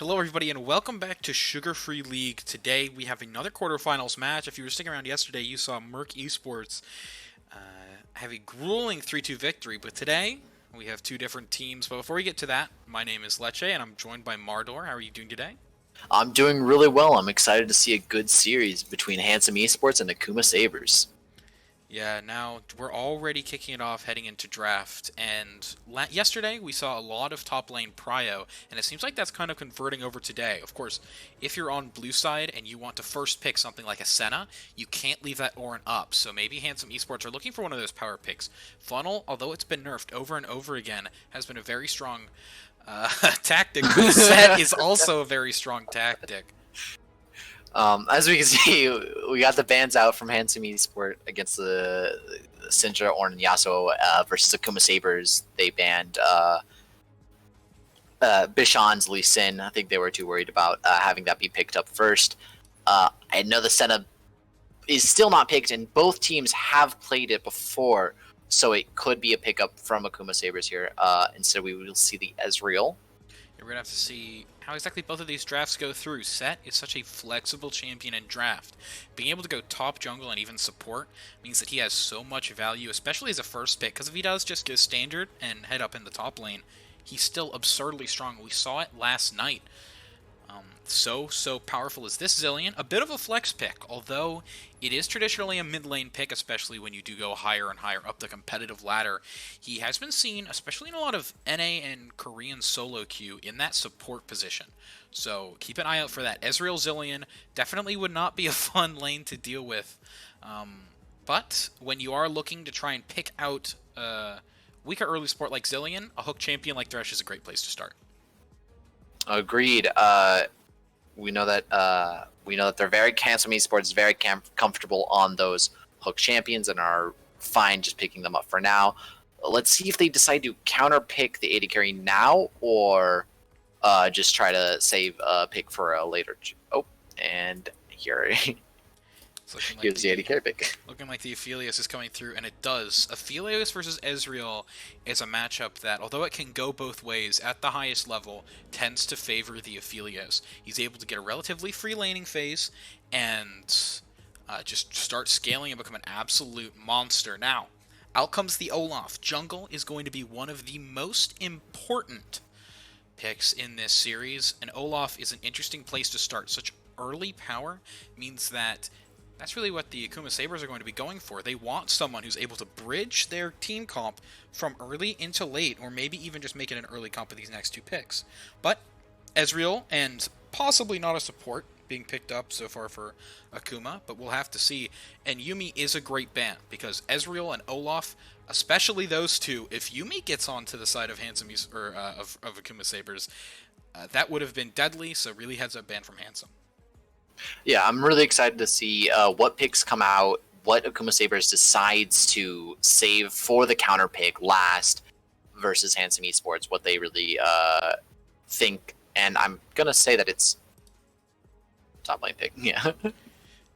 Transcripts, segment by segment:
Hello, everybody, and welcome back to Sugar Free League. Today we have another quarterfinals match. If you were sticking around yesterday, you saw Merc Esports uh, have a grueling 3-2 victory. But today we have two different teams. But before we get to that, my name is Leche, and I'm joined by Mardor. How are you doing today? I'm doing really well. I'm excited to see a good series between Handsome Esports and Akuma Sabers. Yeah, now we're already kicking it off heading into draft, and yesterday we saw a lot of top lane prio, and it seems like that's kind of converting over today. Of course, if you're on blue side and you want to first pick something like a Senna, you can't leave that Orin up, so maybe Handsome Esports are looking for one of those power picks. Funnel, although it's been nerfed over and over again, has been a very strong tactic, but Set is also a very strong tactic. As we can see, we got the bans out from Handsome Esport against the Syndra, Ornn, and Yasuo versus Akuma Sabers. They banned Bishan's Lee Sin. I think they were too worried about having that be picked up first. I know the Senna is still not picked, and both teams have played it before, so it could be a pickup from Akuma Sabers here. Instead, we will see the Ezreal. We're going to have to see how exactly both of these drafts go through. Set is such a flexible champion in draft. Being able to go top jungle and even support means that he has so much value, especially as a first pick, because if he does just go standard and head up in the top lane, he's still absurdly strong. We saw it last night. So powerful is this Zilean. A bit of a flex pick, although it is traditionally a mid lane pick, especially when you do go higher and higher up the competitive ladder. He has been seen, especially in a lot of NA and Korean solo queue, in that support position. So keep an eye out for that. Ezreal Zilean definitely would not be a fun lane to deal with. But when you are looking to try and pick out weaker early support like Zilean, a hook champion like Thresh is a great place to start. Agreed. We know that they're very Handsome Esports, very comfortable on those hook champions, and are fine just picking them up for now. Let's see if they decide to counter pick the AD carry now, or just try to save a pick for a later. Oh, and here. Here's the AD carry pick. Looking like the Aphelios is coming through, and it does. Aphelios versus Ezreal is a matchup that, although it can go both ways, at the highest level, tends to favor the Aphelios. He's able to get a relatively free laning phase, and just start scaling and become an absolute monster. Now, out comes the Olaf. Jungle is going to be one of the most important picks in this series, and Olaf is an interesting place to start. Such early power means that that's really what the Akuma Sabers are going to be going for. They want someone who's able to bridge their team comp from early into late, or maybe even just make it an early comp with these next two picks. But Ezreal, and possibly not a support, being picked up so far for Akuma, but we'll have to see. And Yuumi is a great ban, because Ezreal and Olaf, especially those two, if Yuumi gets onto the side of of Akuma Sabers, that would have been deadly, so really heads up ban from Handsome. Yeah, I'm really excited to see what picks come out, what Akuma Sabers decides to save for the counter pick last versus Handsome Esports, what they really think. And I'm going to say that it's top lane pick. Yeah.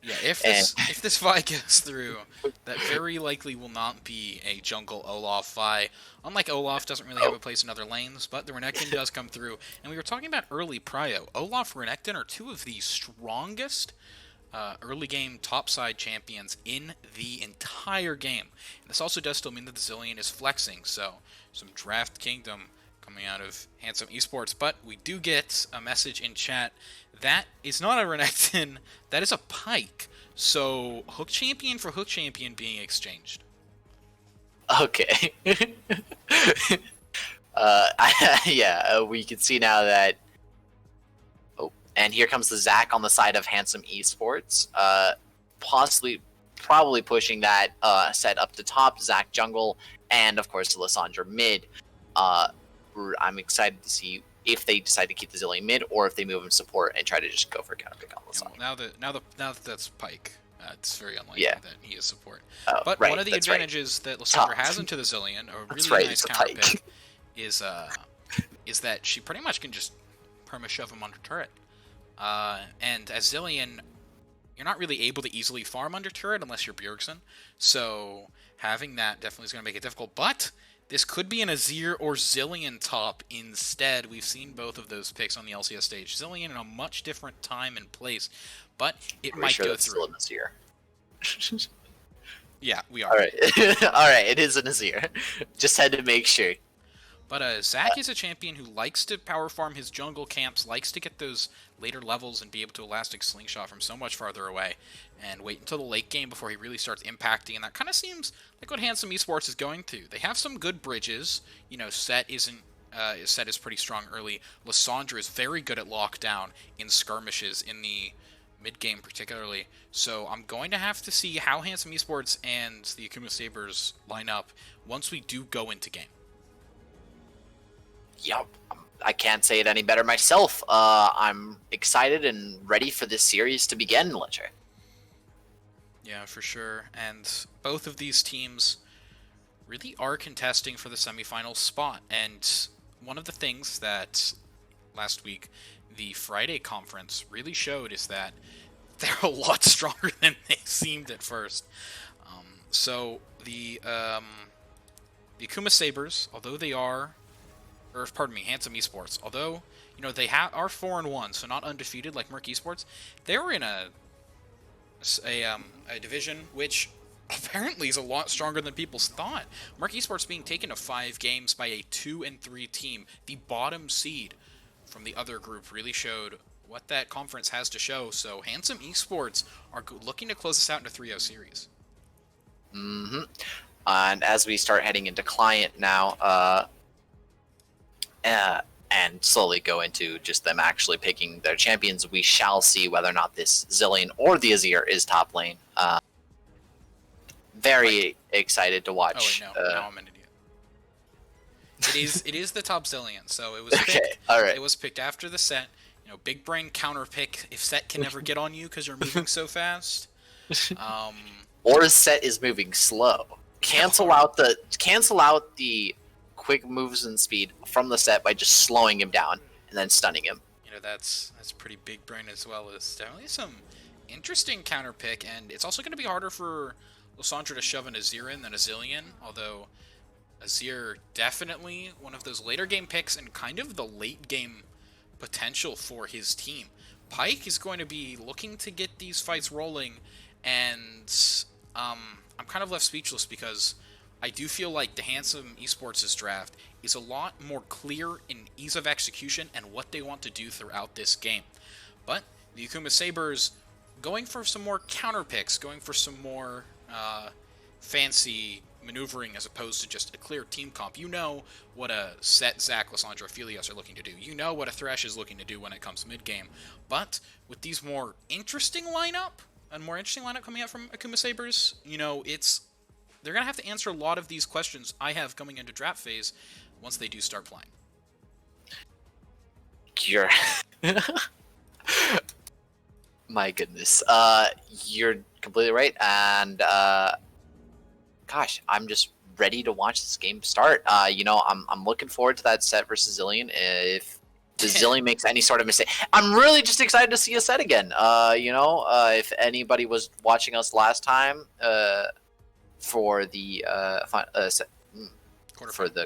Yeah, if this Vi goes through, that very likely will not be a jungle Olaf Vi. Unlike Olaf, doesn't really have a place in other lanes, but the Renekton does come through. And we were talking about early prio. Olaf, Renekton are two of the strongest early game topside champions in the entire game. And this also does still mean that the Zilean is flexing, so some Draft Kingdom coming out of Handsome Esports. But we do get a message in chat. That is not a Renekton, that is a Pyke. So, hook champion for hook champion being exchanged. Okay. Yeah, we can see now that... Oh, and here comes the Zac on the side of Handsome Esports. Probably pushing that set up to top, Zac jungle, and of course Lissandra mid. I'm excited to see if they decide to keep the Zilean mid, or if they move him support and try to just go for a counter pick on Lissandra. Now that that's Pyke, it's very unlikely that he is support. But right, one of the advantages that Lissandra has into the Zilean, a really nice counter pick, is that she pretty much can just perma shove him under turret. And as Zilean, you're not really able to easily farm under turret unless you're Bjergsen. So having that definitely is going to make it difficult. But This could be an Azir or Zillion top instead. We've seen both of those picks on the LCS stage. Zillion in a much different time and place, but it Are we might sure go that's through. still an Azir? Yeah, we are. All right, all right, it is an Azir. Just had to make sure. But Zac is a champion who likes to power farm his jungle camps, likes to get those later levels and be able to elastic slingshot from so much farther away, and wait until the late game before he really starts impacting. And that kind of seems like what Handsome Esports is going to. They have some good bridges. You know, Set isn't. Set is pretty strong early. Lissandra is very good at lockdown in skirmishes in the mid game particularly. So I'm going to have to see how Handsome Esports and the Akuma Sabers line up once we do go into game. Yep, I can't say it any better myself. I'm excited and ready for this series to begin, Ledger. Yeah, for sure. And both of these teams really are contesting for the semifinal spot. And one of the things that last week the Friday conference really showed is that they're a lot stronger than they seemed at first. So the Akuma Sabers, although they are, or pardon me, Handsome Esports, although they are 4-1, so not undefeated like Merc Esports, they were in a division which apparently is a lot stronger than people thought. Merc Esports being taken to 5 games by a 2-3 team, the bottom seed from the other group, really showed what that conference has to show. So Handsome Esports are looking to close this out in a 3-0 series. Mm-hmm. And as we start heading into client now, and slowly go into just them actually picking their champions, we shall see whether or not this Zillion or the Azir is top lane. Very excited to watch. Oh wait, no, now I'm an idiot. It is the top Zillion, so it was picked. Okay, all right. It was picked after the set. Big brain counter pick if set can never get on you because you're moving so fast. Or set is moving slow. Cancel out the quick moves and speed from the set by just slowing him down and then stunning him. That's pretty big brain as well. As definitely some interesting counter pick, and it's also going to be harder for Lissandra to shove an Azir in than a Zillion, although Azir definitely one of those later game picks and kind of the late game potential for his team. Pyke is going to be looking to get these fights rolling, and I'm kind of left speechless because I do feel like the Handsome Esports' draft is a lot more clear in ease of execution and what they want to do throughout this game. But the Akuma Sabers going for some more counter picks, going for some more fancy maneuvering as opposed to just a clear team comp. You know what a Set, Zac, Lissandra, Aphelios are looking to do. You know what a Thresh is looking to do when it comes mid-game. But with these more interesting lineup coming out from Akuma Sabers, they're going to have to answer a lot of these questions I have coming into draft phase once they do start playing. You're... My goodness. You're completely right. And, gosh, I'm just ready to watch this game start. I'm looking forward to that set versus Zillion. If the Zillion makes any sort of mistake, I'm really just excited to see a set again. If anybody was watching us last time, for the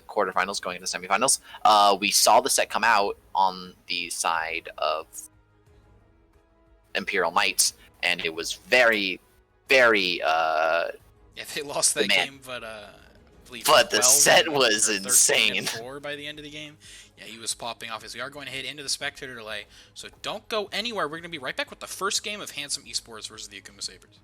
quarterfinals going into semifinals, we saw the set come out on the side of Imperial Knights, and it was very, very. Yeah, they lost that game, but the set was insane. 4 by the end of the game. Yeah, he was popping off as we are going to hit into the spectator delay. So don't go anywhere. We're going to be right back with the first game of Handsome Esports versus the Akuma Sabers.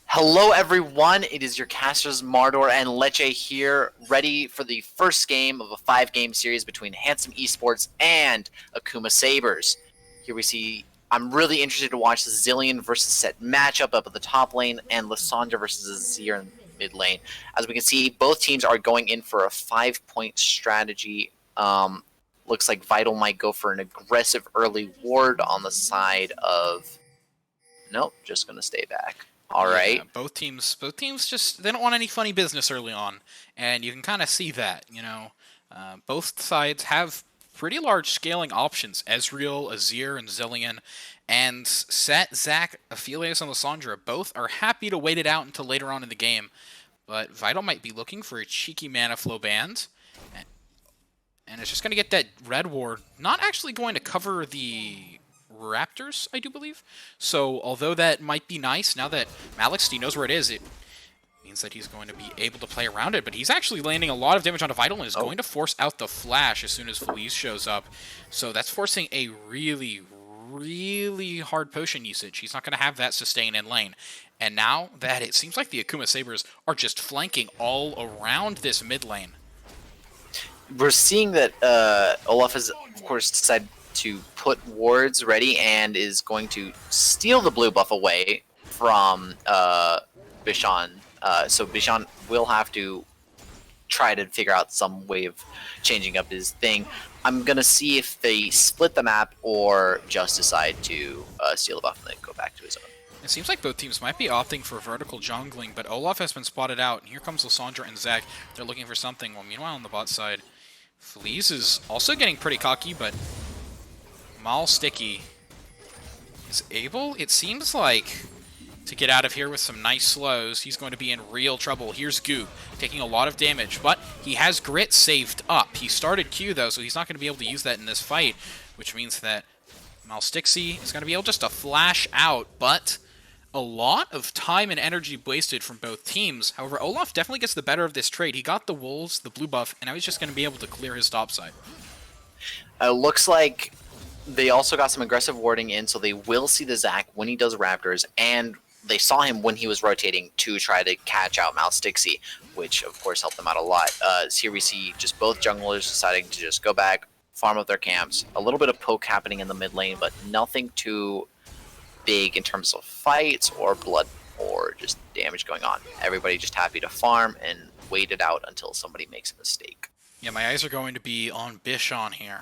Hello everyone, it is your casters Mardor and Leche here, ready for the first game of a 5-game series between Handsome Esports and Akuma Sabers. Here we see, I'm really interested to watch the Zillion versus Set matchup up at the top lane and Lysandra versus Azir in mid lane. As we can see, both teams are going in for a 5-point strategy. Looks like Vital might go for an aggressive early ward on the side of... Nope, just going to stay back. All right. Both teams just, they don't want any funny business early on, and you can kind of see that, you know. Both sides have pretty large scaling options. Ezreal, Azir, and Zillion, and Set, Zac, Aphelios, and Lysandra both are happy to wait it out until later on in the game, but Vital might be looking for a cheeky mana flow band, and it's just going to get that red ward. Not actually going to cover the Raptors, I do believe. So, although that might be nice, now that Malixty knows where it is, it means that he's going to be able to play around it. But he's actually landing a lot of damage onto Vital and is going to force out the flash as soon as Feliz shows up. So that's forcing a really, really hard potion usage. He's not going to have that sustain in lane. And now that it seems like the Akuma Sabers are just flanking all around this mid lane. We're seeing that Olaf has, of course, decided to put wards ready and is going to steal the blue buff away from Bishan. So Bishan will have to try to figure out some way of changing up his thing. I'm going to see if they split the map or just decide to steal the buff and then go back to his own. It seems like both teams might be opting for vertical jungling, but Olaf has been spotted out, and here comes Lysandra and Zac. They're looking for something. Well, meanwhile, on the bot side, Feliz is also getting pretty cocky, but Sticky is able, it seems like, to get out of here with some nice slows. He's going to be in real trouble. Here's Goop, taking a lot of damage, but he has Grit saved up. He started Q, though, so he's not going to be able to use that in this fight, which means that Malstixi is going to be able just to flash out, but a lot of time and energy wasted from both teams. However, Olaf definitely gets the better of this trade. He got the wolves, the blue buff, and now he's just going to be able to clear his top side. Looks like they also got some aggressive warding in, so they will see the Zac when he does Raptors, and they saw him when he was rotating to try to catch out Mouse Dixie, which of course helped them out a lot. Here we see just both junglers deciding to just go back, farm up their camps. A little bit of poke happening in the mid lane, but nothing too big in terms of fights or blood or just damage going on. Everybody just happy to farm and wait it out until somebody makes a mistake. Yeah, my eyes are going to be on Bishon here,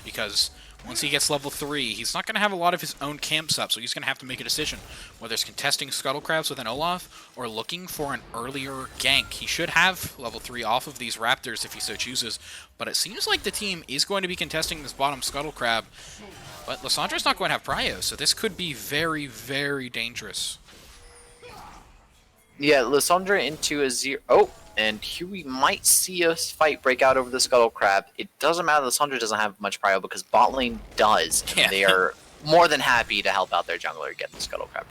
because once he gets level 3, he's not going to have a lot of his own camps up, so he's going to have to make a decision, whether it's contesting Scuttlecrabs with an Olaf, or looking for an earlier gank. He should have level 3 off of these Raptors if he so chooses, but it seems like the team is going to be contesting this bottom Scuttlecrab, but Lissandra's not going to have Prio, so this could be very, very dangerous. Yeah, Lissandra into a 0. Oh, and here we might see a fight break out over the Scuttle Crab. It doesn't matter, Lissandra doesn't have much prio because bot lane does. And Yeah. they are more than happy to help out their jungler get the Scuttle Crab.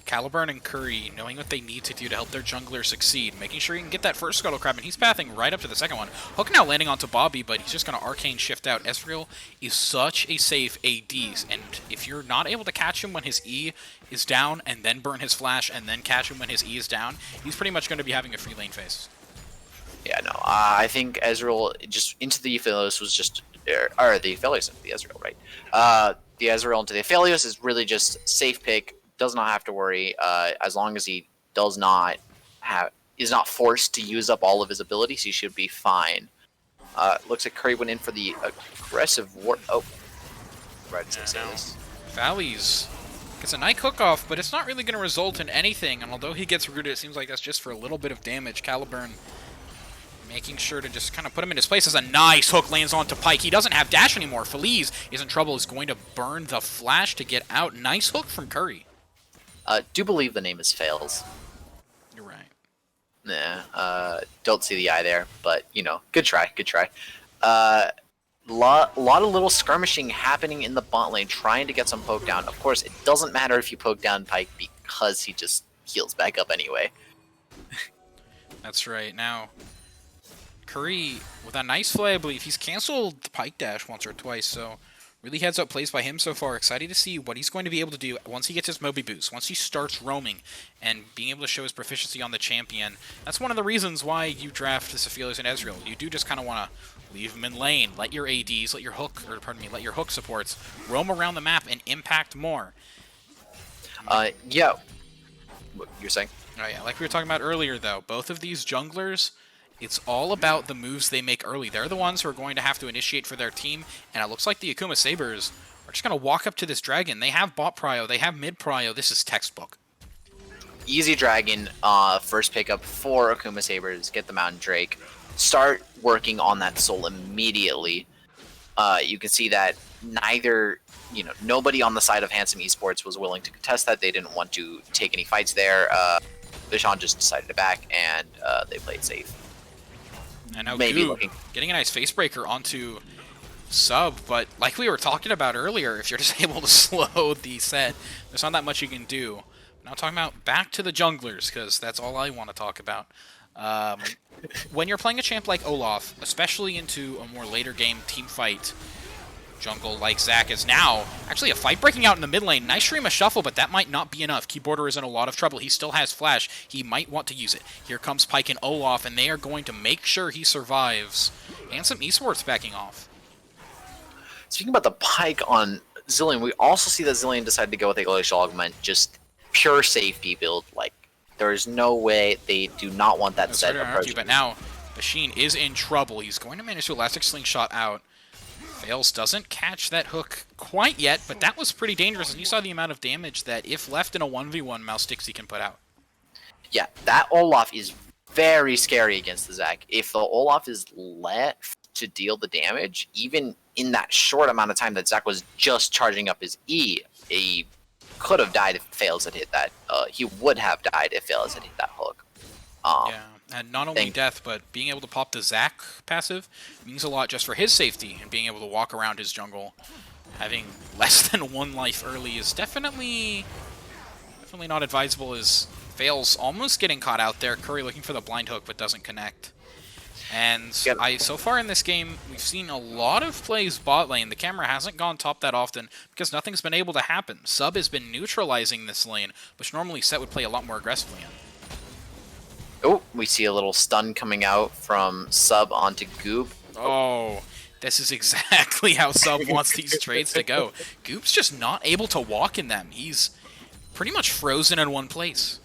Caliburn and Curry knowing what they need to do to help their jungler succeed, making sure he can get that first Scuttle Crab, and he's pathing right up to the second one. Hook now landing onto Bobby, but he's just going to Arcane shift out. Ezreal is such a safe AD, and if you're not able to catch him when his E is down, and then burn his flash, and then catch him when his E is down, he's pretty much going to be having a free lane phase. Yeah, no, I think Ezreal just into the Aphelios was just, or the Aphelios into the Ezreal, right? The Ezreal into the Aphelios is really just safe pick. Does not have to worry as long as he does not is not forced to use up all of his abilities. He should be fine. Looks like Curry went in for the aggressive war. Oh, right. To say this. Valley's gets a nice hook off, but it's not really going to result in anything. And although he gets rooted, it seems like that's just for a little bit of damage. Caliburn making sure to just kind of put him in his place as a nice hook lands onto Pyke. He doesn't have dash anymore. Feliz is in trouble. Is going to burn the flash to get out. Nice hook from Curry. Do believe the name is Fails. You're right. Nah, don't see the eye there, but, you know, good try, good try. Lot of little skirmishing happening in the bot lane, trying to get some poke down. Of course, it doesn't matter if you poke down Pyke because he just heals back up anyway. That's right. Now, Curry, with a nice play, I believe, he's canceled the Pyke dash once or twice, so really heads-up plays by him so far. Excited to see what he's going to be able to do once he gets his Moby boost, once he starts roaming and being able to show his proficiency on the champion. That's one of the reasons why you draft this Aphelios and Ezreal. You do just kind of want to leave him in lane, let your ADs, let your hook supports roam around the map and impact more. Yeah. What you're saying? Oh yeah, like we were talking about earlier though, both of these junglers, it's all about the moves they make early. They're the ones who are going to have to initiate for their team, and it looks like the Akuma Sabers are just going to walk up to this dragon. They have bot prio, they have mid prio. This is textbook. Easy dragon, first pickup for Akuma Sabers. Get the Mountain Drake. Start working on that soul immediately. You can see that nobody on the side of Handsome Esports was willing to contest that. They didn't want to take any fights there. Bishon just decided to back, and they played safe. And now Maybe Goo getting a nice facebreaker onto Sub, but like we were talking about earlier, if you're just able to slow the set, there's not that much you can do. Now talking about back to the junglers, because that's all I want to talk about. When you're playing a champ like Olaf, especially into a more later game team fight jungle like Zac is now, actually a fight breaking out in the mid lane. Nice stream of shuffle, but that might not be enough. Keyboarder is in a lot of trouble. He still has flash. He might want to use it. Here comes Pyke and Olaf, and they are going to make sure he survives. And some Esports backing off. Speaking about the Pyke on Zilean, we also see that Zilean decided to go with a Glacial Augment, just pure safety build. Like, there is no way they do not want that set approach. But now, Machine is in trouble. He's going to manage to Elastic Slingshot out. Fails, doesn't catch that hook quite yet, but that was pretty dangerous, and you saw the amount of damage that, if left in a 1v1, Mouse Dixie can put out. Yeah, that Olaf is very scary against the Zac. If the Olaf is left to deal the damage, even in that short amount of time that Zac was just charging up his E, he could have died if Fails had hit that. He would have died if Fails had hit that hook. Yeah. And not only death, but being able to pop the Zac passive means a lot just for his safety, and being able to walk around his jungle. Having less than one life early is definitely not advisable, as Fails almost getting caught out there. Curry looking for the blind hook, but doesn't connect. And Yep. so far in this game, we've seen a lot of plays bot lane. The camera hasn't gone top that often because nothing's been able to happen. Sub has been neutralizing this lane, which normally Set would play a lot more aggressively in. Oh, we see a little stun coming out from Sub onto Goob. Oh, this is exactly how Sub wants these trades to go. Goop's just not able to walk in them. He's pretty much frozen in one place.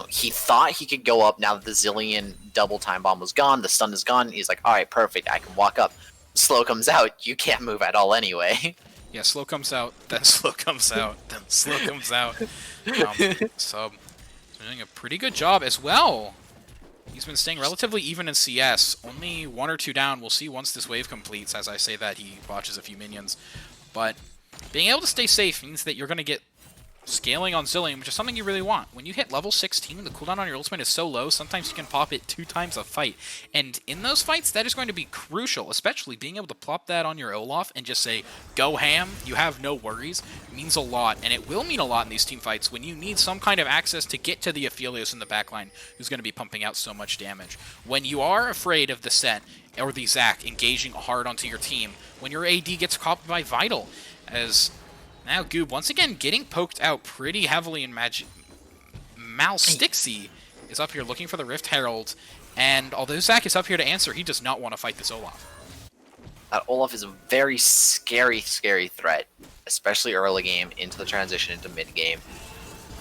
He thought he could go up now that the Zillion double time bomb was gone, the stun is gone. He's like, all right, perfect, I can walk up. Slow comes out, you can't move at all anyway. Yeah, slow comes out, then slow comes out, then slow comes out. Sub doing a pretty good job as well. He's been staying relatively even in CS, only 1 or 2 down. We'll see once this wave completes. As I say that, he botches a few minions. But being able to stay safe means that you're going to get scaling on Zillion, which is something you really want. When you hit level 16, the cooldown on your ultimate is so low, sometimes you can pop it 2 times a fight. And in those fights, that is going to be crucial, especially being able to plop that on your Olaf and just say, go ham, you have no worries, means a lot. And it will mean a lot in these team fights when you need some kind of access to get to the Aphelios in the backline, who's going to be pumping out so much damage. When you are afraid of the Set or the Zac engaging hard onto your team, when your AD gets caught by Vital, as now Goob once again getting poked out pretty heavily in Malstixy is up here looking for the Rift Herald, and although Zac is up here to answer, he does not want to fight this Olaf. Olaf is a very scary, scary threat, especially early game into the transition into mid game.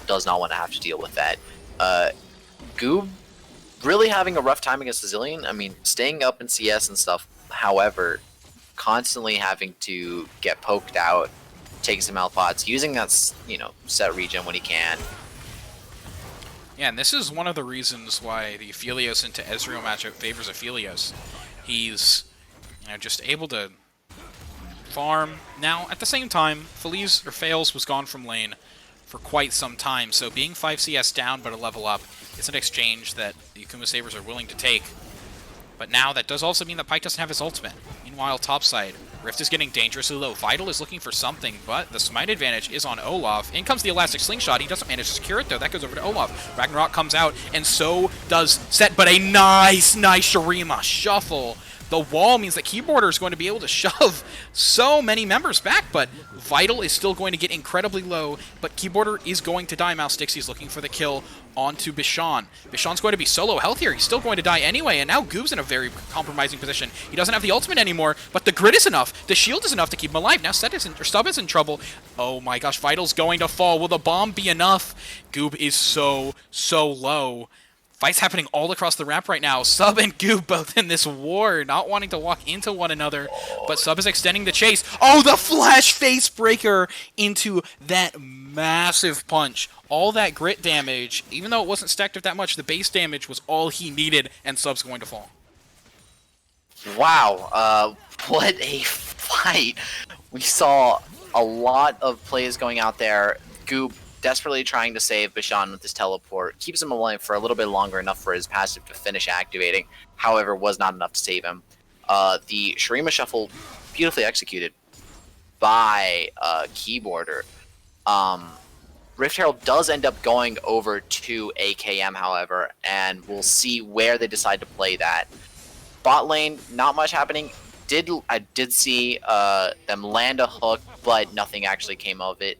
Does not want to have to deal with that. Goob really having a rough time against the Zillion. I mean, staying up in CS and stuff, however, constantly having to get poked out, taking some outpots, using that, you know, set regen when he can. Yeah, and this is one of the reasons why the Aphelios into Ezreal matchup favors Aphelios. He's, you know, just able to farm. Now, at the same time, Fails was gone from lane for quite some time, so being 5 CS down but a level up is an exchange that the Akuma Sabers are willing to take. But now that does also mean that Pyke doesn't have his ultimate. Meanwhile, topside, Rift is getting dangerously low. Vital is looking for something, but the smite advantage is on Olaf. In comes the elastic slingshot. He doesn't manage to secure it, though. That goes over to Olaf. Ragnarok comes out, and so does Set, but a nice Shurima shuffle. The wall means that Keyboarder is going to be able to shove so many members back, but Vital is still going to get incredibly low, but Keyboarder is going to die. Malstixy is looking for the kill onto Bishan. Bishan's going to be solo health here. He's still going to die anyway, and now Goob's in a very compromising position. He doesn't have the ultimate anymore, but the grid is enough. The shield is enough to keep him alive. Now Sub is in trouble. Oh my gosh, Vital's going to fall. Will the bomb be enough? Goob is so low. Fights happening all across the map right now. Sub and Goob both in this war, not wanting to walk into one another, but Sub is extending the chase. Oh, the flash face breaker into that massive punch. All that grit damage, even though it wasn't stacked up that much, the base damage was all he needed, and Sub's going to fall. Wow, what a fight. We saw a lot of plays going out there. Goob desperately trying to save Bishan with his teleport. Keeps him alive for a little bit longer, enough for his passive to finish activating. However, was not enough to save him. The Shurima shuffle, beautifully executed by Keyboarder. Rift Herald does end up going over to AKM, however, and we'll see where they decide to play that. Bot lane, not much happening. I did see them land a hook, but nothing actually came of it.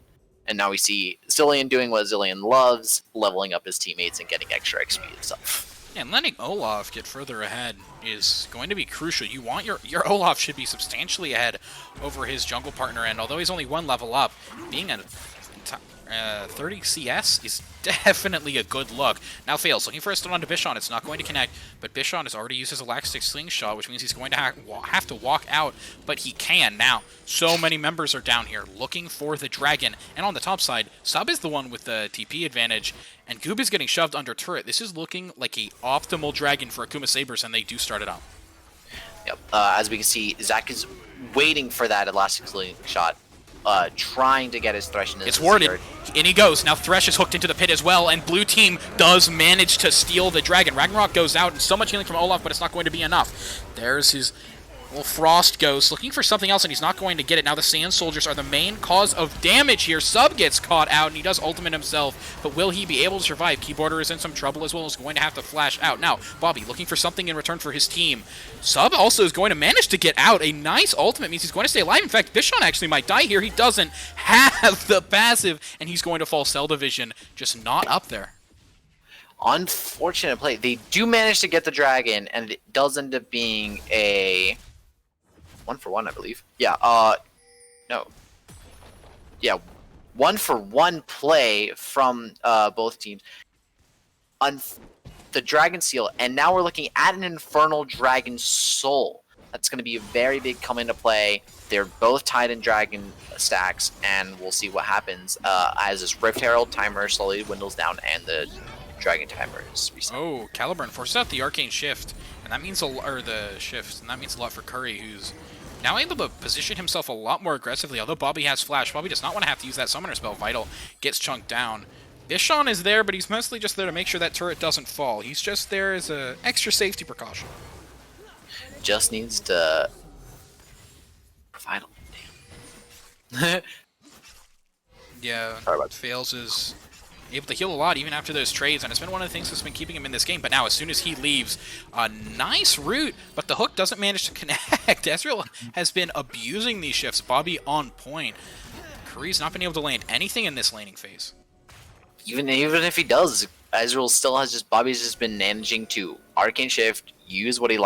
And now we see Zillion doing what Zillion loves, leveling up his teammates and getting extra XP and stuff. Yeah, and letting Olaf get further ahead is going to be crucial. You want your Olaf should be substantially ahead over his jungle partner, and although he's only 1 level up, being at 30 CS is definitely a good look. Now Fails, looking for a stun onto Bishan. It's not going to connect, but Bishan has already used his elastic slingshot, which means he's going to have to walk out, but he can. Now, so many members are down here looking for the dragon, and on the top side, Sub is the one with the TP advantage, and Goob is getting shoved under turret. This is looking like a optimal dragon for Akuma Sabers, and they do start it up. Yep. As we can see, Zac is waiting for that elastic slingshot. Trying to get his Thresh in his It's warded. In he goes. Now Thresh is hooked into the pit as well, and blue team does manage to steal the dragon. Ragnarok goes out, and so much healing from Olaf, but it's not going to be enough. There's his Well, Frost Ghost looking for something else, and he's not going to get it. Now the Sand Soldiers are the main cause of damage here. Sub gets caught out, and he does ultimate himself, but will he be able to survive? Keyboarder is in some trouble as well, is going to have to flash out. Now, Bobby looking for something in return for his team. Sub also is going to manage to get out. A nice ultimate means he's going to stay alive. In fact, Bishon actually might die here. He doesn't have the passive, and he's going to fall Cell Division, just not up there. Unfortunate play. They do manage to get the dragon, and it does end up being a 1-for-1, I believe. Yeah, no. Yeah, 1-for-1 play from both teams. The Dragon Seal, and now we're looking at an Infernal Dragon Soul. That's going to be a very big come into play. They're both tied in Dragon stacks, and we'll see what happens as this Rift Herald timer slowly dwindles down, and the Dragon timer is reset. Oh, Caliburn forces out the Arcane Shift, and that means the shift, and that means a lot for Curry, who's now able to position himself a lot more aggressively. Although Bobby has Flash, Bobby does not want to have to use that Summoner spell. Vital gets chunked down. Bishon is there, but he's mostly just there to make sure that turret doesn't fall. He's just there as an extra safety precaution. Just needs to... Vital. Damn. Yeah, Fails is able to heal a lot even after those trades, and it's been one of the things that's been keeping him in this game. But now, as soon as he leaves, a nice route, but the hook doesn't manage to connect. Ezreal has been abusing these shifts. Bobby on point. Curry's not been able to land anything in this laning phase. Even if he does, Ezreal still has Bobby's just been managing to Arcane Shift, use what he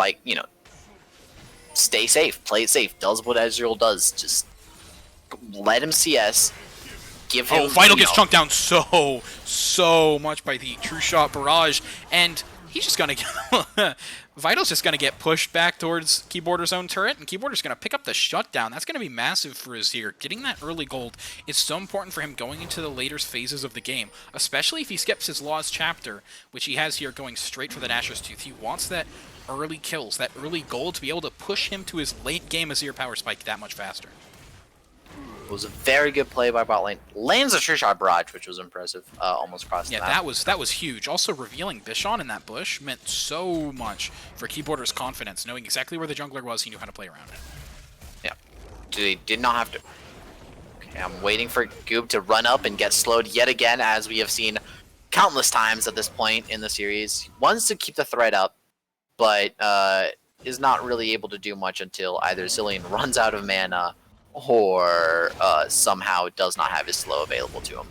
stay safe, play it safe, does what Ezreal does, just let him CS. Give him, Vital gets chunked down so much by the True Shot Barrage, and he's just gonna get Vital's just gonna get pushed back towards Keyboarder's own turret, and Keyboarder's gonna pick up the shutdown. That's gonna be massive for Azir. Getting that early gold is so important for him going into the later phases of the game, especially if he skips his Lost Chapter, which he has here going straight for the Nashor's Tooth. He wants that early kills, that early gold, to be able to push him to his late game Azir power spike that much faster. It was a very good play by bot lane. Lands a True Shot Barrage, which was impressive. Almost crossed. Yeah, that was huge. Also, revealing Bishon in that bush meant so much for Keyboarder's confidence, knowing exactly where the jungler was. He knew how to play around it. Yeah, they did not have to. Okay, I'm waiting for Goob to run up and get slowed yet again, as we have seen countless times at this point in the series. Wants to keep the threat up, but is not really able to do much until either Zilean runs out of mana, or somehow does not have his slow available to him.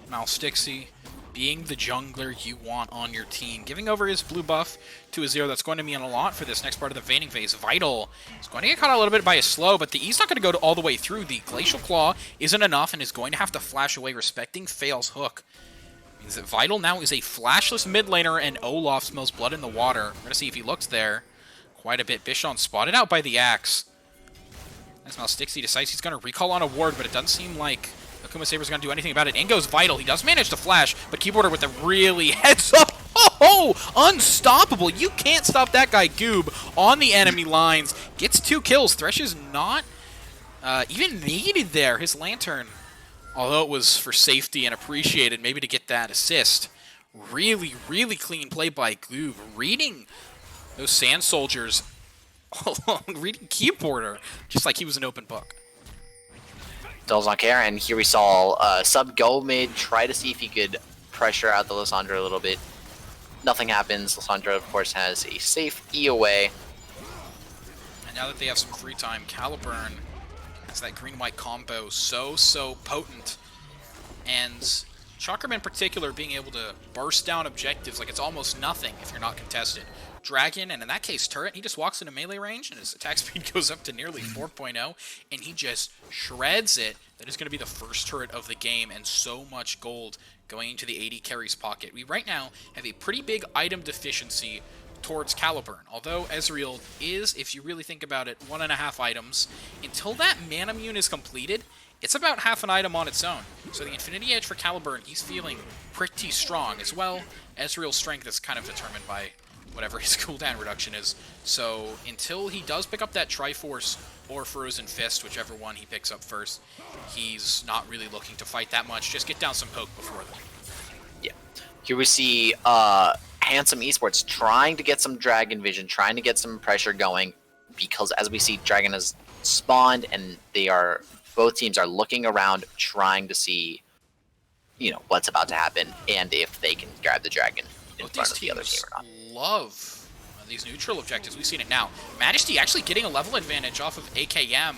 Now Stixie, being the jungler you want on your team, giving over his blue buff to Azir, that's going to mean a lot for this next part of the Veining phase. Vital is going to get caught a little bit by his slow, but the E's not going to go all the way through. The Glacial Claw isn't enough and is going to have to flash away, respecting Fail's hook. Means that Vital now is a flashless mid laner, and Olaf smells blood in the water. We're going to see if he looks there quite a bit. Bishon spotted out by the axe. As now Stixie decides he's going to recall on a ward, but it doesn't seem like Akuma Saber's going to do anything about it. In goes Vital. He does manage to flash, but Keyboarder with a really heads up. Oh, unstoppable. You can't stop that guy Goob on the enemy lines. Gets 2 kills. Thresh is not even needed there. His Lantern, although it was for safety and appreciated, maybe to get that assist. Really, really clean play by Goob. Reading those Sand Soldiers along, reading Keyboarder, just like he was an open book. Does not care, and here we saw Sub go mid, try to see if he could pressure out the Lissandra a little bit. Nothing happens. Lissandra, of course, has a safe E away. And now that they have some free time, Caliburn has that green-white combo so potent. And Chakram in particular being able to burst down objectives like it's almost nothing if you're not contested. Dragon, and in that case Turret, he just walks into melee range and his attack speed goes up to nearly 4.0, and he just shreds it. That is going to be the first turret of the game, and so much gold going into the AD carry's pocket. We right now have a pretty big item deficiency towards Caliburn, although Ezreal is, if you really think about it, 1.5 items. Until that Manamune is completed, it's about half an item on its own. So the Infinity Edge for Caliburn, he's feeling pretty strong as well. Ezreal's strength is kind of determined by whatever his cooldown reduction is. So until he does pick up that Triforce or Frozen Fist, whichever one he picks up first, he's not really looking to fight that much. Just get down some poke before then. Yeah. Here we see Handsome Esports trying to get some Dragon Vision, trying to get some pressure going. because as we see, Dragon has spawned, and both teams are looking around, trying to see, what's about to happen, and if they can grab the Dragon in Both front these of the other team teams or not. love these neutral objectives. We've seen it now. Majesty actually getting a level advantage off of AKM,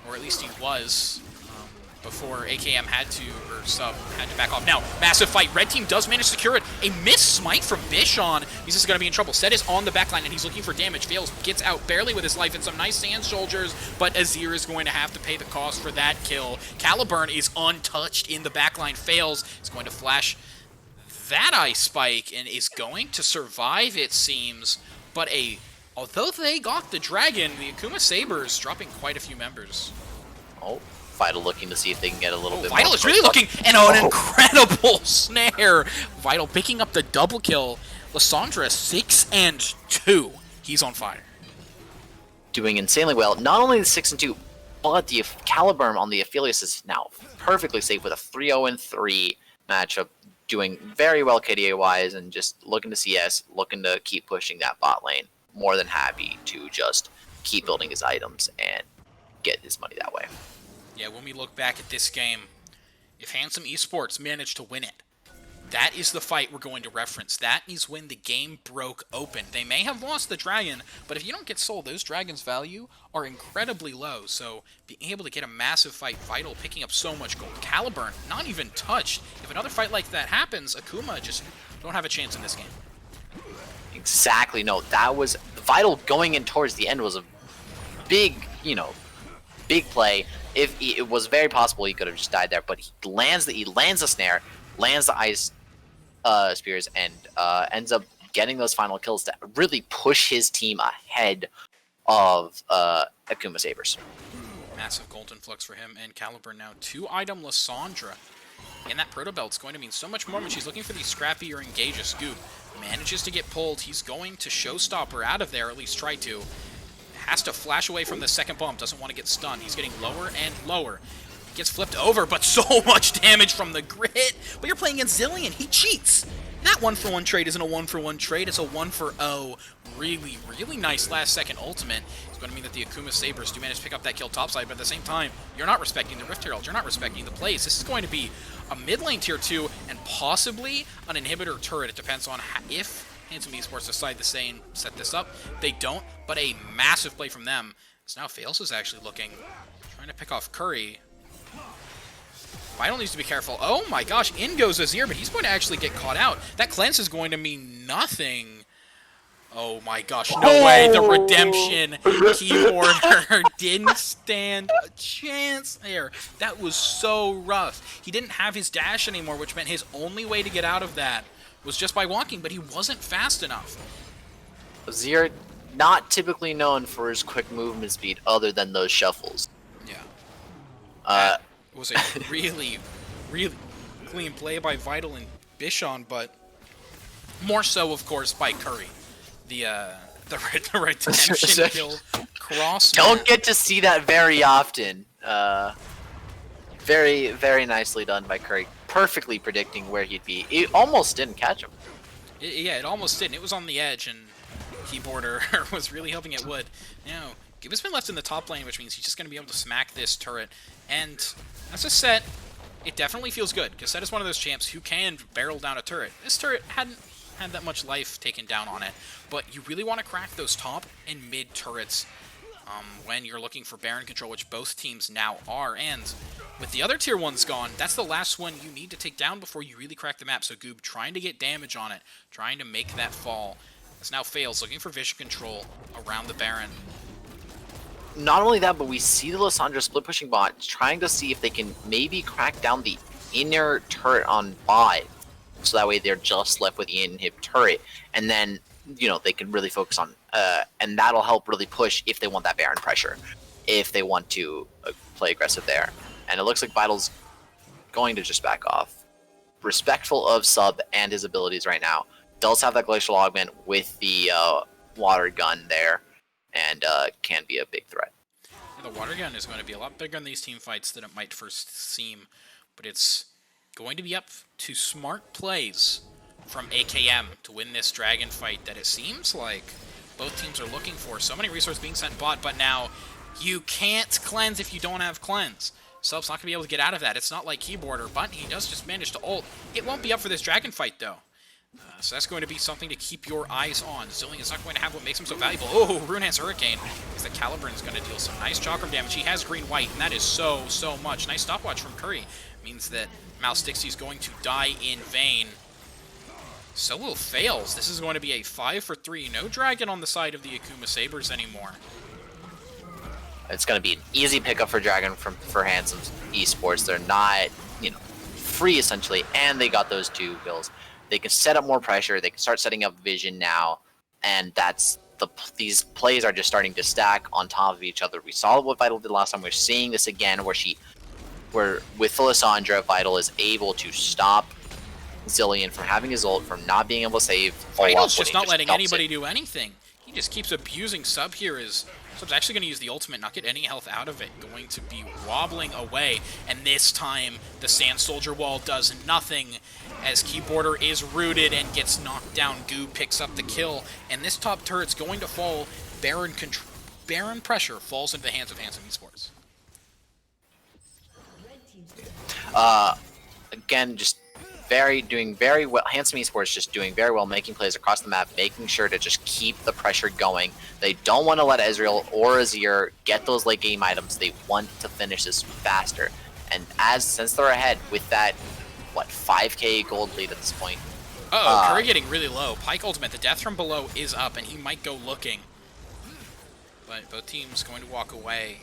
or at least he was, before AKM had to, or sub, had to back off. Now, massive fight. Red team does manage to secure it. A missed smite from Bishon. He's just going to be in trouble. Set is on the backline, and he's looking for damage. Fails, gets out barely with his life, and some nice sand soldiers, but Azir is going to have to pay the cost for that kill. Caliburn is untouched in the backline. Fails. He's going to flash that ice spike, and is going to survive, it seems. But although they got the Dragon, the Akuma Sabers dropping quite a few members. Oh, Vital looking to see if they can get a little bit Vital more. is really looking, and an incredible snare. Vital picking up the double kill. Lissandra 6 and 2. He's on fire. Doing insanely well. Not only the 6 and 2, but the Caliburn on the Aphelios is now perfectly safe with a 3-0-3 matchup, doing very well KDA wise, and just looking to CS, looking to keep pushing that bot lane. More than happy to just keep building his items and get his money that way. Yeah, when we look back at this game, if Handsome Esports managed to win it, that is the fight we're going to reference. That is when the game broke open. They may have lost the Dragon, but if you don't get sold, those Dragons' value are incredibly low. So being able to get a massive fight, Vital picking up so much gold. Caliburn, not even touched. If another fight like that happens, Akuma just don't have a chance in this game. Exactly. No, that was Vital going in towards the end was a big, big play. If it was very possible he could have just died there, but he lands the snare, lands the ice spears, and ends up getting those final kills to really push his team ahead of Akuma Sabers. Massive golden flux for him, and Caliburn now 2-item Lissandra. And that Proto Belt's going to mean so much more when she's looking for these scrappy or engage a scoop. Manages to get pulled. He's going to showstopper out of there, or at least try to. Has to flash away from the second bomb. Doesn't want to get stunned. He's getting lower and lower. Gets flipped over, but so much damage from the grit. But you're playing against Zillion. He cheats. That 1-for-1 trade isn't a 1-for-1 trade. It's a 1-for-0. Really, really nice last-second ultimate. It's going to mean that the Akuma Sabers do manage to pick up that kill topside, but at the same time, you're not respecting the Rift Herald. You're not respecting the plays. This is going to be a mid lane tier 2 and possibly an inhibitor turret. It depends on if Handsome Esports decide to set this up. They don't, but a massive play from them. So now Fails is actually trying to pick off Curry. Vital needs to be careful. Oh my gosh, in goes Azir, but he's going to actually get caught out. That cleanse is going to mean nothing. Oh my gosh, no way. The redemption keyboarder didn't stand a chance there. That was so rough. He didn't have his dash anymore, which meant his only way to get out of that was just by walking, but he wasn't fast enough. Azir, not typically known for his quick movement speed other than those shuffles. Yeah. It was a really, really clean play by Vital and Bishon, but more so, of course, by Curry. The redemption kill cross. Don't get to see that very often. Very, very nicely done by Curry. Perfectly predicting where he'd be. It almost didn't catch him. Yeah, it almost didn't. It was on the edge, and Keyboarder was really hoping it would. Now, Gibb's been left in the top lane, which means he's just going to be able to smack this turret. And as a set, it definitely feels good, because Set is one of those champs who can barrel down a turret. This turret hadn't had that much life taken down on it, but you really want to crack those top and mid turrets when you're looking for Baron control, which both teams now are. And with the other tier 1s gone, that's the last one you need to take down before you really crack the map. So Goob trying to get damage on it, trying to make that fall. This now Fails, looking for vision control around the Baron. Not only that, but we see the Lissandra split pushing bot, trying to see if they can maybe crack down the inner turret on bot, so that way they're just left with the inhib turret, and then they can really focus on, and that'll help really push if they want that Baron pressure, if they want to play aggressive there. And it looks like Vital's going to just back off, respectful of Sub and his abilities right now. Does have that glacial augment with the water gun there, and can be a big threat. The water gun is going to be a lot bigger in these team fights than it might first seem, but it's going to be up to smart plays from AKM to win this dragon fight that it seems like both teams are looking for. So many resources being sent bot, but now you can't cleanse if you don't have cleanse. Sub's not going to be able to get out of that. It's not like Keyboarder, but he does just manage to ult. It won't be up for this dragon fight, though. So that's going to be something to keep your eyes on. Zillion is not going to have what makes him so valuable. Oh, Runehand's Hurricane. Because the Caliburn is going to deal some nice chakram damage. He has green-white, and that is so much. Nice stopwatch from Curry. Means that Mouse Dixie is going to die in vain. So will Fails. This is going to be a 5 for 3. No dragon on the side of the Akuma Sabers anymore. It's going to be an easy pickup for Dragon for Handsome Esports. They're not, free essentially, and they got those 2 kills. They can set up more pressure. They can start setting up vision now, and these plays are just starting to stack on top of each other. We saw what Vital did last time. We're seeing this again, where with Lissandra, Vital is able to stop Zillion from having his ult, from not being able to save. Vital's just not letting anybody do anything. He just keeps abusing Sub here. Sub's actually going to use the ultimate, not get any health out of it. Going to be wobbling away, and this time the Sand Soldier wall does nothing as Keyboarder is rooted and gets knocked down. Goo picks up the kill, and this top turret's going to fall. Baron pressure falls into the hands of Handsome Esports. Again, just doing very well. Handsome Esports just doing very well, making plays across the map, making sure to just keep the pressure going. They don't want to let Ezreal or Azir get those late game items. They want to finish this faster. And since they're ahead with that, 5k gold lead at this point. Curry getting really low. Pyke ultimate, the death from below is up, and he might go looking. But both teams going to walk away.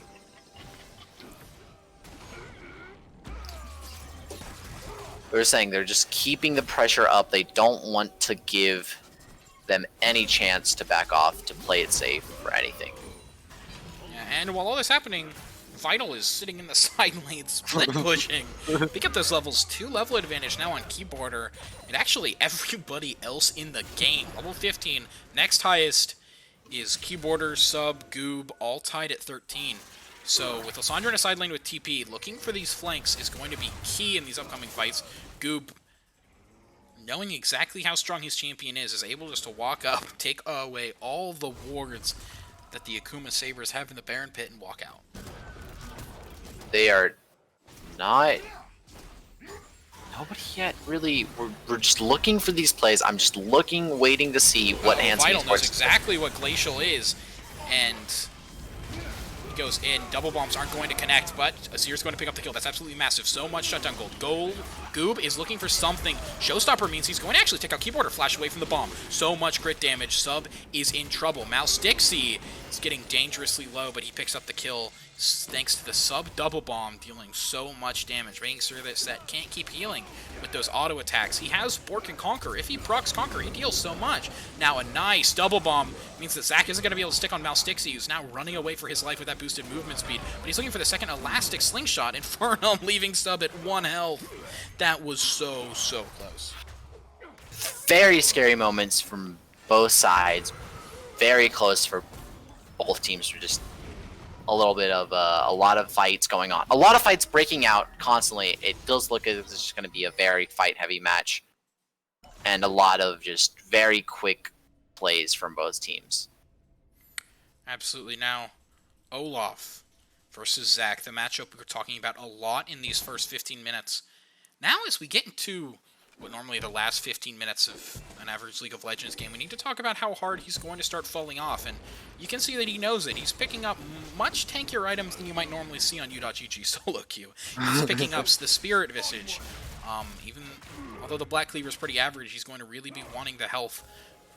We were saying they're just keeping the pressure up. They don't want to give them any chance to back off, to play it safe or anything. Yeah, and while all this happening, Vital is sitting in the side lane, split pushing. Pick up those levels, 2 level advantage now on Keyboarder, and actually everybody else in the game. Level 15, next highest is Keyboarder, Sub, Goob, all tied at 13. So with Lissandra in a side lane with TP, looking for these flanks is going to be key in these upcoming fights. Goob, knowing exactly how strong his champion is able just to walk up, take away all the wards that the Akuma Sabers have in the Baron Pit, and walk out. They are not... Nobody yet really... We're just looking for these plays. I'm just waiting to see what Handsome Vital knows exactly what Glacial is, and he goes in. Double bombs aren't going to connect, but Azir's going to pick up the kill. That's absolutely massive. So much shutdown gold. Goob is looking for something. Showstopper means he's going to actually take out Keyboarder, flash away from the bomb. So much crit damage. Sub is in trouble. Mouse Dixie is getting dangerously low, but he picks up the kill thanks to the Sub double bomb, dealing so much damage, making sure that Set can't keep healing with those auto attacks. He has Bork and Conquer. If he procs Conquer, he deals so much. Now a nice double bomb means that Zac isn't going to be able to stick on Mouse Dixie, who's now running away for his life with that boosted movement speed. But he's looking for the second elastic slingshot, Infernal leaving Sub at 1 health. That was so close. Very scary moments from both sides. Very close for both teams. Just a little bit of a lot of fights going on. A lot of fights breaking out constantly. It does look as if it's just going to be a very fight-heavy match. And a lot of just very quick plays from both teams. Absolutely. Now, Olaf versus Zac, the matchup we were talking about a lot in these first 15 minutes. Now, as we get into what normally the last 15 minutes of an average League of Legends game, we need to talk about how hard he's going to start falling off, and you can see that he knows it. He's picking up much tankier items than you might normally see on U.GG solo queue. He's picking up the Spirit Visage. Even although the Black Cleaver is pretty average, he's going to really be wanting the health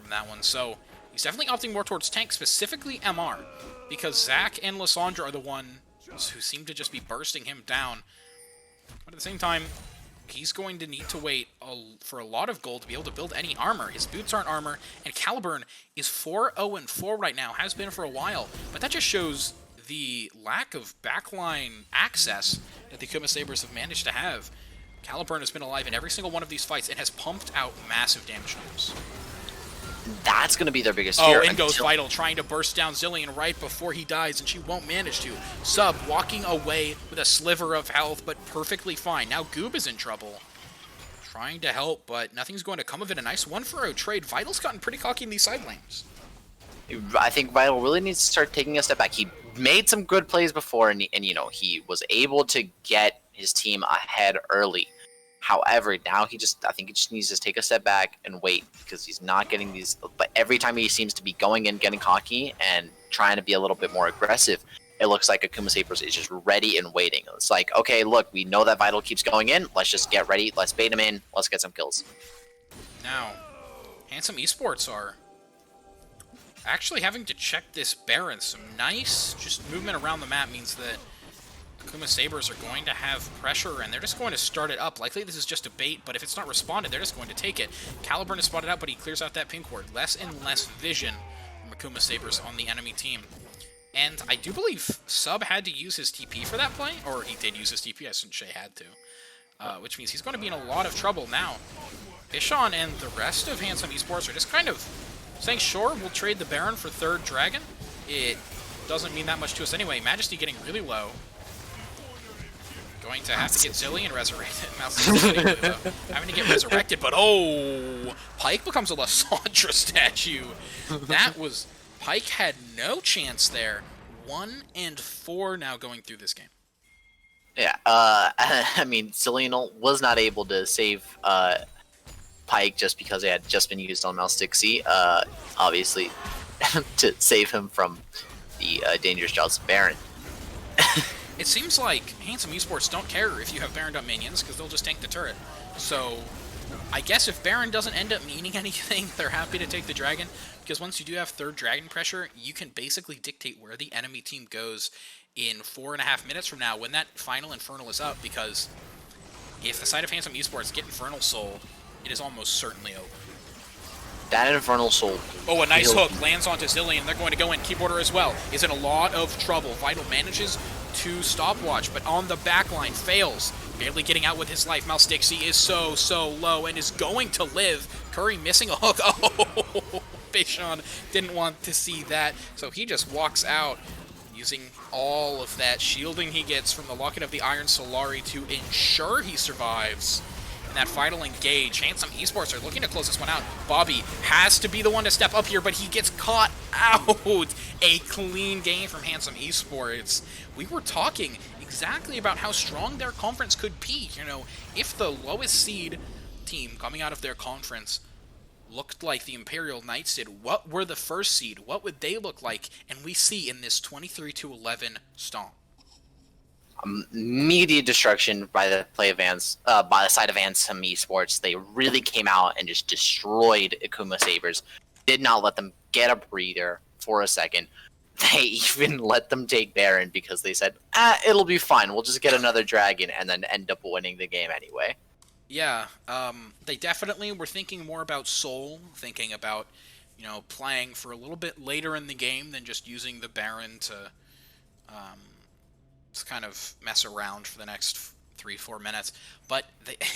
from that one. So he's definitely opting more towards tank, specifically MR, because Zac and Lissandra are the ones who seem to just be bursting him down. But at the same time, he's going to need to wait for a lot of gold to be able to build any armor. His boots aren't armor, and Caliburn is 4-0-4 right now, has been for a while. But that just shows the lack of backline access that the Akuma Sabers have managed to have. Caliburn has been alive in every single one of these fights and has pumped out massive damage numbers. That's going to be their biggest fear. Oh, in goes Vital, trying to burst down Zillion right before he dies, and she won't manage to. Sub walking away with a sliver of health, but perfectly fine. Now Goob is in trouble. Trying to help, but nothing's going to come of it. A nice 1-for-0 trade. Vital's gotten pretty cocky in these side lanes. I think Vital really needs to start taking a step back. He made some good plays before, and he was able to get his team ahead early. However, now I think he just needs to take a step back and wait, because he's not getting these. But every time he seems to be going in, getting cocky, and trying to be a little bit more aggressive, it looks like Akuma Sabers is just ready and waiting. It's like, okay, look, we know that Vital keeps going in. Let's just get ready. Let's bait him in. Let's get some kills. Now, Handsome Esports are actually having to check this Baron. Some nice just movement around the map means that Akuma Sabers are going to have pressure, and they're just going to start it up. Likely this is just a bait, but if it's not responded, they're just going to take it. Caliburn is spotted out, but he clears out that pink ward. Less and less vision from Akuma Sabers on the enemy team. And I do believe Sub had to use his TP for that play, or he did use his TP, I shouldn't say had to. Which means he's going to be in a lot of trouble now. Bishon and the rest of Handsome Esports are just kind of saying, sure, we'll trade the Baron for third Dragon. It doesn't mean that much to us anyway. Majesty getting really low. Going to have to get Zillion resurrected. Having to get resurrected, but oh! Pyke becomes a Lysandra statue. That was... Pyke had no chance there. 1-4 now going through this game. Yeah, I mean, Zillion was not able to save Pyke just because it had just been used on Malstixi, obviously, to save him from the dangerous jaws of Baron. It seems like Handsome Esports don't care if you have Baron minions, because they'll just tank the turret. So, I guess if Baron doesn't end up meaning anything, they're happy to take the Dragon, because once you do have third Dragon pressure, you can basically dictate where the enemy team goes in 4.5 minutes from now when that final Infernal is up, because if the side of Handsome Esports get Infernal Soul, it is almost certainly over. That Infernal Soul. Oh, a nice hook lands onto Zillion. They're going to go in. Keyboarder as well is in a lot of trouble. Vital manages to stopwatch, but on the backline fails. Barely getting out with his life. Malstixi is so low and is going to live. Curry missing a hook. Oh, Bishon didn't want to see that, so he just walks out using all of that shielding he gets from the Locket of the Iron Solari to ensure he survives. That final engage. Handsome Esports are looking to close this one out. Bobby has to be the one to step up here, but he gets caught out. A clean game from Handsome Esports. We were talking exactly about how strong their conference could be. You know, if the lowest seed team coming out of their conference looked like the Imperial Knights did, what were the first seed? What would they look like? And we see in this 23-11 stomp. Immediate destruction by the by the side of Handsome Esports. They really came out and just destroyed Akuma Sabers. Did not let them get a breather for a second. They even let them take Baron because they said, it'll be fine. We'll just get another Dragon, and then end up winning the game anyway. Yeah, they definitely were thinking more about Soul, thinking about, you know, playing for a little bit later in the game than just using the Baron to kind of mess around for the next 3-4 minutes. But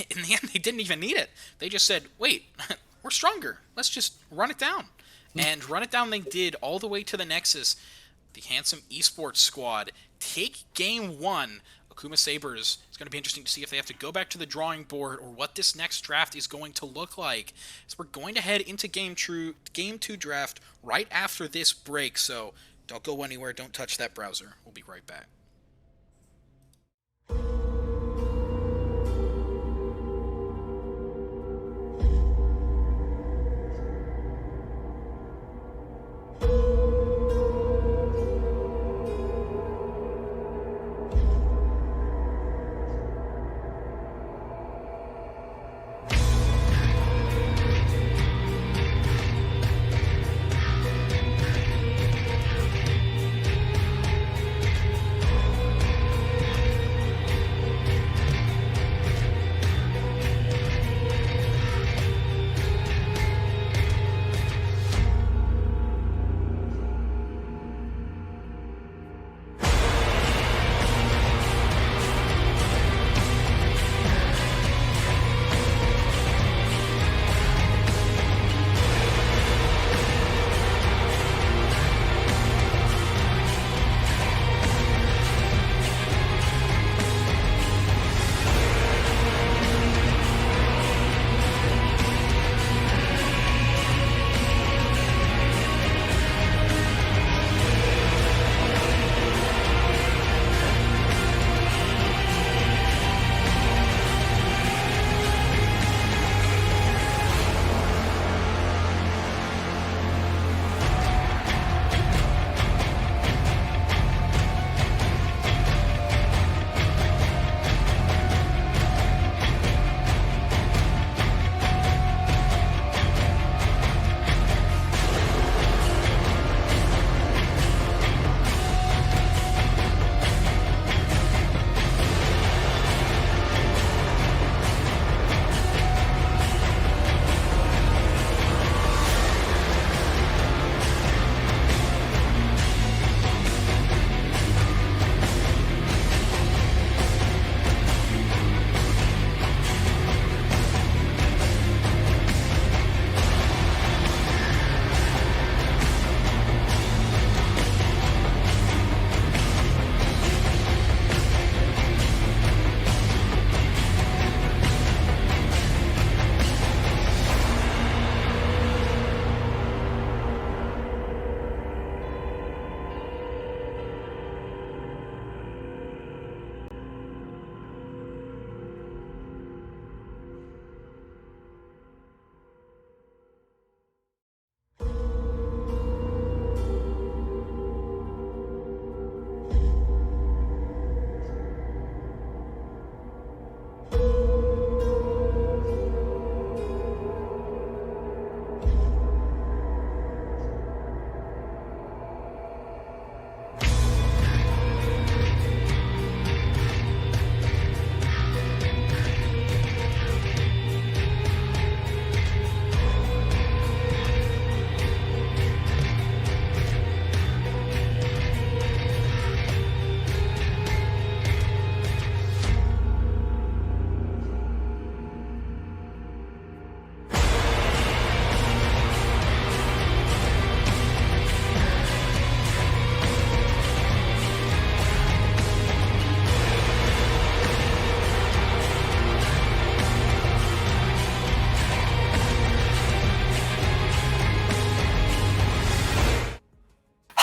in the end, they didn't even need it. They just said, wait, we're stronger. Let's just run it down. And run it down they did all the way to the Nexus. The Handsome Esports squad take game 1. Akuma Sabers, it's going to be interesting to see if they have to go back to the drawing board or what this next draft is going to look like. So we're going to head into game 2 draft right after this break. So don't go anywhere. Don't touch that browser. We'll be right back.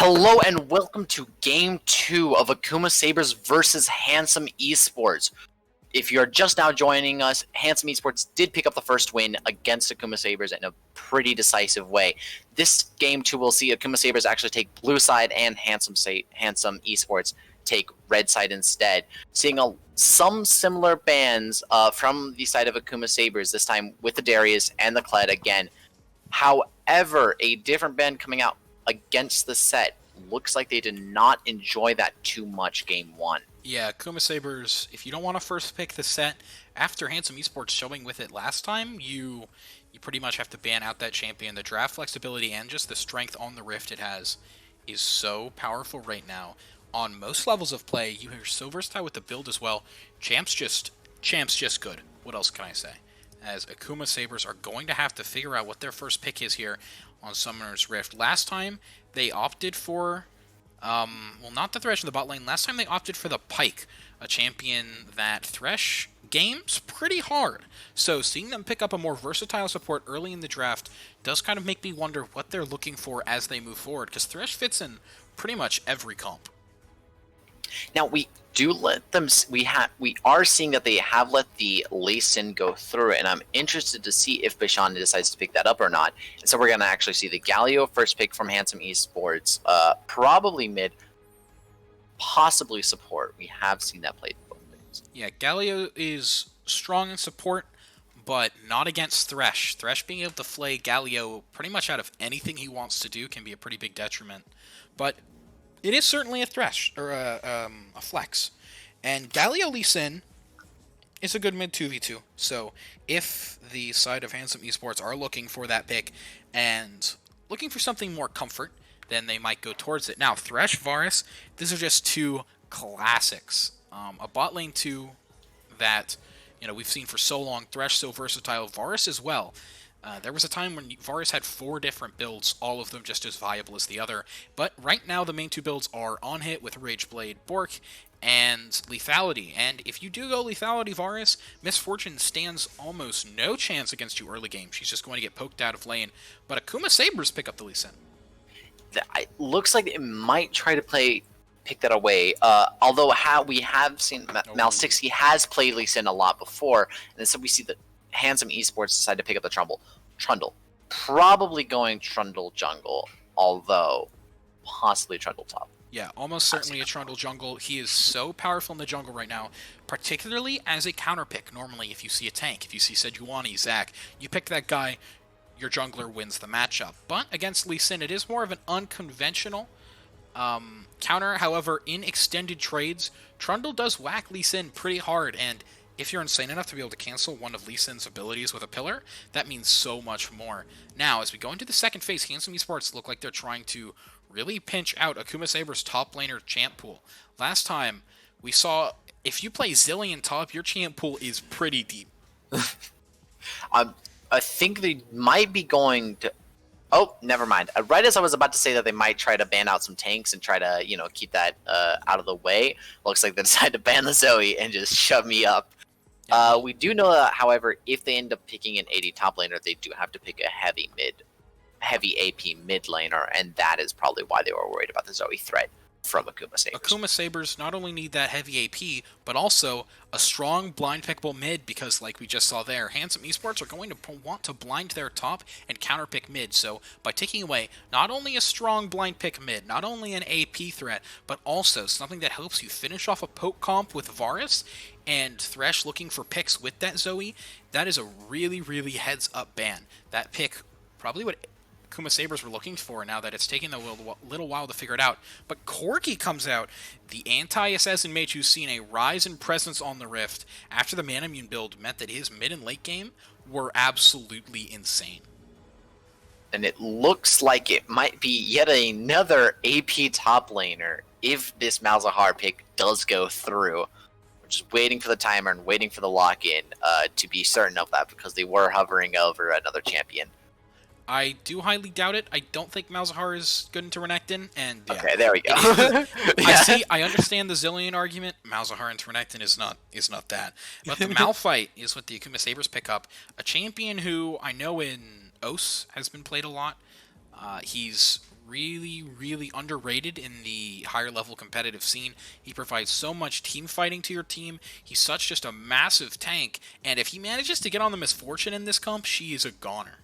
Hello and welcome to Game 2 of Akuma Sabers versus Handsome Esports. If you're just now joining us, Handsome Esports did pick up the first win against Akuma Sabers in a pretty decisive way. This Game 2 will see Akuma Sabers actually take blue side and Handsome Esports take red side instead. Seeing some similar bans from the side of Akuma Sabers, this time with the Darius and the Kled again. However, a different band coming out against the set. Looks like they did not enjoy that too much game 1. Yeah, Akuma Sabers, if you don't want to first pick the set, after Handsome Esports showing with it last time, you pretty much have to ban out that champion. The draft flexibility and just the strength on the Rift it has is so powerful right now. On most levels of play, you are so versatile with the build as well. Champ's just good. What else can I say? As Akuma Sabers are going to have to figure out what their first pick is here on Summoner's Rift. Last time, they opted for, well, not the Thresh in the bot lane. Last time they opted for the Pyke, a champion that Thresh games pretty hard. So seeing them pick up a more versatile support early in the draft does kind of make me wonder what they're looking for as they move forward, because Thresh fits in pretty much every comp. Now we do let them. We are seeing that they have let the Lee Sin go through it, and I'm interested to see if Bishan decides to pick that up or not. And so we're gonna actually see the Galio first pick from Handsome Esports, probably mid, possibly support. We have seen that played both ways. Yeah, Galio is strong in support, but not against Thresh. Thresh being able to flay Galio pretty much out of anything he wants to do can be a pretty big detriment. But it is certainly a Thresh, or a flex. And Galio Lee Sin is a good mid 2v2. So if the side of Handsome Esports are looking for that pick and looking for something more comfort, then they might go towards it. Now, Thresh, Varus, these are just two classics. A bot lane 2 that we've seen for so long. Thresh so versatile, Varus as well. There was a time when Varus had 4 different builds, all of them just as viable as the other. But right now, the main 2 builds are On Hit with Rageblade Bork and Lethality. And if you do go Lethality Varus, Misfortune stands almost no chance against you early game. She's just going to get poked out of lane. But Akuma Sabers pick up the Lee Sin. It looks like it might try to pick that away. Although we have seen Mal60 has played Lee Sin a lot before, and so we see the Handsome Esports decide to pick up the Trundle. Probably going Trundle jungle, although possibly Trundle top. Yeah, almost certainly a Trundle jungle. He is so powerful in the jungle right now, particularly as a counter pick. Normally, if you see a tank, if you see Sejuani, Zac, you pick that guy, your jungler wins the matchup. But against Lee Sin, it is more of an unconventional counter. However, in extended trades, Trundle does whack Lee Sin pretty hard, and if you're insane enough to be able to cancel one of Lee Sin's abilities with a pillar, that means so much more. Now, as we go into the second phase, Handsome Esports look like they're trying to really pinch out Akuma Saber's top laner champ pool. Last time, we saw if you play Zillion top, your champ pool is pretty deep. I think they might be going to... Oh, never mind. Right as I was about to say that they might try to ban out some tanks and try to, keep that out of the way, looks like they decided to ban the Zoe and just shove me up. We do know that, however, if they end up picking an 80 top laner, they do have to pick a heavy AP mid laner, and that is probably why they were worried about the Zoe threat from Akuma Sabers. Akuma Sabers not only need that heavy AP, but also a strong blind pickable mid, because like we just saw there, Handsome Esports are going to want to blind their top and counter pick mid. So by taking away not only a strong blind pick mid, not only an AP threat, but also something that helps you finish off a poke comp with Varus, and Thresh looking for picks with that Zoe, that is a really, really heads up ban. That pick, probably what Akuma Sabers were looking for, now that it's taken a little while to figure it out. But Corki comes out, the anti-assassin mage who's seen a rise in presence on the Rift after the Manamune build meant that his mid and late game were absolutely insane. And it looks like it might be yet another AP top laner if this Malzahar pick does go through. We're just waiting for the timer and waiting for the lock-in to be certain of that, because they were hovering over another champion. I do highly doubt it. I don't think Malzahar is good into Renekton, and yeah, okay, there we go. I understand the Zillion argument. Malzahar into Renekton is not that. But the Malphite is what the Akuma Sabers pick up. A champion who I know in OS has been played a lot. He's really, really underrated in the higher level competitive scene. He provides so much team fighting to your team. He's such just a massive tank, and if he manages to get on the Misfortune in this comp, she is a goner.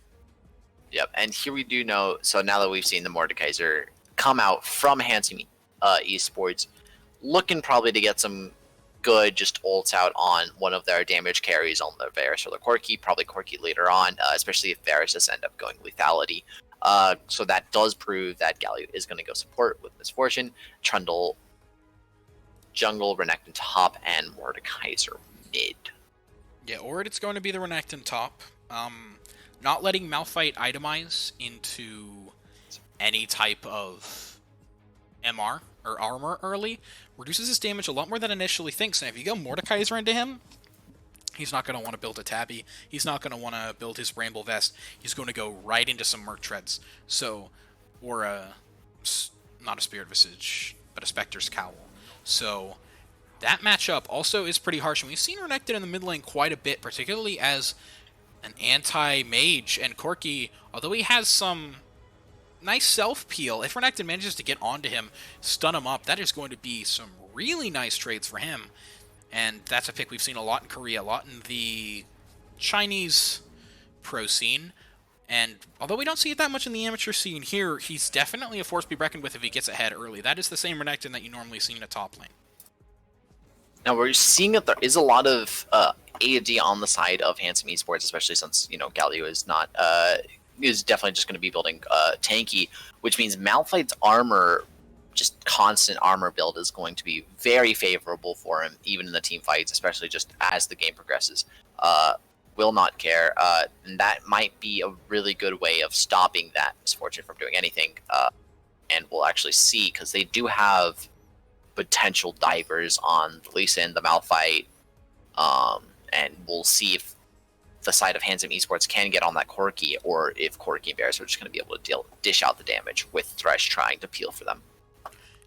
Yep, and here we do know. So now that we've seen the Mordekaiser come out from Handsome Esports, looking probably to get some good just ults out on one of their damage carries on the Varus or the Corki, probably Corki later on, especially if Varus does end up going lethality. So that does prove that Galio is going to go support with Misfortune, Trundle, jungle, Renekton top, and Mordekaiser mid. Yeah, or it's going to be the Renekton top. Not letting Malphite itemize into any type of MR or armor early reduces his damage a lot more than initially thinks. And if you go Mordekaiser into him, he's not going to want to build a Tabby. He's not going to want to build his Bramble Vest. He's going to go right into some Merc Treads. So, or not a Spirit Visage, but a Spectre's Cowl. So, that matchup also is pretty harsh. And we've seen Renekton in the mid lane quite a bit, particularly as an anti-mage. And Corki, although he has some nice self-peel, if Renekton manages to get onto him, stun him up, that is going to be some really nice trades for him. And that's a pick we've seen a lot in Korea, a lot in the Chinese pro scene. And although we don't see it that much in the amateur scene here, he's definitely a force to be reckoned with if he gets ahead early. That is the same Renekton that you normally see in a top lane. Now we're seeing that there is a lot of AD on the side of Handsome Esports, especially since Galio is not is definitely just going to be building tanky, which means Malphite's armor, just constant armor build, is going to be very favorable for him, even in the team fights, especially just as the game progresses. Will not care, and that might be a really good way of stopping that Misfortune from doing anything. And we'll actually see, because they do have potential divers on the Lee Sin, the Malphite, and we'll see if the side of Handsome Esports can get on that Corki, or if Corki and Varus are just going to be able to dish out the damage with Thresh trying to peel for them.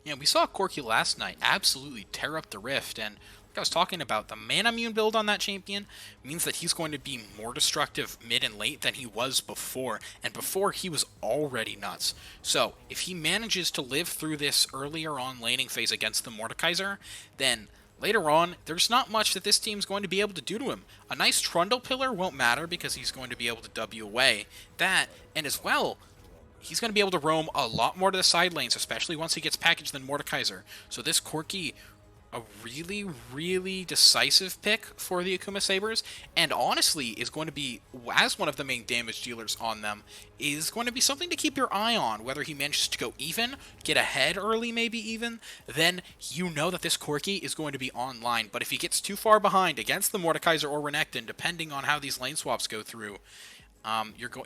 Yeah, we saw Corki last night absolutely tear up the Rift, and like I was talking about, the mana immune build on that champion means that he's going to be more destructive mid and late than he was before, and before he was already nuts. So, if he manages to live through this earlier on laning phase against the Mordekaiser, then later on, there's not much that this team's going to be able to do to him. A nice Trundle pillar won't matter because he's going to be able to W away that, and as well, he's going to be able to roam a lot more to the side lanes, especially once he gets packaged than Mordekaiser. So this Corki, a really, really decisive pick for the Akuma Sabers, and honestly is going to be, as one of the main damage dealers on them, is going to be something to keep your eye on. Whether he manages to go even, get ahead early maybe even, then you know that this Corki is going to be online. But if he gets too far behind against the Mordekaiser or Renekton, depending on how these lane swaps go through,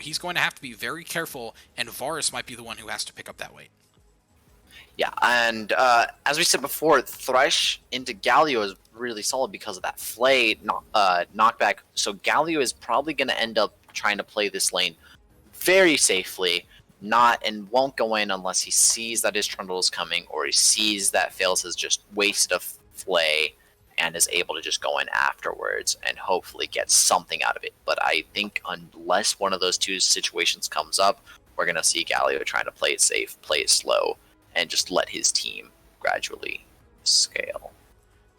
he's going to have to be very careful, and Varus might be the one who has to pick up that weight. Yeah, and as we said before, Thresh into Galio is really solid because of that Flay knockback. So Galio is probably going to end up trying to play this lane very safely, and won't go in unless he sees that his Trundle is coming, or he sees that Fails has just wasted a Flay and is able to just go in afterwards and hopefully get something out of it. But I think unless one of those two situations comes up, we're going to see Galio trying to play it safe, play it slow, and just let his team gradually scale.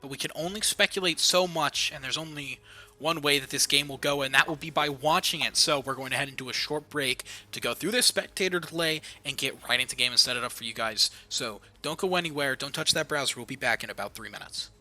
But we can only speculate so much, and there's only one way that this game will go, and that will be by watching it. So we're going to head into a short break to go through this spectator delay and get right into game and set it up for you guys. So don't go anywhere, don't touch that browser, we'll be back in about 3 minutes.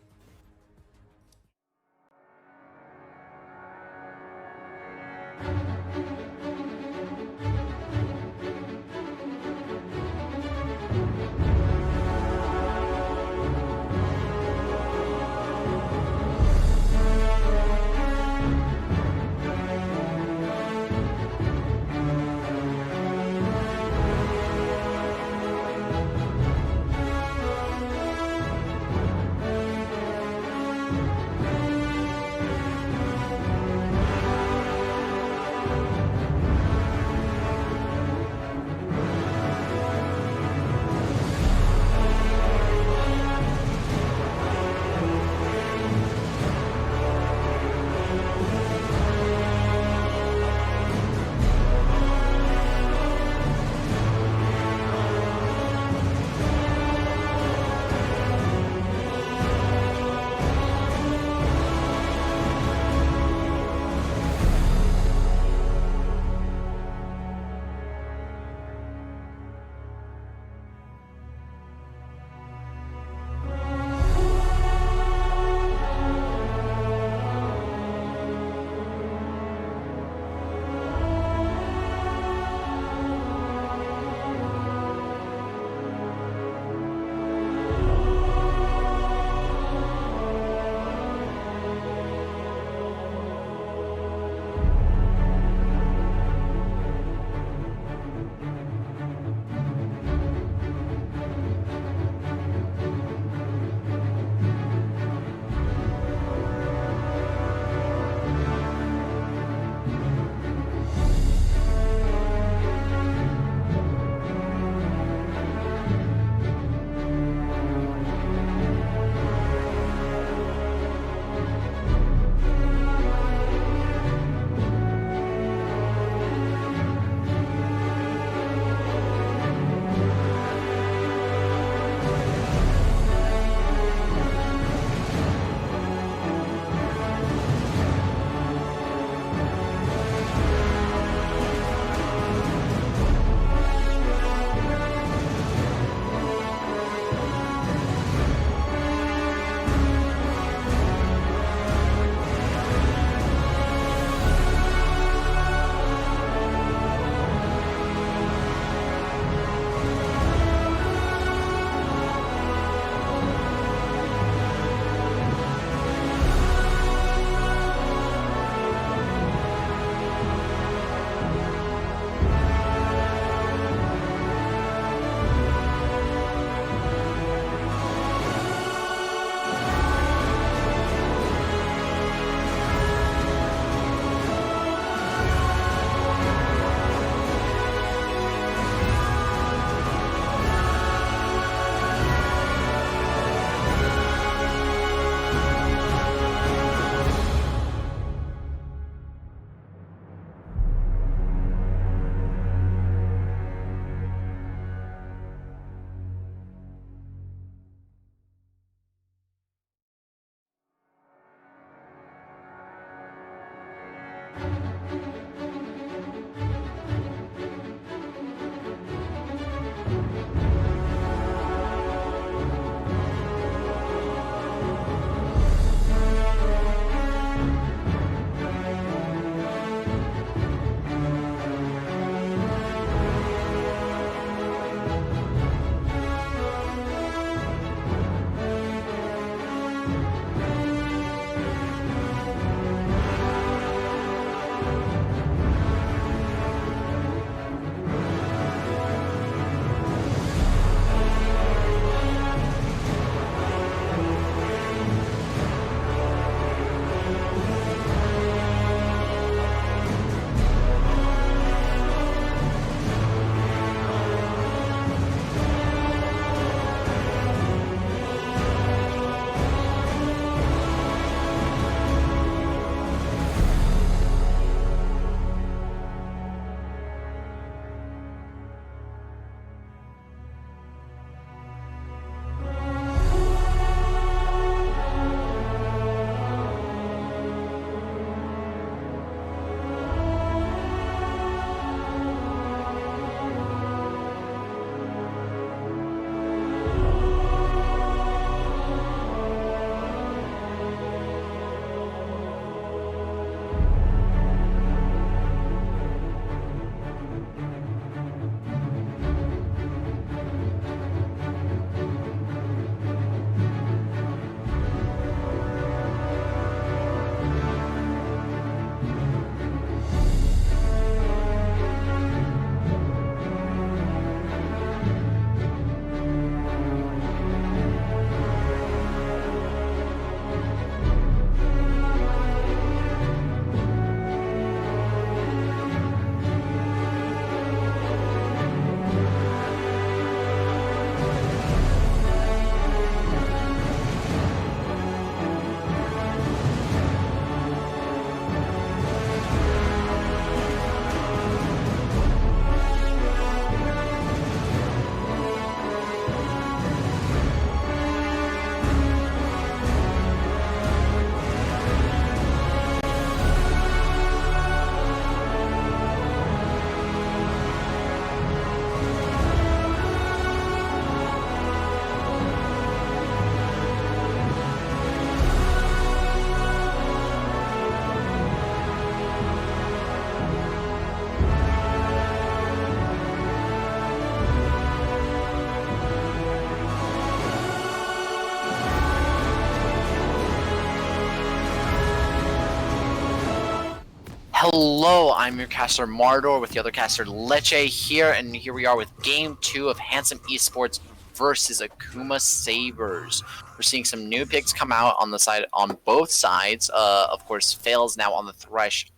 Hello, I'm your caster Mardor with the other caster Leche here, and here we are with Game 2 of Handsome Esports versus Akuma Sabers. We're seeing some new picks come out on the side on both sides. Of course, Fails now on the Thresh,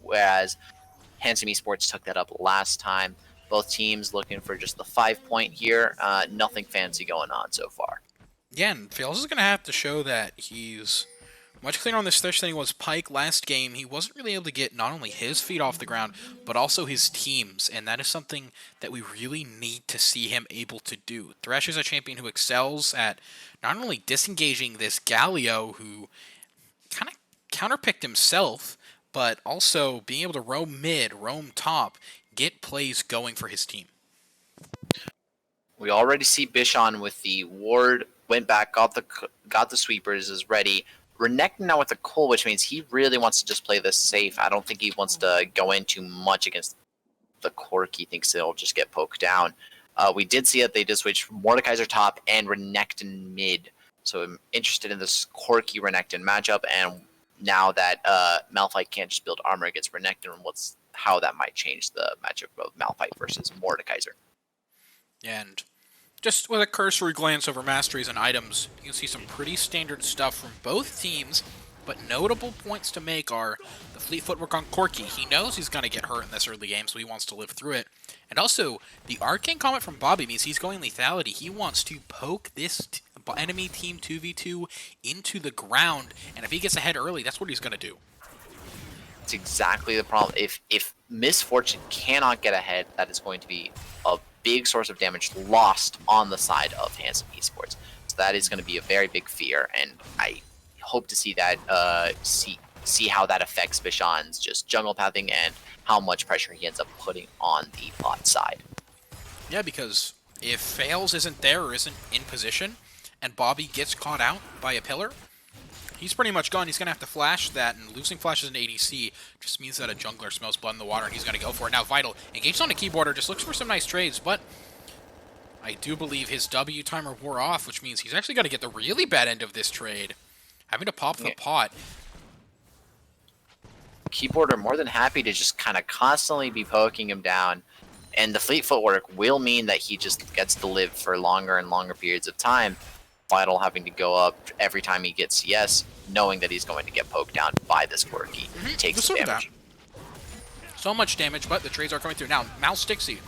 whereas Handsome Esports took that up last time. Both teams looking for just the 5-point here. Nothing fancy going on so far. Yeah, and Fails is going to have to show that he's much cleaner on this Thresh than he was Pyke last game. He wasn't really able to get not only his feet off the ground, but also his team's, and that is something that we really need to see him able to do. Thresh is a champion who excels at not only disengaging this Galio, who kind of counterpicked himself, but also being able to roam mid, roam top, get plays going for his team. We already see Bishon with the ward, went back, got the sweepers, is ready. Renekton now with the Cole, which means he really wants to just play this safe. I don't think he wants to go in too much against the Cork. He thinks he'll just get poked down. We did see that they did switch Mordekaiser top and Renekton mid. So I'm interested in this Corky Renekton matchup, and now that Malphite can't just build armor against Renekton, how that might change the matchup of Malphite versus Mordekaiser. And just with a cursory glance over masteries and items, you can see some pretty standard stuff from both teams, but notable points to make are the fleet footwork on Corky. He knows he's going to get hurt in this early game, so he wants to live through it. And also, the Arcane Comet from Bobby means he's going lethality. He wants to poke this enemy team 2v2 into the ground, and if he gets ahead early, that's what he's going to do. It's exactly the problem. If Misfortune cannot get ahead, that is going to be a big source of damage lost on the side of Handsome Esports. So that is going to be a very big fear, and I hope to see that see how that affects Bishon's just jungle pathing and how much pressure he ends up putting on the bot side. Yeah, because if Fails isn't there or isn't in position, and Bobby gets caught out by a pillar, he's pretty much gone. He's going to have to flash that, and losing flashes in ADC just means that a jungler smells blood in the water, and he's going to go for it. Now, Vital, engaged on a keyboarder, just looks for some nice trades, but I do believe his W timer wore off, which means he's actually going to get the really bad end of this trade. Having to pop the pot. Keyboarder more than happy to just kind of constantly be poking him down. And the fleet footwork will mean that he just gets to live for longer and longer periods of time. Vital having to go up every time he gets CS, knowing that he's going to get poked down by this quirky. Takes the damage. So much damage, but the trades are coming through. Now, Mouse Dixie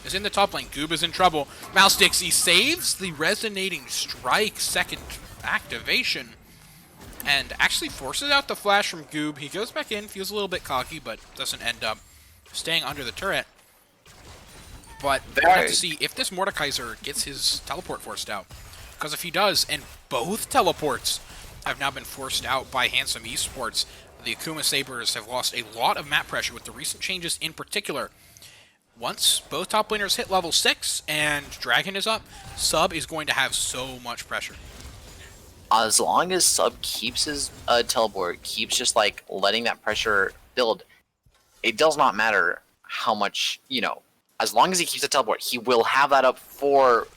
is in the top lane. Goob is in trouble. Mouse Dixie saves the Resonating Strike second activation and actually forces out the flash from Goob. He goes back in, feels a little bit cocky, but doesn't end up staying under the turret. But we'll have to see if this Mordekaiser gets his teleport forced out. Because if he does, and both teleports have now been forced out by Handsome Esports, the Akuma Sabers have lost a lot of map pressure with the recent changes in particular. Once both top laners hit level 6 and Dragon is up, Sub is going to have so much pressure. As long as Sub keeps his teleport, keeps just like letting that pressure build, it does not matter how much, you know, as long as he keeps the teleport, he will have that up for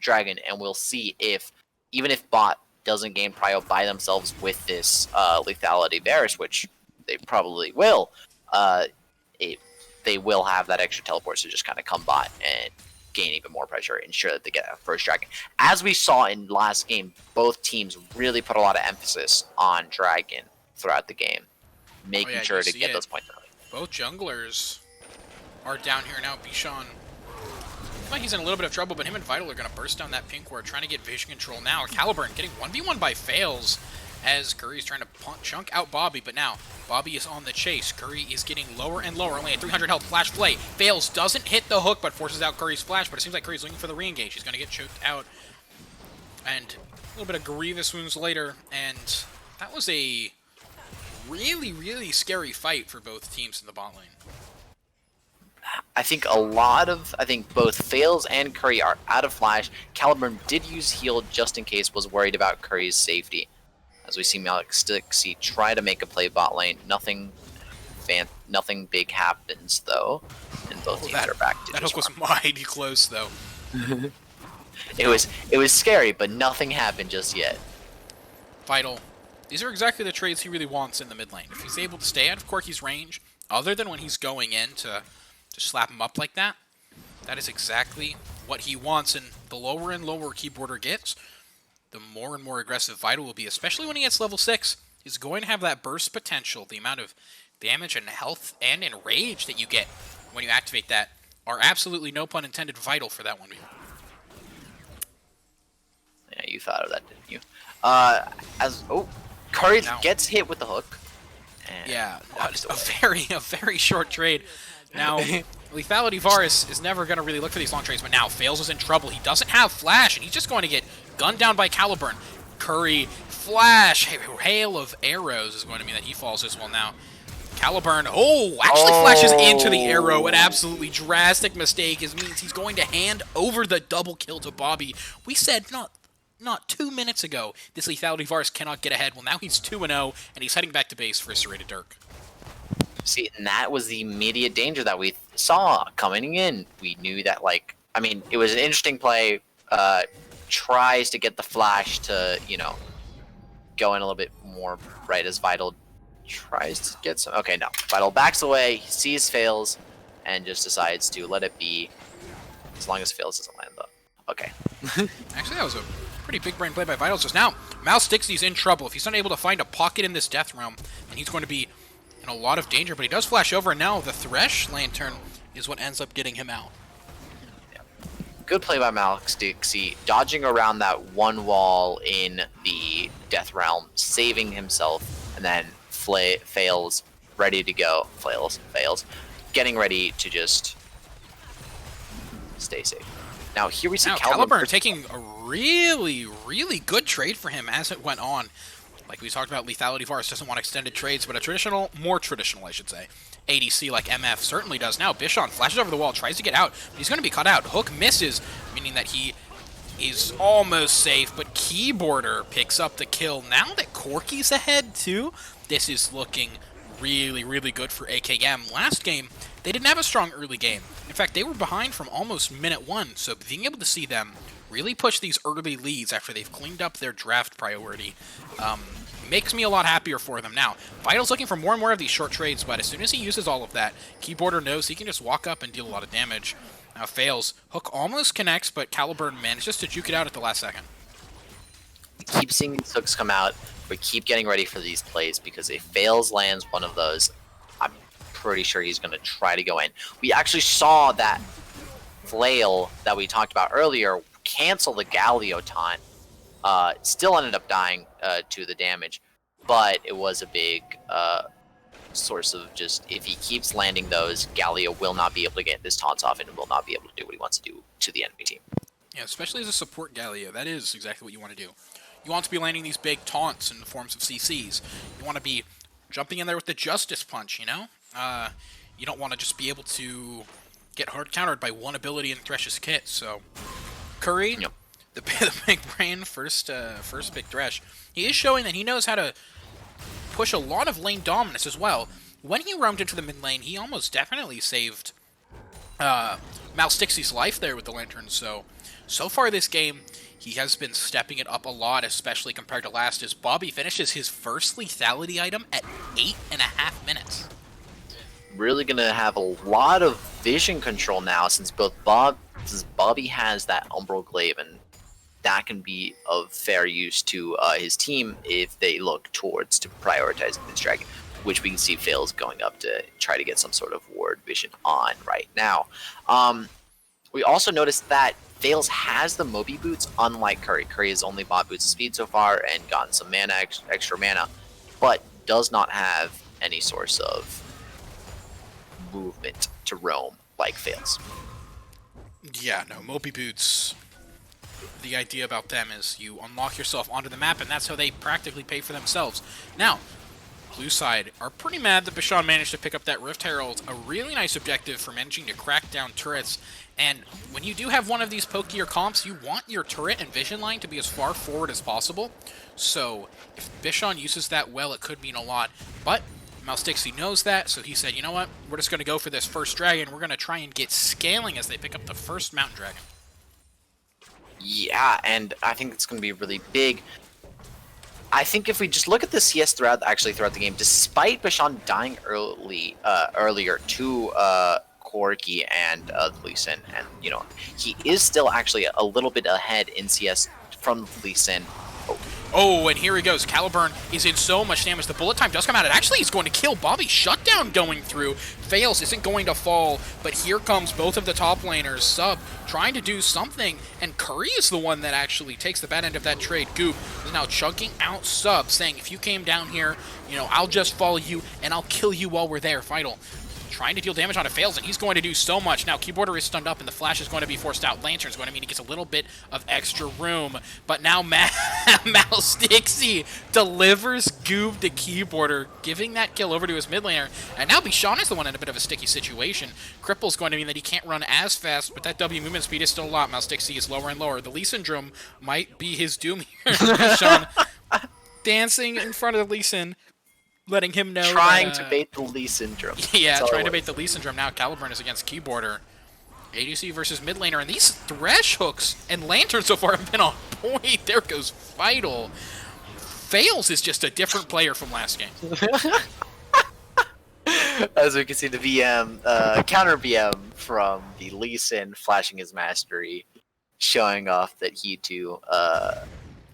Dragon, and we'll see if, even if bot doesn't gain prio by themselves with this lethality Varus, which they probably will, they will have that extra teleport to just kind of come bot and gain even more pressure, ensure that they get a first Dragon. As we saw in last game, both teams really put a lot of emphasis on Dragon throughout the game, making sure to get those points early. Both junglers are down here now. Bichon, like he's in a little bit of trouble, but him and Vital are going to burst down that pink ward, trying to get vision control now. Caliburn getting 1v1 by Fails as Curry's trying to chunk out Bobby, but now Bobby is on the chase. Curry is getting lower and lower, only at 300 health. Flash play. Fails, doesn't hit the hook, but forces out Curry's flash, but it seems like Curry's looking for the re-engage. He's going to get choked out. And a little bit of grievous wounds later, and that was a really, really scary fight for both teams in the bot lane. I think both Fails and Curry are out of flash. Caliburn did use heal just in case, was worried about Curry's safety. As we see Mouse Dixie try to make a play bot lane, nothing big happens though, and both teams are back to that hook was mighty close though. It was scary, but nothing happened just yet. Vital. These are exactly the trades he really wants in the mid lane. If he's able to stay out of Corky's range, other than when he's going in to slap him up like that, that is exactly what he wants. And the lower and lower keyboarder gets, the more and more aggressive Vital will be, especially when he gets level 6. He's going to have that burst potential. The amount of damage and health and enrage that you get when you activate that are absolutely, no pun intended, vital for that one. Yeah, you thought of that, didn't you? Curry gets hit with the hook. Yeah, a very short trade. Now, Lethality Varus is never going to really look for these long trades, but now Fails is in trouble. He doesn't have flash, and he's just going to get gunned down by Caliburn. Curry, flash, hail of arrows is going to mean that he falls as well now. Caliburn, flashes into the arrow. An absolutely drastic mistake. It means he's going to hand over the double kill to Bobby. We said not 2 minutes ago this Lethality Varus cannot get ahead. Well, now he's 2-0, and he's heading back to base for Serrated Dirk. See, and that was the immediate danger that we saw coming in. We knew that, it was an interesting play. Tries to get the flash to, go in a little bit more right as Vital tries to get some. Okay, no. Vital backs away, he sees Fails, and just decides to let it be, as long as Fails doesn't land, though. Okay. Actually, that was a pretty big brain play by Vital. Just now, Mouse Dixie's in trouble. If he's unable to find a pocket in this Death Realm, then he's going to be in a lot of danger, but he does flash over, and now the Thresh Lantern is what ends up getting him out. Yeah. Good play by Mouse Dixie, dodging around that one wall in the Death Realm, saving himself, and then Fails, ready to go. Fails, getting ready to just stay safe. Now here we see Caliburn taking a really, really good trade for him as it went on. Like we talked about, Lethality Varus doesn't want extended trades, but more traditional, I should say, ADC like MF certainly does. Now Bichon flashes over the wall, tries to get out, but he's going to be cut out. Hook misses, meaning that he is almost safe, but Keyboarder picks up the kill. Now that Corky's ahead too, this is looking really, really good for AKM. Last game, they didn't have a strong early game. In fact, they were behind from almost minute 1, so being able to see them really push these early leads after they've cleaned up their draft priority makes me a lot happier for them. Now, Vital's looking for more and more of these short trades, but as soon as he uses all of that, Keyboarder knows he can just walk up and deal a lot of damage. Now, fails. Hook almost connects, but Caliburn manages to juke it out at the last second. We keep seeing these hooks come out. We keep getting ready for these plays because if Fails lands one of those, I'm pretty sure he's going to try to go in. We actually saw that flail that we talked about earlier cancel the Galio taunt. Still ended up dying to the damage, but it was a big source of just, if he keeps landing those, Galio will not be able to get his taunts off and will not be able to do what he wants to do to the enemy team. Yeah, especially as a support Galio, that is exactly what you want to do. You want to be landing these big taunts in the forms of CCs. You want to be jumping in there with the Justice Punch, you know? You don't want to just be able to get hard countered by one ability in Thresh's kit, so... Curry, Yep. the big brain, first big Thresh, he is showing that he knows how to push a lot of lane dominance as well. When he roamed into the mid lane, he almost definitely saved Malstixie's life there with the Lantern, so far this game, he has been stepping it up a lot, especially compared to last, as Bobby finishes his first lethality item at 8.5 minutes. Really going to have a lot of vision control now since Bobby has that Umbral Glaive, and that can be of fair use to his team if they look towards to prioritizing this dragon, which we can see Fails going up to try to get some sort of ward vision on right now. We also noticed that Fails has the Moby Boots, unlike Curry. Curry has only bought Boots of Speed so far and gotten some mana, extra mana, but does not have any source of movement to roam like Fails. Yeah, no, Moby Boots, the idea about them is you unlock yourself onto the map, and that's how they practically pay for themselves. Now, blue side are pretty mad that Bishan managed to pick up that Rift Herald, a really nice objective for managing to crack down turrets. And when you do have one of these pokier comps, you want your turret and vision line to be as far forward as possible. So if Bishan uses that well, it could mean a lot. But Malstixie knows that, so he said, you know what, we're just going to go for this first dragon. We're going to try and get scaling as they pick up the first mountain dragon. Yeah, and I think it's going to be really big. I think if we just look at the CS throughout the game, despite Bishan dying earlier to Corki and Lee Sin, and you know, he is still actually a little bit ahead in CS from Lee Sin. Oh, and here he goes. Caliburn is in so much damage. The bullet time does come out. It actually is going to kill Bobby. Shutdown going through. Fails isn't going to fall, but here comes both of the top laners. Sub trying to do something, and Curry is the one that actually takes the bad end of that trade. Goop is now chunking out Sub, saying, if you came down here, you know, I'll just follow you, and I'll kill you while we're there. Vital trying to deal damage on it, fails, and he's going to do so much. Now, Keyboarder is stunned up, and the flash is going to be forced out. Lantern's going to mean he gets a little bit of extra room, but now Malstixie delivers Goob to Keyboarder, giving that kill over to his mid laner, and now Bishan is the one in a bit of a sticky situation. Cripple's going to mean that he can't run as fast, but that W movement speed is still a lot. Malstixie is lower and lower. The Lee Syndrome might be his doom here. Bishan dancing in front of the Lee Sin, letting him know trying to bait the Lee Syndrome. Yeah, trying to bait the Lee Syndrome. Now Caliburn is against Keyboarder. ADC versus mid laner, and these Thresh hooks and Lanterns so far have been on point. There goes Vital. Fails is just a different player from last game. As we can see, the VM, counter VM from the Lee Sin flashing his mastery, showing off that he too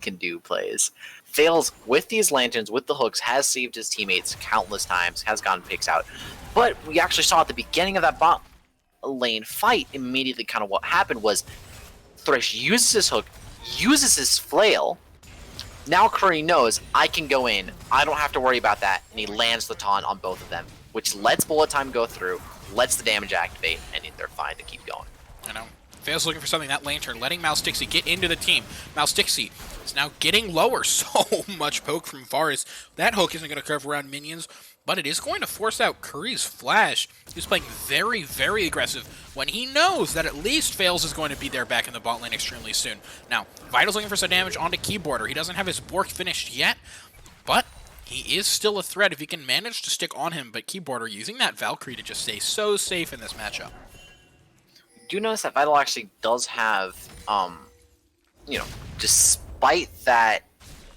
can do plays. Fails with these lanterns, with the hooks, has saved his teammates countless times, has gotten picks out. But we actually saw at the beginning of that bot lane fight, immediately kind of what happened was Thresh uses his hook, uses his flail. Now Curry knows, I can go in, I don't have to worry about that, and he lands the taunt on both of them, which lets bullet time go through, lets the damage activate, and they're fine to keep going. I know. Fails looking for something, that Lantern, letting Malstixie get into the team. Malstixie is now getting lower. So much poke from Varus. That hook isn't going to curve around minions, but it is going to force out Curry's flash. He's playing very, very aggressive when he knows that at least Fails is going to be there back in the bot lane extremely soon. Now, Vital's looking for some damage onto Keyboarder. He doesn't have his Bork finished yet, but he is still a threat if he can manage to stick on him, but Keyboarder using that Valkyrie to just stay so safe in this matchup. Do notice that Vital actually does have, you know, despite that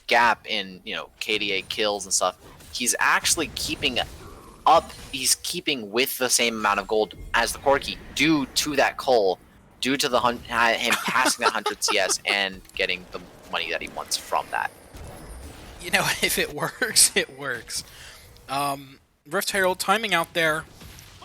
gap in, you know, KDA kills and stuff, he's actually keeping up. He's keeping with the same amount of gold as the Corki due to that cull, due to the him passing that 100 CS and getting the money that he wants from that. You know, if it works, it works. Rift Herald timing out there,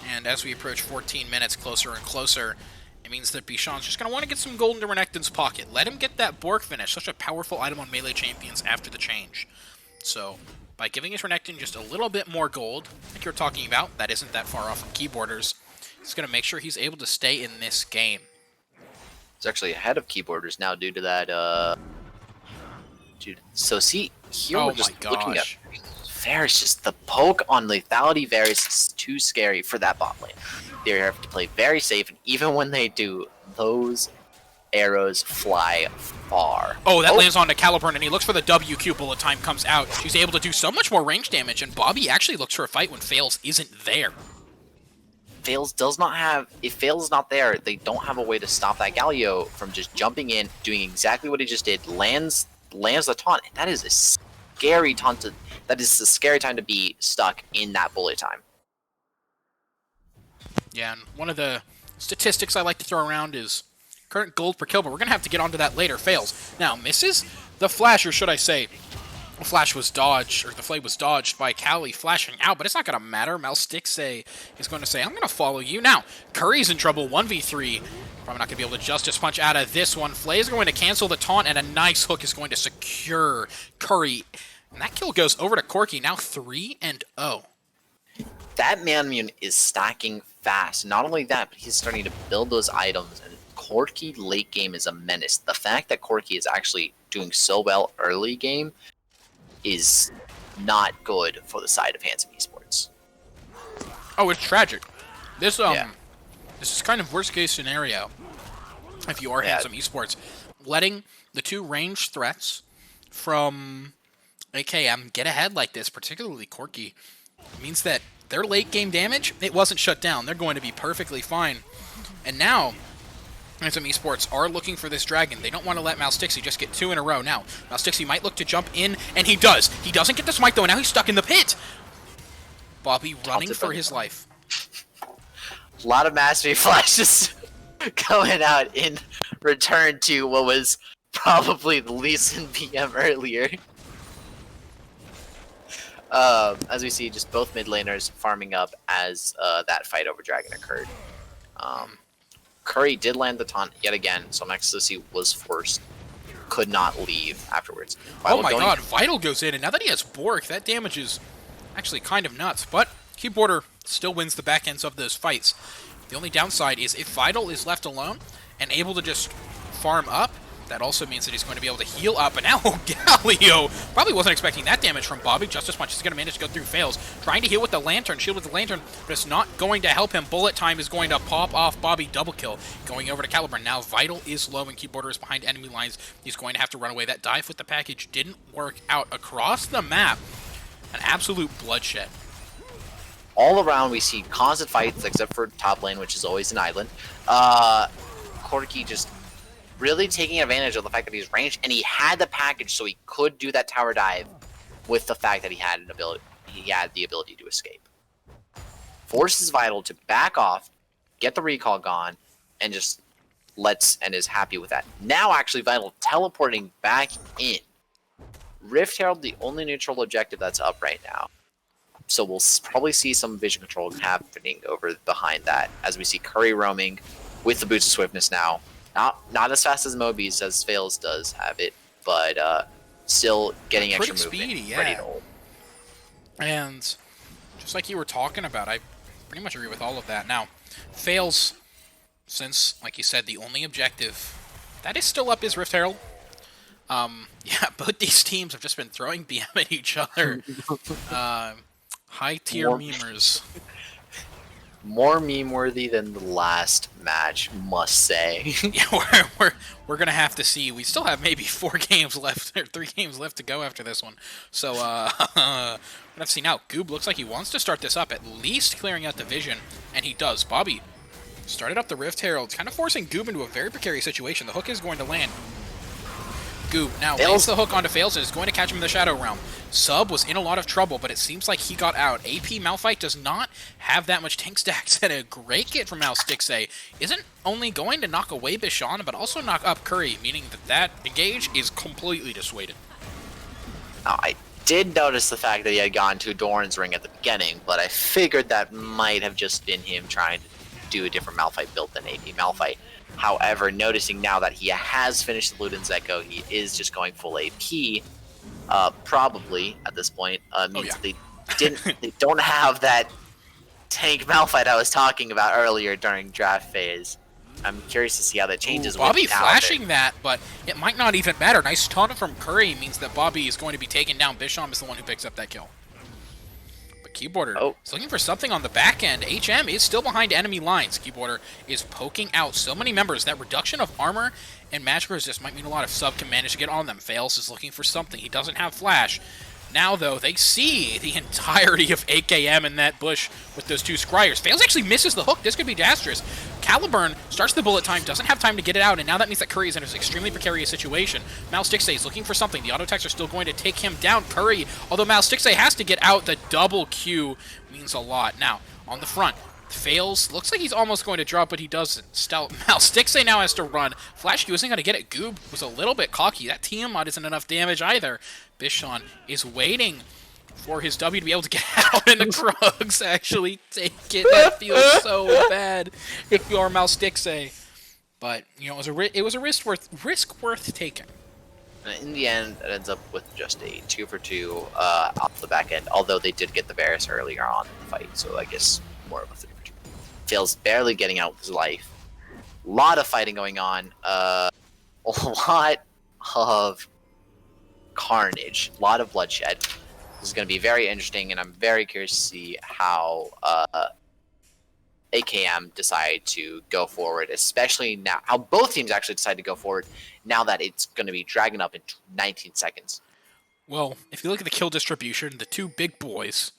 and as we approach 14 minutes closer and closer, it means that Bichon's just going to want to get some gold into Renekton's pocket. Let him get that Bork finish, such a powerful item on melee champions after the change. So, by giving his Renekton just a little bit more gold, like you're talking about, that isn't that far off from Keyboarders, he's going to make sure he's able to stay in this game. He's actually ahead of Keyboarders now due to that, Dude, so see, here we're just looking at Varus, just the poke on lethality Varus is too scary for that bot lane. They have to play very safe, and even when they do, those arrows fly far. Oh, that lands on to Caliburn, and he looks for the WQ. Bullet time comes out. She's able to do so much more range damage, and Bobby actually looks for a fight when Fails isn't there. Fails does not have, if Fails is not there, they don't have a way to stop that Galio from just jumping in, doing exactly what he just did, lands the taunt, and that is a scary taunt that is a scary time to be stuck in that bullet time. Yeah, and one of the statistics I like to throw around is current gold per kill, but we're going to have to get onto that later. Fails. Now, misses the flash, or should I say, the flash was dodged, or the flame was dodged by Cali flashing out, but it's not going to matter. Malstixe is going to say, I'm going to follow you. Now, Curry's in trouble, 1v3. Probably not going to be able to Justice Punch out of this one. Flay is going to cancel the taunt, and a nice hook is going to secure Curry. And that kill goes over to Corki, now 3-0. That Manmune is stacking fast. Not only that, but he's starting to build those items, and Corki late game is a menace. The fact that Corki is actually doing so well early game is not good for the side of Handsome Esports. Oh, it's tragic. This is kind of worst case scenario if you are Handsome Esports. Letting the two ranged threats from AKM get ahead like this, particularly Corki, means that their late game damage, it wasn't shut down. They're going to be perfectly fine. And now, Handsome Esports are looking for this dragon. They don't want to let Malstixe just get 2 in a row. Now, Malstixe might look to jump in, and he does. He doesn't get the smite, though, and now he's stuck in the pit. Bobby running for his life. A lot of mastery flashes coming out in return to what was probably the least in PM earlier. As we see, just both mid laners farming up as that fight over Dragon occurred. Curry did land the taunt yet again, so Maxisi was forced, could not leave afterwards. Oh my god, Vital goes in, and now that he has Bork, that damage is actually kind of nuts, but Keyboarder still wins the back ends of those fights. The only downside is if Vital is left alone and able to just farm up, that also means that he's going to be able to heal up. And now Galio probably wasn't expecting that damage from Bobby. Justice Punch is going to manage to go through Fails. Trying to heal with the Lantern, shield with the Lantern, but it's not going to help him. Bullet time is going to pop off Bobby. Double kill. Going over to Caliburn. Now Vital is low and Keyboarder is behind enemy lines. He's going to have to run away. That dive with the package didn't work out across the map. An absolute bloodshed. All around we see constant fights except for top lane, which is always an island. Corki just really taking advantage of the fact that he's ranged, and he had the package so he could do that tower dive with the fact that he had the ability to escape. Forces Vital to back off, get the recall gone, and just and is happy with that. Now actually Vital teleporting back in. Rift Herald, the only neutral objective that's up right now. So we'll probably see some vision control happening over behind that as we see Curry roaming with the Boots of Swiftness now. Not as fast as Moby's as Fails does have it, but still getting extra movement, speedy, ready to hold. And just like you were talking about, I pretty much agree with all of that. Now, Fails, since, like you said, the only objective that is still up is Rift Herald. Yeah, both these teams have just been throwing BM at each other. High-tier memers. More meme-worthy than the last match, must say. Yeah, we're gonna have to see. We still have maybe 4 games left, or 3 games left to go after this one. So we're gonna have to see now. Goob looks like he wants to start this up, at least clearing out the vision, and he does. Bobby started up the Rift Herald, kind of forcing Goob into a very precarious situation. The hook is going to land. Goob now lays the hook onto Fails and is going to catch him in the Shadow Realm. Sub was in a lot of trouble, but it seems like he got out. AP Malphite does not have that much tank stacks, and a great get from Malstixe isn't only going to knock away Bishan, but also knock up Curry, meaning that engage is completely dissuaded. I did notice the fact that he had gone to Doran's ring at the beginning, but I figured that might have just been him trying to do a different Malphite build than AP Malphite. However, noticing now that he has finished the Luden's Echo, he is just going full AP. Probably at this point means that they don't have that tank Malphite I was talking about earlier during draft phase. I'm curious to see how that changes. Bobby flashing that, but it might not even matter. Nice taunt from Curry means that Bobby is going to be taken down. Bisham is the one who picks up that kill. Keyboarder is looking for something on the back end. HM is still behind enemy lines. Keyboarder is poking out so many members. That reduction of armor and magic resist might mean a lot if Sub can manage to get on them. Fails is looking for something. He doesn't have flash. Now, though, they see the entirety of AKM in that bush with those 2 Scryers. Fails actually misses the hook. This could be disastrous. Caliburn starts the bullet time, doesn't have time to get it out, and now that means that Curry is in an extremely precarious situation. Malstixe is looking for something. The auto attacks are still going to take him down. Curry, although Malstixe has to get out, the double Q means a lot. Now, on the front, Fails. Looks like he's almost going to drop, but he doesn't. Malstixe now has to run. Flash Q isn't going to get it. Goob was a little bit cocky. That Tiamat isn't enough damage either. Bishan is waiting for his W to be able to get out, and the Krugs actually take it. That feels so bad if you're Malstixe. But, you know, it was a risk worth taking. In the end, it ends up with just a 2 for 2 off the back end, although they did get the Varus earlier on in the fight, so I guess more of a 3 for 2. Fails barely getting out with his life. A lot of fighting going on. A lot of carnage. A lot of bloodshed. This is going to be very interesting, and I'm very curious to see how AKM decide to go forward, especially now. How both teams actually decide to go forward now that it's going to be dragging up in 19 seconds. Well, if you look at the kill distribution, the 2 big boys,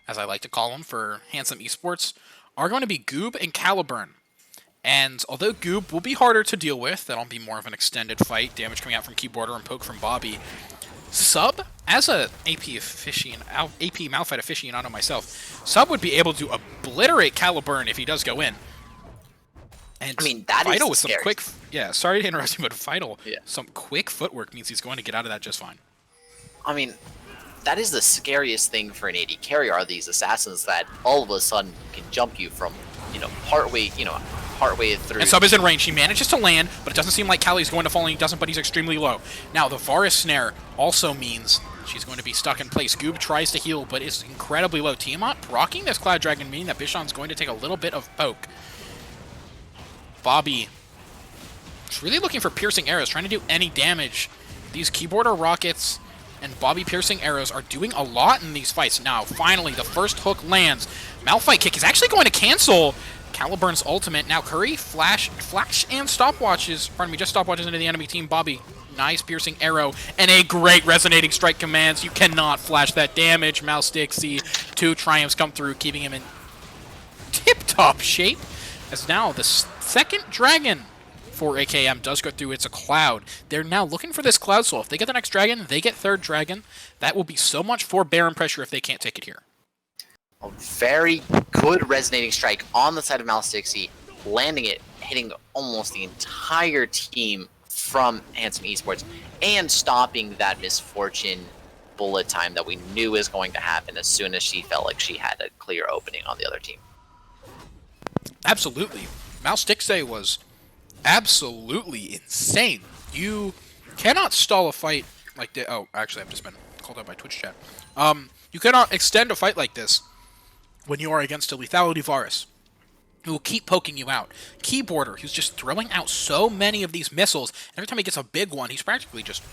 as I like to call them for Handsome Esports, are going to be Goob and Caliburn. And although Goob will be harder to deal with, that'll be more of an extended fight, damage coming out from Keyboarder and poke from Bobby. Sub, as a AP Malphite aficionado myself, Sub would be able to obliterate Caliburn if he does go in. And I mean, that Vital is with some scary. quick, sorry to interrupt you, but Vital, some quick footwork means he's going to get out of that just fine. I mean, that is the scariest thing for an AD carry, are these assassins that all of a sudden can jump you from, partway through. And Sub is in range. He manages to land, but it doesn't seem like Callie's going to fall, and he doesn't, but he's extremely low. Now, the Varus Snare also means she's going to be stuck in place. Goob tries to heal, but is incredibly low. Tiamat proccing this Cloud Dragon, meaning that Bishan's going to take a little bit of poke. Bobby is really looking for piercing arrows, trying to do any damage. These Keyboarder rockets and Bobby piercing arrows are doing a lot in these fights. Now, finally, the first hook lands. Malphite kick is actually going to cancel Caliburn's ultimate. Now, Curry, flash, and stopwatches. Pardon me, just stopwatches into the enemy team. Bobby, nice piercing arrow, and a great resonating strike commands. You cannot flash that damage. Malstixe, 2 triumphs come through, keeping him in tip-top shape. As now, the second dragon for AKM does go through. It's a cloud. They're now looking for this cloud soul. If they get the next dragon, they get 3rd dragon. That will be so much for Baron pressure if they can't take it here. A very good resonating strike on the side of Malstixe, landing it, hitting almost the entire team from Handsome Esports, and stopping that misfortune bullet time that we knew was going to happen as soon as she felt like she had a clear opening on the other team. Absolutely. Malstixe was absolutely insane. You cannot stall a fight like this. Oh, actually, I've just been called out by Twitch chat. You cannot extend a fight like this when you are against a lethality Varus, who will keep poking you out. Keyboarder, who's just throwing out so many of these missiles, and every time he gets a big one, he's practically just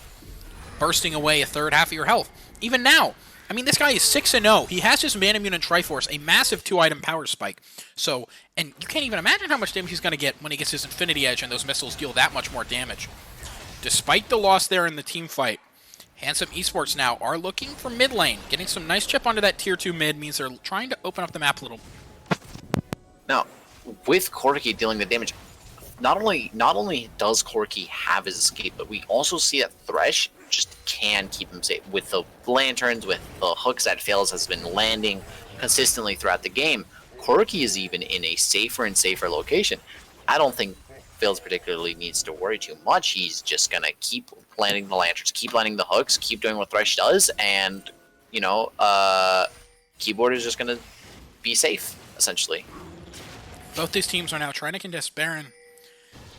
bursting away a third half of your health. Even now, I mean, this guy is 6-0. He has his Man Immune and Triforce, a massive 2-item power spike. So, and you can't even imagine how much damage he's going to get when he gets his Infinity Edge and those missiles deal that much more damage. Despite the loss there in the team fight, Handsome Esports now are looking for mid lane. Getting some nice chip onto that tier 2 mid means they're trying to open up the map a little. Now, with Corki dealing the damage, not only does Corki have his escape, but we also see that Thresh just can keep him safe. With the lanterns, with the hooks that Fails has been landing consistently throughout the game, Corki is even in a safer and safer location. I don't think Fails particularly needs to worry too much. He's just going to keep landing the lanterns, keep landing the hooks, keep doing what Thresh does, and, you know, Keyboard is just going to be safe, essentially. Both these teams are now trying to contest Baron,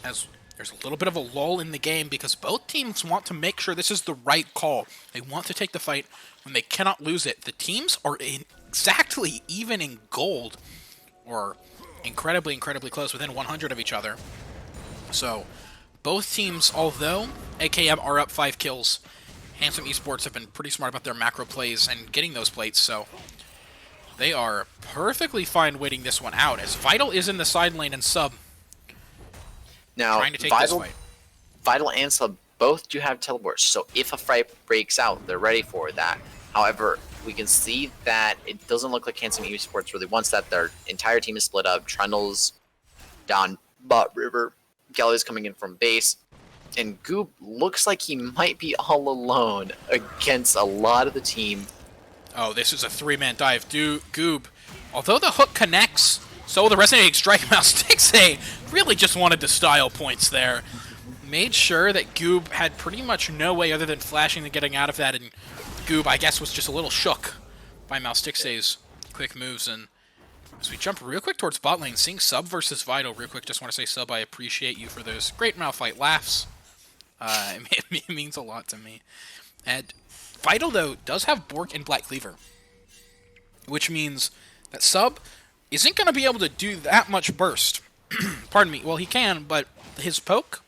as there's a little bit of a lull in the game because both teams want to make sure this is the right call. They want to take the fight when they cannot lose it. The teams are exactly even in gold, or incredibly, incredibly close, within 100 of each other. So both teams, although AKM are up 5 kills, Handsome Esports have been pretty smart about their macro plays and getting those plates, so they are perfectly fine waiting this one out, as Vital is in the side lane and Sub now, trying to take this fight. Vital and Sub both do have teleports, so if a fight breaks out, they're ready for that. However, we can see that it doesn't look like Handsome Esports really wants that. Their entire team is split up. Trundle's down bot river. Galli's coming in from base. And Goob looks like he might be all alone against a lot of the team. Oh, this is a 3-man dive. Goob, although the hook connects, so the Resonating Strike Mouse really just wanted the style points there. Made sure that Goob had pretty much no way other than flashing and getting out of that, and Goob, I guess, was just a little shook by Moustixe's quick moves. And as we jump real quick towards bot lane, seeing Sub versus Vital real quick, just want to say, Sub, I appreciate you for those great Malphite laughs. It means a lot to me. And Vital, though, does have Bork and Black Cleaver, which means that Sub isn't going to be able to do that much burst. Pardon me. Well, he can, but his poke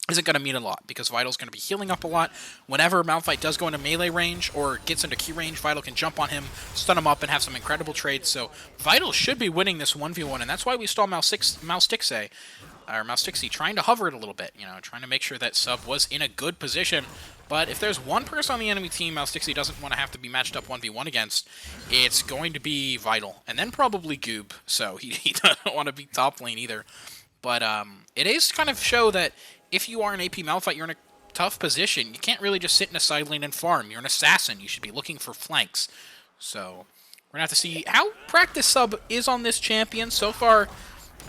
isn't going to mean a lot, because Vital's going to be healing up a lot. Whenever Malphite does go into melee range or gets into Q range, Vital can jump on him, stun him up, and have some incredible trades. So Vital should be winning this 1v1, and that's why we saw Moustixie trying to hover it a little bit, you know, trying to make sure that Sub was in a good position. But if there's one person on the enemy team Moustixie doesn't want to have to be matched up 1v1 against, it's going to be Vital, and then probably Goob, so he doesn't want to be top lane either. But it is kind of show that if you are an AP Malphite, you're in a tough position. You can't really just sit in a side lane and farm. You're an assassin. You should be looking for flanks. So we're going to have to see how practice Sub is on this champion. So far,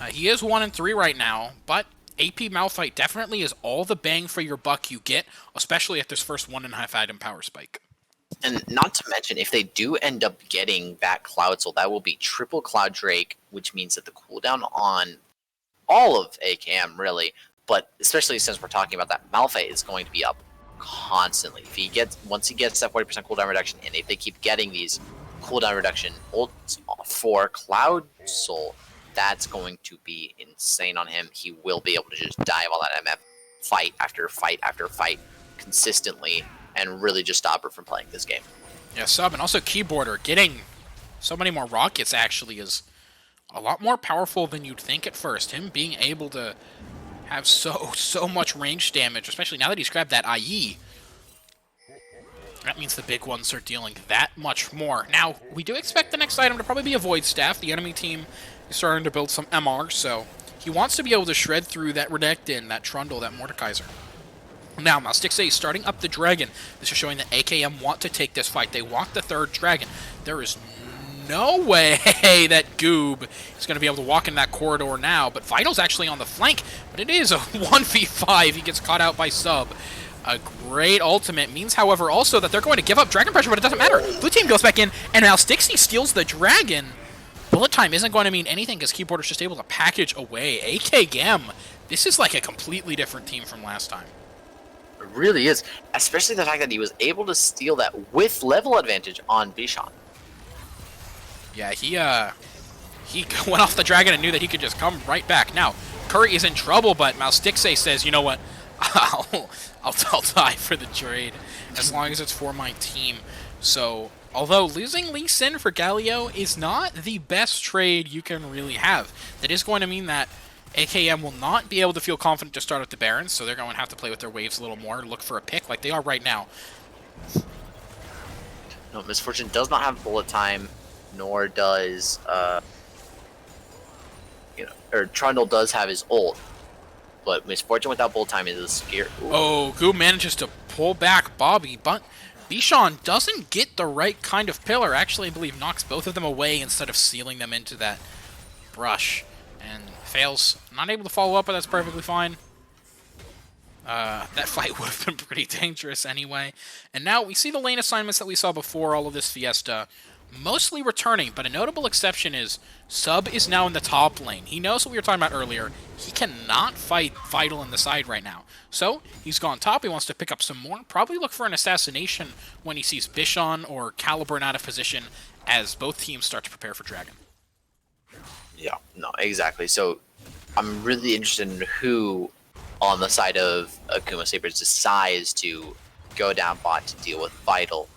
he is 1-3 right now, but AP Malphite definitely is all the bang for your buck you get, especially at this first 1.5 item power spike. And not to mention, if they do end up getting that Cloud Soul, that will be triple Cloud Drake, which means that the cooldown on all of AKM, really, but especially since we're talking about that, Malphite is going to be up constantly. Once he gets that 40% cooldown reduction, and if they keep getting these cooldown reduction ults for Cloud Soul, that's going to be insane on him. He will be able to just dive on that MF fight after fight after fight consistently and really just stop her from playing this game. Yeah, Sub, and also Keyboarder, getting so many more rockets actually is a lot more powerful than you'd think at first. Him being able to have so much range damage, especially now that he's grabbed that IE, that means the big ones are dealing that much more. Now, we do expect the next item to probably be a Void Staff. The enemy team is starting to build some MR, so he wants to be able to shred through that Renekton, that Trundle, that Mordekaiser. Now, Moustixie is starting up the Dragon. This is showing that AKM want to take this fight. They want the third Dragon. There is no way that Goob is going to be able to walk in that corridor now, but Vital's actually on the flank, but it is a 1v5. He gets caught out by Sub. A great ultimate means, however, also that they're going to give up Dragon Pressure, but it doesn't matter. Blue team goes back in, and Moustixie steals the Dragon. Bullet time isn't going to mean anything because Keyboarder's just able to package away. AKM, this is like a completely different team from last time. It really is, especially the fact that he was able to steal that with level advantage on Bishan. Yeah, he went off the Dragon and knew that he could just come right back. Now, Curry is in trouble, but Moustixie says, you know what, I'll die for the trade as long as it's for my team. So Although losing Lee Sin for Galio is not the best trade you can really have. That is going to mean that AKM will not be able to feel confident to start with the Barons, so they're going to have to play with their waves a little more, look for a pick like they are right now. No, Misfortune does not have bullet time, nor does or Trundle does have his ult, but Misfortune without bullet time is a scare. Ooh. Oh, Goo manages to pull back Bobby, but Bichon doesn't get the right kind of pillar. Actually, I believe knocks both of them away instead of sealing them into that brush. And fails. Not able to follow up, but that's perfectly fine. That fight would have been pretty dangerous anyway. And now we see the lane assignments that we saw before all of this Fiesta mostly returning, but a notable exception is Sub is now in the top lane. He knows what we were talking about earlier. He cannot fight Vital in the side right now. So he's gone top. He wants to pick up some more. Probably look for an assassination when he sees Bichon or Caliburn out of position as both teams start to prepare for Dragon. Yeah, no, exactly. So I'm really interested in who on the side of Akuma Sabers decides to go down bot to deal with Vital.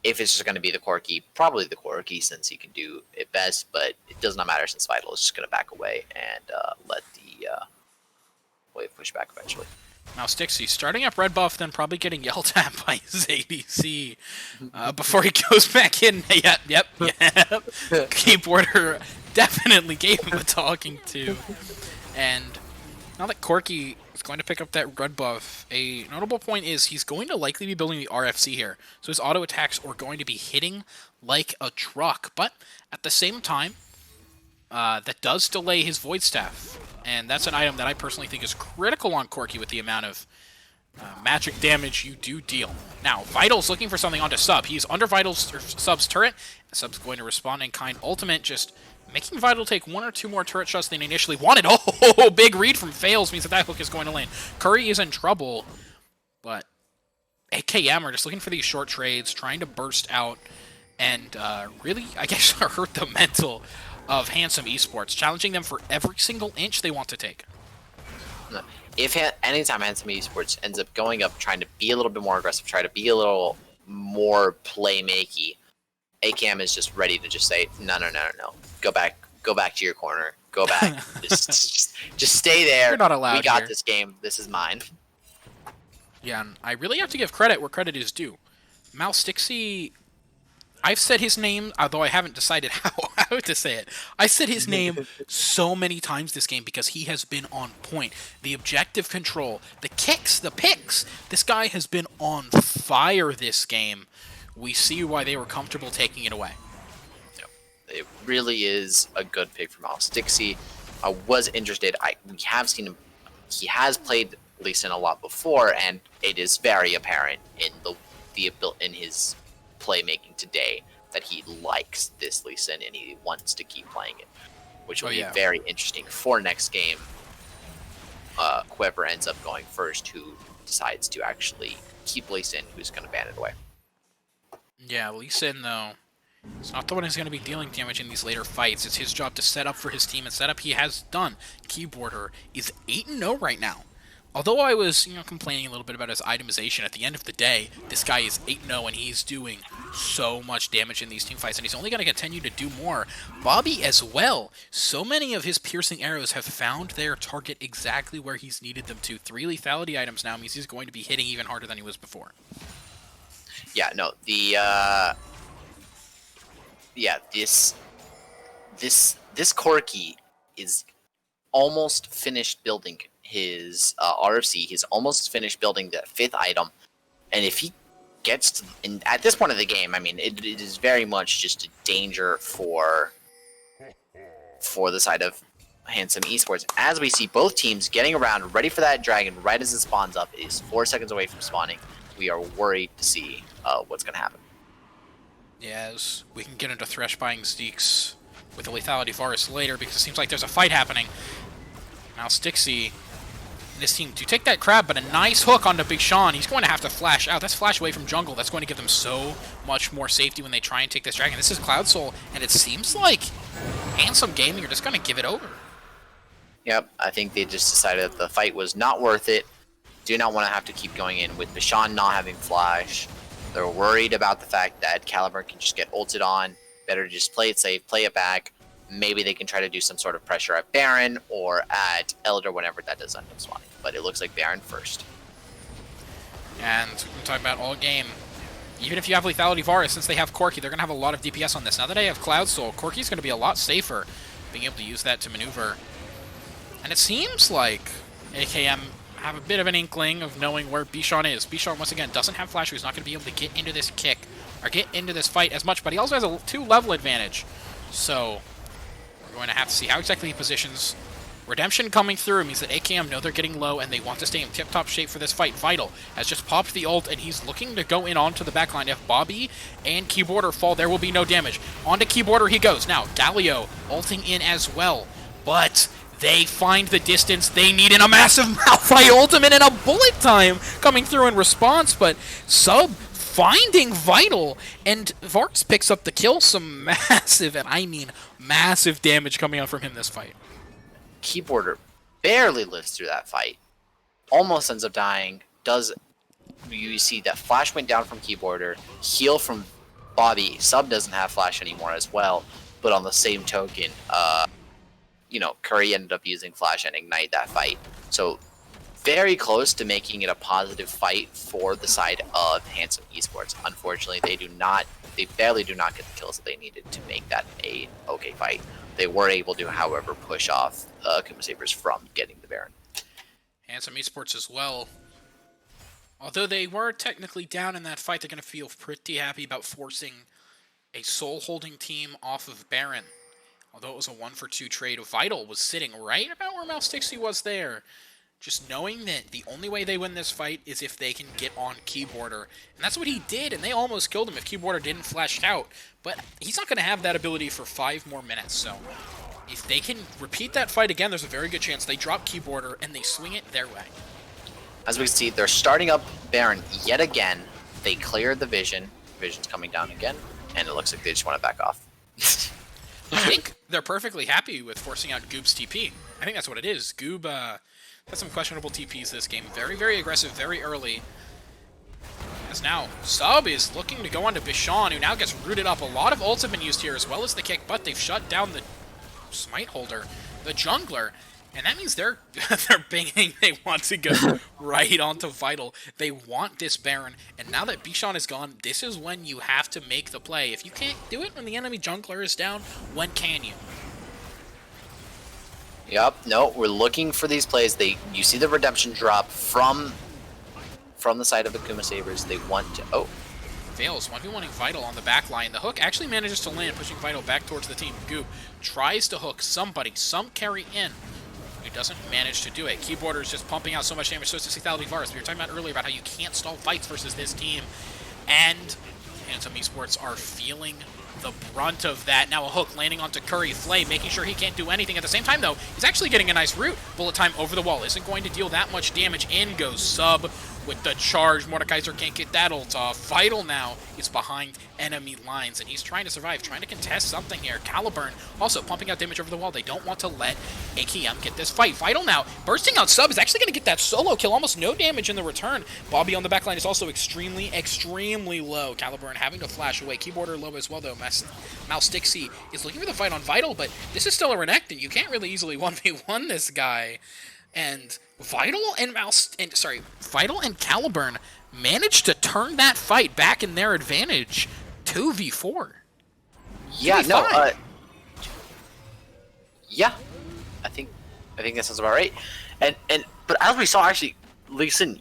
If it's just going to be the Corki, probably the Corki since he can do it best, but it does not matter since Vital is just going to back away and let the wave push back eventually. Now Stixie starting up red buff, then probably getting yelled at by his ADC before he goes back in. Yep. Keyboarder definitely gave him a talking to. And now that Corki is going to pick up that red buff, a notable point is he's going to likely be building the RFC here. So his auto attacks are going to be hitting like a truck. But at the same time, that does delay his Void Staff. And that's an item that I personally think is critical on Corki with the amount of magic damage you do deal. Now, Vital's looking for something onto Sub. He's under Sub's turret. Sub's going to respond in kind ultimate, just making Vital take one or two more turret shots than he initially wanted. Oh, big read from Fails means that hook is going to lane. Curry is in trouble, but AKM are just looking for these short trades, trying to burst out, and really, I guess, hurt the mental of Handsome Esports, challenging them for every single inch they want to take. If anytime Handsome Esports ends up going up, trying to be a little bit more aggressive, try to be a little more playmakey, AKM is just ready to just say, no. Go back to your corner. Go back. just stay there. You're not allowed. We got here. this game. This is mine. Yeah, and I really have to give credit where credit is due. Mal Stixie, I've said his name, although I haven't decided how to say it. I said his name so many times this game because he has been on point. The objective control, the kicks, the picks. This guy has been on fire this game. We see why they were comfortable taking it away. It really is a good pick from Mal Stixie. I was interested. We have seen him. He has played Lee Sin a lot before, and it is very apparent in his playmaking today that he likes this Lee Sin and he wants to keep playing it, which will be very interesting for next game. Whoever ends up going first, who decides to actually keep Lee Sin, who's going to ban it away. Yeah, Lee Sin, though, it's not the one who's going to be dealing damage in these later fights. It's his job to set up for his team, and setup he has done. Keyboarder is 8-0 right now. Although I was, complaining a little bit about his itemization, at the end of the day, this guy is 8-0 and he's doing so much damage in these team fights, and he's only going to continue to do more. Bobby as well. So many of his piercing arrows have found their target exactly where he's needed them to. 3 lethality items now means he's going to be hitting even harder than he was before. Yeah, no, this Corki is almost finished building his RFC. He's almost finished building the 5th item, and if he gets to, and at this point of the game, I mean, it is very much just a danger for the side of Handsome Esports, as we see both teams getting around, ready for that dragon right as it spawns up. It is 4 seconds away from spawning. We are worried to see what's going to happen. Yes, we can get into Thresh buying Zeeks with the lethality Varus later, because it seems like there's a fight happening. Now Stixie and his team do take that crab, but a nice hook onto Big Sean. He's going to have to flash out. That's flash away from jungle. That's going to give them so much more safety when they try and take this dragon. This is Cloud Soul, and it seems like Handsome Gaming are just going to give it over. Yep, I think they just decided that the fight was not worth it. Do not want to have to keep going in with Bishan not having flash. They're worried about the fact that Caliber can just get ulted on. Better to just play it safe, play it back. Maybe they can try to do some sort of pressure at Baron or at Elder whenever that does end up spawning. But it looks like Baron first. And we're talking about all game. Even if you have Lethality Varus, since they have Corki, they're going to have a lot of DPS on this. Now that they have Cloud Soul, Corki's going to be a lot safer being able to use that to maneuver. And it seems like AKM have a bit of an inkling of knowing where Bichon is. Bichon, once again, doesn't have Flash, so he's not going to be able to get into this kick or get into this fight as much, but he also has a 2-level advantage. So we're going to have to see how exactly he positions. Redemption coming through means that AKM know they're getting low and they want to stay in tip-top shape for this fight. Vital has just popped the ult and he's looking to go in onto the backline. If Bobby and Keyboarder fall, there will be no damage. Onto Keyboarder he goes. Now, Galio ulting in as well, but they find the distance they need in a massive Malphite ultimate and a bullet time coming through in response, but Sub finding Vital, and Varus picks up the kill. Some massive, and I mean massive damage coming out from him this fight. Keyboarder barely lives through that fight. Almost ends up dying. You see that Flash went down from Keyboarder, heal from Bobby. Sub doesn't have Flash anymore as well, but on the same token, Curry ended up using Flash and Ignite that fight. So very close to making it a positive fight for the side of Handsome Esports. Unfortunately, they barely do not get the kills that they needed to make that a okay fight. They were able to, however, push off Akuma Sabers from getting the Baron. Handsome Esports as well. Although they were technically down in that fight, they're going to feel pretty happy about forcing a soul-holding team off of Baron. Although it was a 1-for-2 trade, Vital was sitting right about where Mouse was there. Just knowing that the only way they win this fight is if they can get on Keyboarder. And that's what he did, and they almost killed him if Keyboarder didn't flash out. But he's not going to have that ability for 5 more minutes, so if they can repeat that fight again, there's a very good chance they drop Keyboarder and they swing it their way. As we can see, they're starting up Baron yet again. They cleared the Vision. Vision's coming down again, and it looks like they just want to back off. I think they're perfectly happy with forcing out Goob's TP. I think that's what it is. Goob has some questionable TPs this game. Very, very aggressive, very early. As now, Sub is looking to go onto Bichon, who now gets rooted up. A lot of ults have been used here, as well as the kick, but they've shut down the Smite holder, the jungler, and that means they're binging. They want to go right onto Vital. They want this Baron, and now that Bichon is gone, this is when you have to make the play. If you can't do it when the enemy jungler is down, when can you? Yep, no, we're looking for these plays. You see the redemption drop from the side of Akuma Sabers. They want to... Oh. Fails. 1v1ing Vital on the back line. The hook actually manages to land, pushing Vital back towards the team. Goob tries to hook somebody, some carry in. He doesn't manage to do it. Keyboarder is just pumping out so much damage. So is Lethality Varus. We were talking about earlier about how you can't stall fights versus this team. And Handsome Esports are feeling the brunt of that. Now a hook landing onto Curry. Flame making sure he can't do anything. At the same time, though, he's actually getting a nice root. Bullet time over the wall isn't going to deal that much damage. In goes Sub with the charge. Mordekaiser can't get that ult off. Vital now is behind enemy lines, and he's trying to survive, trying to contest something here. Caliburn also pumping out damage over the wall. They don't want to let AKM get this fight. Vital now bursting out Sub is actually going to get that solo kill. Almost no damage in the return. Bobby on the backline is also extremely, extremely low. Caliburn having to flash away. Keyboarder low as well, though. Mouse Dixie is looking for the fight on Vital, but this is still a Renekton. You can't really easily 1v1 this guy. And Vital and Caliburn managed to turn that fight back in their advantage. 2v4. Yeah, 2v5. no, yeah, I think that sounds about right. But as we saw, actually, listen,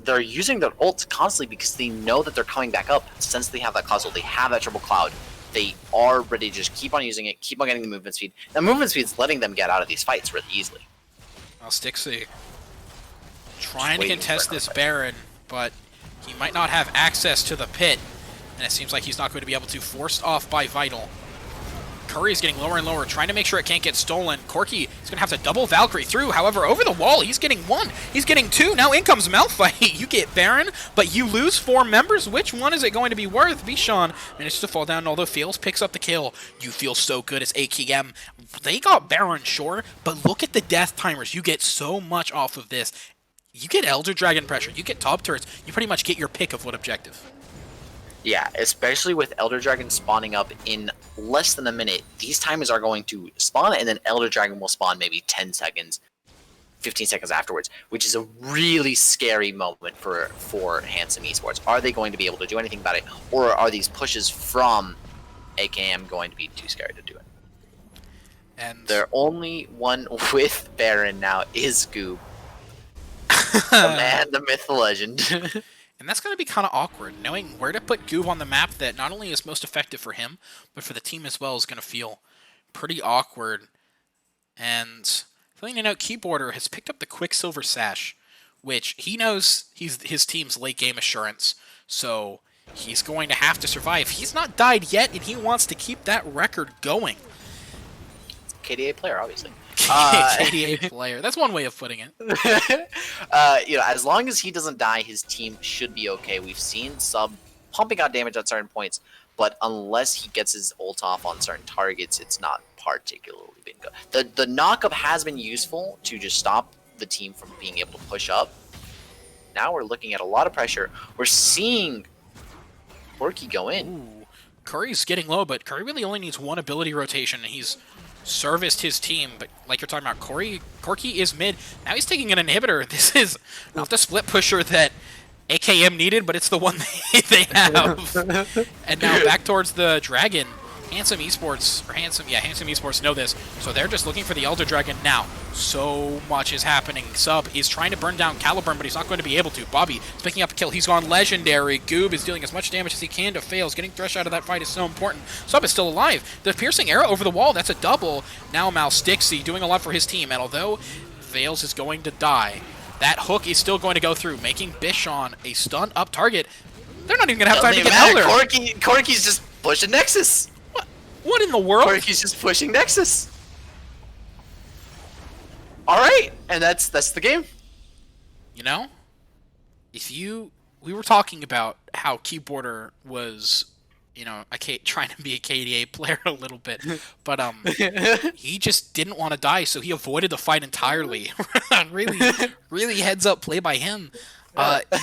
they're using their ults constantly because they know that they're coming back up. Since they have that cloud, they have that triple cloud. They are ready to just keep on using it, keep on getting the movement speed. The movement speed is letting them get out of these fights really easily. Well, Stixie trying to contest this Baron, but he might not have access to the pit, and it seems like he's not going to be able to. Forced off by Vital. Curry is getting lower and lower, trying to make sure it can't get stolen. Corki is going to have to double Valkyrie through. However, over the wall, he's getting 1. He's getting 2. Now in comes Malphite. You get Baron, but you lose 4 members. Which one is it going to be worth? Bichon manages to fall down, although Fails picks up the kill. You feel so good as AKM. They got Baron, sure, but look at the death timers. You get so much off of this. You get Elder Dragon pressure. You get top turrets. You pretty much get your pick of what objective. Yeah, especially with Elder Dragon spawning up in less than a minute. These timers are going to spawn, and then Elder Dragon will spawn maybe 10 seconds, 15 seconds afterwards, which is a really scary moment for Handsome Esports. Are they going to be able to do anything about it, or are these pushes from AKM going to be too scary to do it? And their only one with Baron now is Goob. The man, the myth, the legend. And that's going to be kind of awkward. Knowing where to put Goob on the map that not only is most effective for him, but for the team as well is going to feel pretty awkward. And something to note, Keyboarder has picked up the Quicksilver Sash, which he knows he's his team's late game assurance. So he's going to have to survive. He's not died yet, and he wants to keep that record going. KDA player, obviously. KDA player. That's one way of putting it. As long as he doesn't die, his team should be okay. We've seen Sub pumping out damage at certain points, but unless he gets his ult off on certain targets, it's not particularly been good. The knock-up has been useful to just stop the team from being able to push up. Now we're looking at a lot of pressure. We're seeing Corki go in. Ooh, Curry's getting low, but Curry really only needs one ability rotation, and he's serviced his team. But like you're talking about, Corki is mid. Now he's taking an inhibitor. This is not the split pusher that AKM needed, but it's the one they have. And now back towards the Dragon. Handsome Esports know this, so they're just looking for the Elder Dragon now. So much is happening. Sub is trying to burn down Caliburn, but he's not going to be able to. Bobby is picking up a kill. He's gone legendary. Goob is dealing as much damage as he can to Fails. Getting Thresh out of that fight is so important. Sub is still alive. The piercing arrow over the wall, that's a double. Now Malstixy doing a lot for his team, and although Fails is going to die, that hook is still going to go through, making Bishon a stun up target. They're not even going to have time to get Elder. Corki's just pushing Nexus. What in the world? Corki's just pushing Nexus. All right, and that's the game. You know, we were talking about how Keyboarder was, trying to be a KDA player a little bit, but he just didn't want to die, so he avoided the fight entirely. really heads up play by him,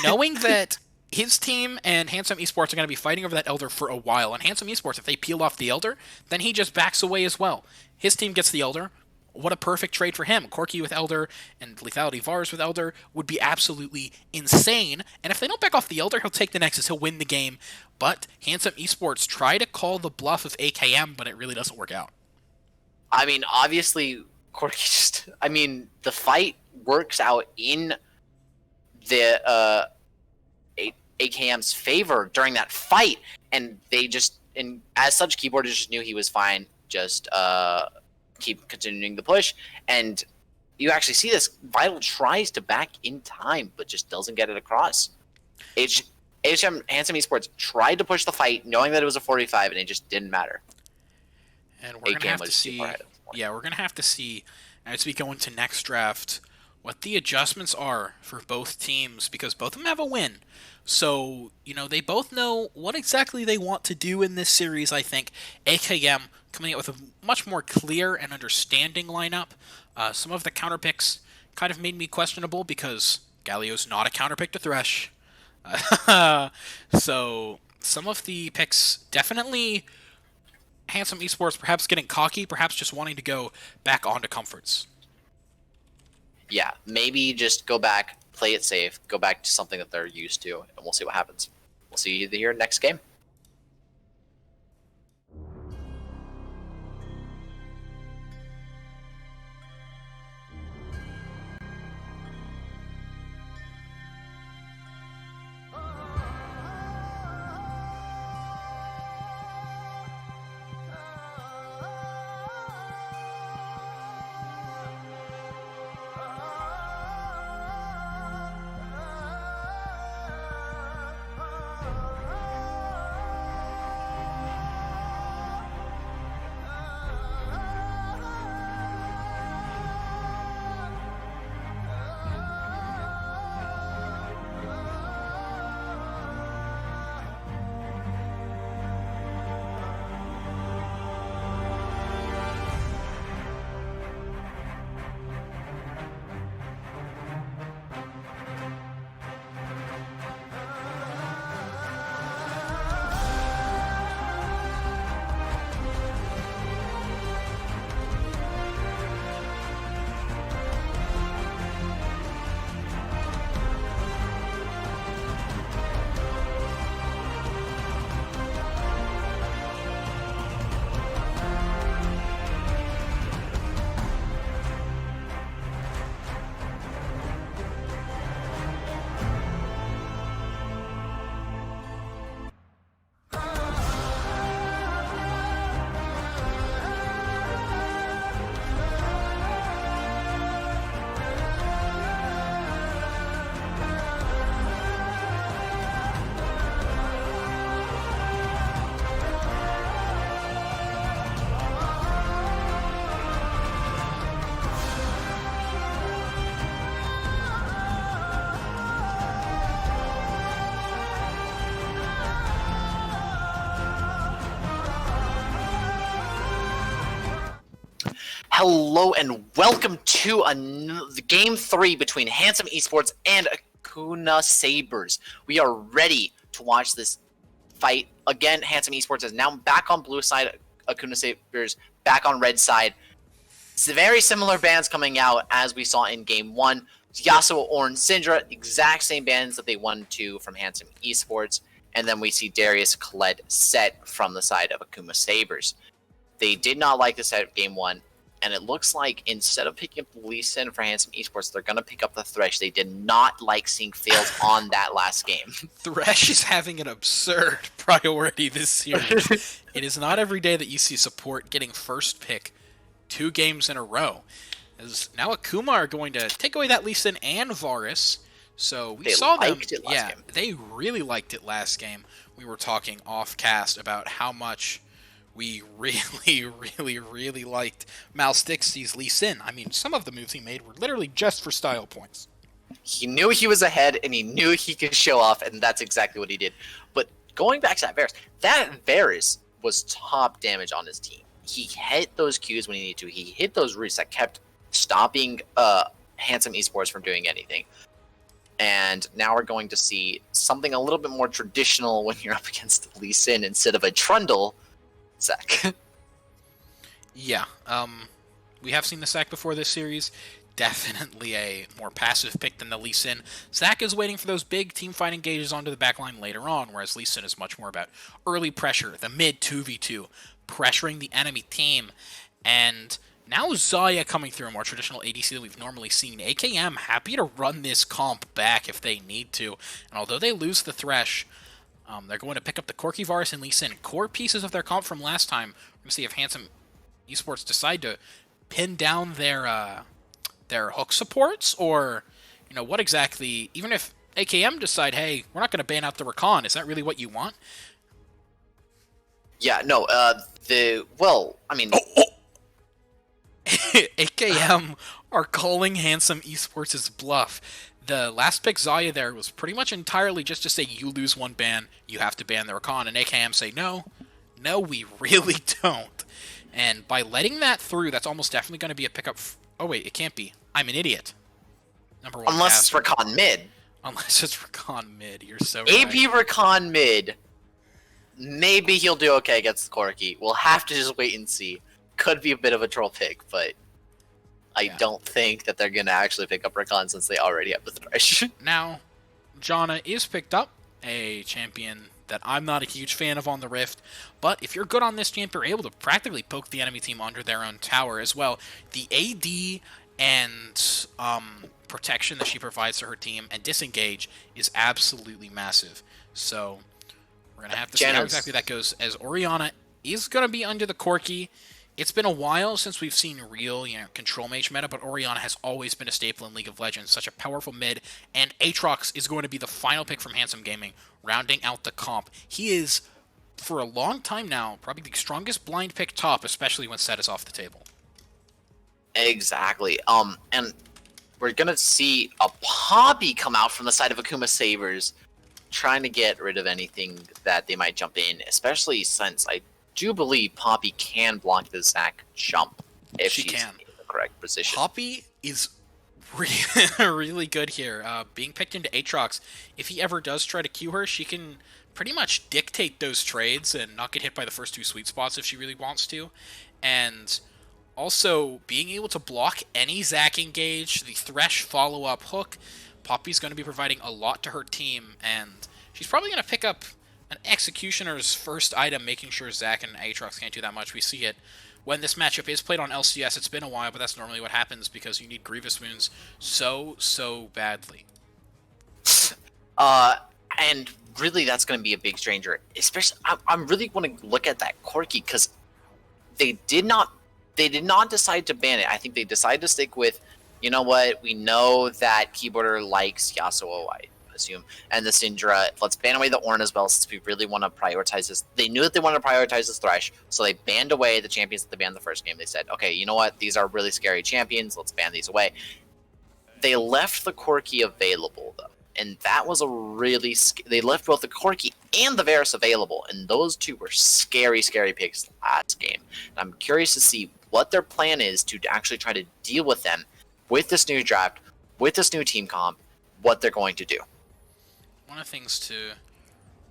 knowing that his team and Handsome Esports are going to be fighting over that Elder for a while. And Handsome Esports, if they peel off the Elder, then he just backs away as well. His team gets the Elder. What a perfect trade for him. Corki with Elder and Lethality Vars with Elder would be absolutely insane. And if they don't back off the Elder, he'll take the Nexus. He'll win the game. But Handsome Esports try to call the bluff of AKM, but it really doesn't work out. I mean, obviously, Corki the fight works out in the AKM's favor during that fight, and as such, Keyboarder just knew he was fine. Just keep continuing the push, and you actually see this. Vital tries to back in time, but just doesn't get it across. Handsome Esports tried to push the fight, knowing that it was a 45, and it just didn't matter. And we're gonna have to see. Yeah, we're gonna have to see as we go into next draft what the adjustments are for both teams, because both of them have a win. So, they both know what exactly they want to do in this series, I think. AKM coming out with a much more clear and understanding lineup. Some of the counter picks kind of made me questionable because Galio's not a counter pick to Thresh. So, some of the picks definitely Handsome Esports perhaps getting cocky, perhaps just wanting to go back onto comforts. Yeah, maybe just go back, play it safe, go back to something that they're used to, and we'll see what happens. We'll see you here next game. Hello and welcome to Game 3 between Handsome Esports and Akuma Sabers. We are ready to watch this fight. Again, Handsome Esports is now back on blue side, Akuma Sabers back on red side. It's very similar bands coming out as we saw in Game 1. Yasuo, Ornn, Syndra, exact same bands that they won to from Handsome Esports. And then we see Darius, Khaled, Set from the side of Akuma Sabers. They did not like the set of Game 1. And it looks like instead of picking up the Lee Sin for Handsome Esports, they're going to pick up the Thresh. They did not like seeing fails on that last game. Thresh is having an absurd priority this series. It is not every day that you see support getting first pick 2 games in a row. As now Akuma are going to take away that Lee Sin and Varus. So we saw them. Yeah, game. They really liked it last game. We were talking off cast about how much we really liked Malstixie's Lee Sin. I mean, some of the moves he made were literally just for style points. He knew he was ahead, and he knew he could show off, and that's exactly what he did. But going back to that Varus was top damage on his team. He hit those Qs when he needed to. He hit those roots that kept stopping Handsome Esports from doing anything. And now we're going to see something a little bit more traditional when you're up against Lee Sin instead of a Trundle. Zac. Yeah, we have seen the Zac before this series. Definitely a more passive pick than the Lee Sin. Zac is waiting for those big team fight engages onto the backline later on, whereas Lee Sin is much more about early pressure, the mid 2v2, pressuring the enemy team. And now Xayah coming through, a more traditional ADC that we've normally seen. AKM happy to run this comp back if they need to. And although they lose the Thresh, they're going to pick up the Corki, Varus, and Lee Sin, core pieces of their comp from last time. We're going to see if Handsome Esports decide to pin down their hook supports, or, you know, what exactly. Even if AKM decide, hey, we're not going to ban out the Rakan, is that really what you want? Yeah, no, AKM are calling Handsome Esports' bluff. The last pick Xayah there was pretty much entirely just to say you lose one ban, you have to ban the Rakan, and AKM say no, we really don't. And by letting that through, that's almost definitely going to be a pickup. Oh wait, it can't be. I'm an idiot. Number 1. Unless it's Rakan mid. Unless it's Rakan mid, you're so AP right. Rakan mid. Maybe he'll do okay against Corki. We'll have to just wait and see. Could be a bit of a troll pick, but I don't think that they're going to actually pick up Rakan since they already have the Thresh. Now, Janna is picked up, a champion that I'm not a huge fan of on the Rift, but if you're good on this champ, you're able to practically poke the enemy team under their own tower as well. The AD and protection that she provides to her team and disengage is absolutely massive. So we're going to have to see how exactly that goes, as Orianna is going to be under the Corki. It's been a while since we've seen real, control mage meta, but Orianna has always been a staple in League of Legends, such a powerful mid, and Aatrox is going to be the final pick from Handsome Gaming, rounding out the comp. He is, for a long time now, probably the strongest blind pick top, especially when Set is off the table. Exactly. And we're gonna see a Poppy come out from the side of Akuma Sabers, trying to get rid of anything that they might jump in, especially since I do believe Poppy can block the Zac jump if she's in the correct position. Poppy is really good here. Being picked into Aatrox, if he ever does try to Q her, she can pretty much dictate those trades and not get hit by the first 2 sweet spots if she really wants to. And also, being able to block any Zac engage, the Thresh follow-up hook, Poppy's going to be providing a lot to her team, and she's probably going to pick up an Executioner's first item, making sure Zac and Aatrox can't do that much. We see it when this matchup is played on LCS. It's been a while, but that's normally what happens because you need Grievous wounds so badly. And really, that's going to be a big stranger. Especially, I'm really want to look at that Corki because they did not decide to ban it. I think they decided to stick with, you know what, we know that Keyboarder likes Yasuo, I assume, and the Syndra. Let's ban away the Ornn as well, since we really want to prioritize this. They knew that they wanted to prioritize this Thresh, so they banned away the champions that they banned the first game. They said, okay, you know what, these are really scary champions, let's ban these away. They left the Corki available, though, and that was a really... They left both the Corki and the Varus available, and those two were scary picks last game. And I'm curious to see what their plan is to actually try to deal with them with this new draft, with this new team comp, what they're going to do. One of the things to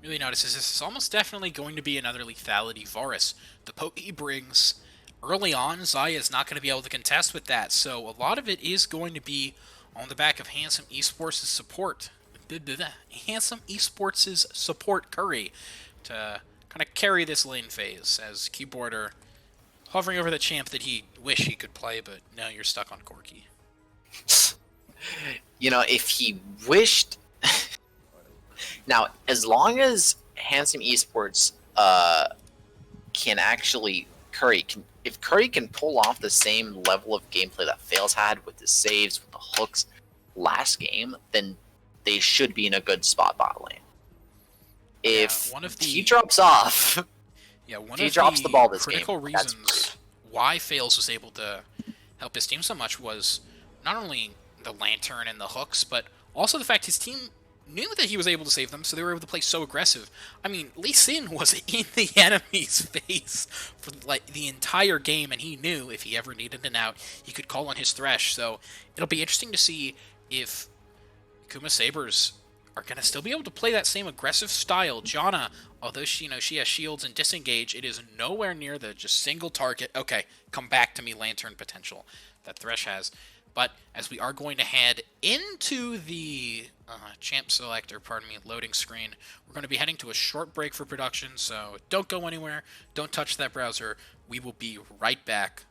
really notice is this is almost definitely going to be another lethality Varus. The poke he brings early on, Zaya is not going to be able to contest with that, so a lot of it is going to be on the back of Handsome Esports' support. Handsome Esports' support Curry to kind of carry this lane phase as keyboarder hovering over the champ that he wish he could play, but now you're stuck on Corki. You know, if he wished... Now, as long as Handsome Esports can actually... if Curry can pull off the same level of gameplay that Fails had with the saves, with the hooks last game, then they should be in a good spot bot lane. If he drops off... Yeah, one if he of drops the ball this critical game, reasons why Fails was able to help his team so much was not only the lantern and the hooks, but also the fact his team knew that he was able to save them, so they were able to play so aggressive. I mean, Lee Sin was in the enemy's face for like the entire game, and he knew if he ever needed an out, he could call on his Thresh. So it'll be interesting to see if Akuma Sabers are going to still be able to play that same aggressive style. Janna, although she has shields and disengage, it is nowhere near the just single target, okay, come back to me lantern potential that Thresh has. But as we are going to head into the champ selector, loading screen, we're going to be heading to a short break for production, so don't go anywhere, don't touch that browser, we will be right back.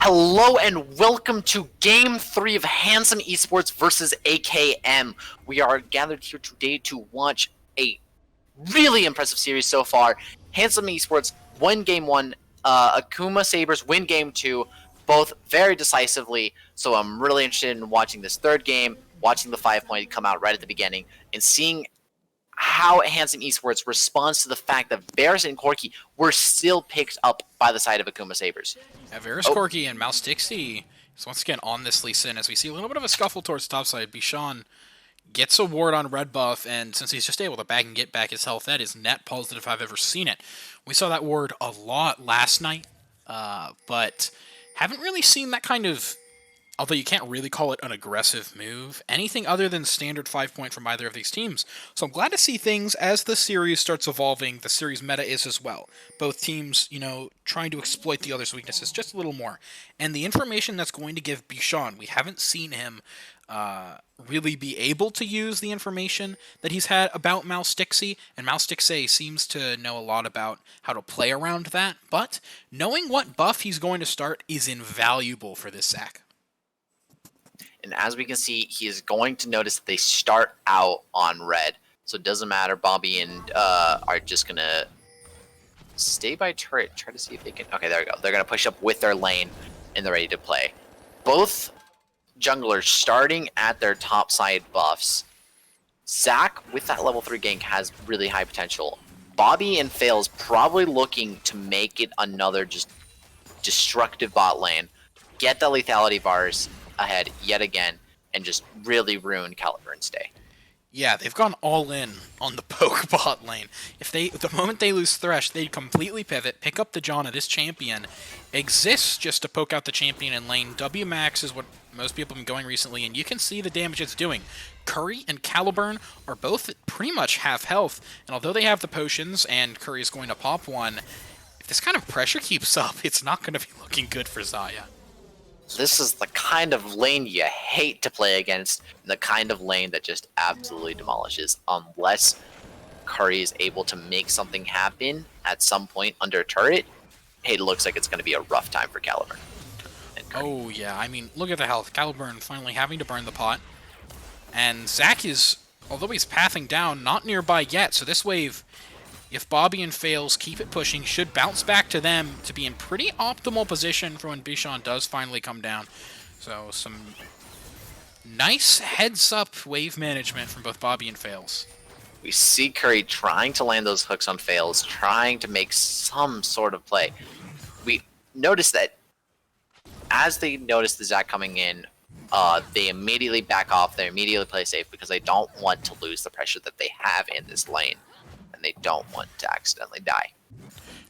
Hello and welcome to Game 3 of Handsome Esports versus AKM. We are gathered here today to watch a really impressive series so far. Handsome Esports win Game 1, Akuma Sabers win Game 2, both very decisively, so I'm really interested in watching this third game, watching the 5-point come out right at the beginning, and seeing how Handsome Esports responds to the fact that Varus and Corki were still picked up by the side of Akuma Sabers. Yeah, Varus, Corki, and Mouse Dixie is once again on this Lee Sin as we see a little bit of a scuffle towards topside. Bishan gets a ward on red buff, and since he's just able to bag and get back his health, that is net positive if I've ever seen it. We saw that ward a lot last night, but haven't really seen that kind of, although you can't really call it an aggressive move, anything other than standard 5-point from either of these teams. So I'm glad to see things as the series starts evolving. The series meta is as well. Both teams, trying to exploit the other's weaknesses just a little more. And the information that's going to give Bishan, we haven't seen him really be able to use the information that he's had about Mouse Dixie, and Mouse Dixie seems to know a lot about how to play around that, but knowing what buff he's going to start is invaluable for this sack. And as we can see, he is going to notice that they start out on red. So it doesn't matter. Bobby and are just going to stay by turret. Try to see if they can... Okay, there we go. They're going to push up with their lane, and they're ready to play. Both junglers starting at their top side buffs. Zach, with that level 3 gank, has really high potential. Bobby and Fails probably looking to make it another just destructive bot lane. Get the lethality bars ahead yet again and just really ruin Caliburn's day. Yeah, they've gone all in on the poke bot lane. The moment they lose Thresh, they completely pivot, pick up the Janna. This champion exists just to poke out the champion in lane. W max is what most people have been going recently, and you can see the damage it's doing. Curry and Caliburn are both pretty much half health, and although they have the potions and Curry is going to pop one, if this kind of pressure keeps up, it's not going to be looking good for Xayah. This is the kind of lane you hate to play against, and the kind of lane that just absolutely demolishes unless Curry is able to make something happen at some point under a turret. It looks like it's going to be a rough time for Caliburn. Oh yeah, I mean, look at the health. Caliburn finally having to burn the pot. And Zach is, although he's pathing down, not nearby yet, so this wave, if Bobby and Fails keep it pushing, should bounce back to them to be in pretty optimal position for when Bishan does finally come down. So some nice heads-up wave management from both Bobby and Fails. We see Curry trying to land those hooks on Fails, trying to make some sort of play. We notice that as they notice the Zac coming in, they immediately back off, they immediately play safe because they don't want to lose the pressure that they have in this lane. They don't want to accidentally die.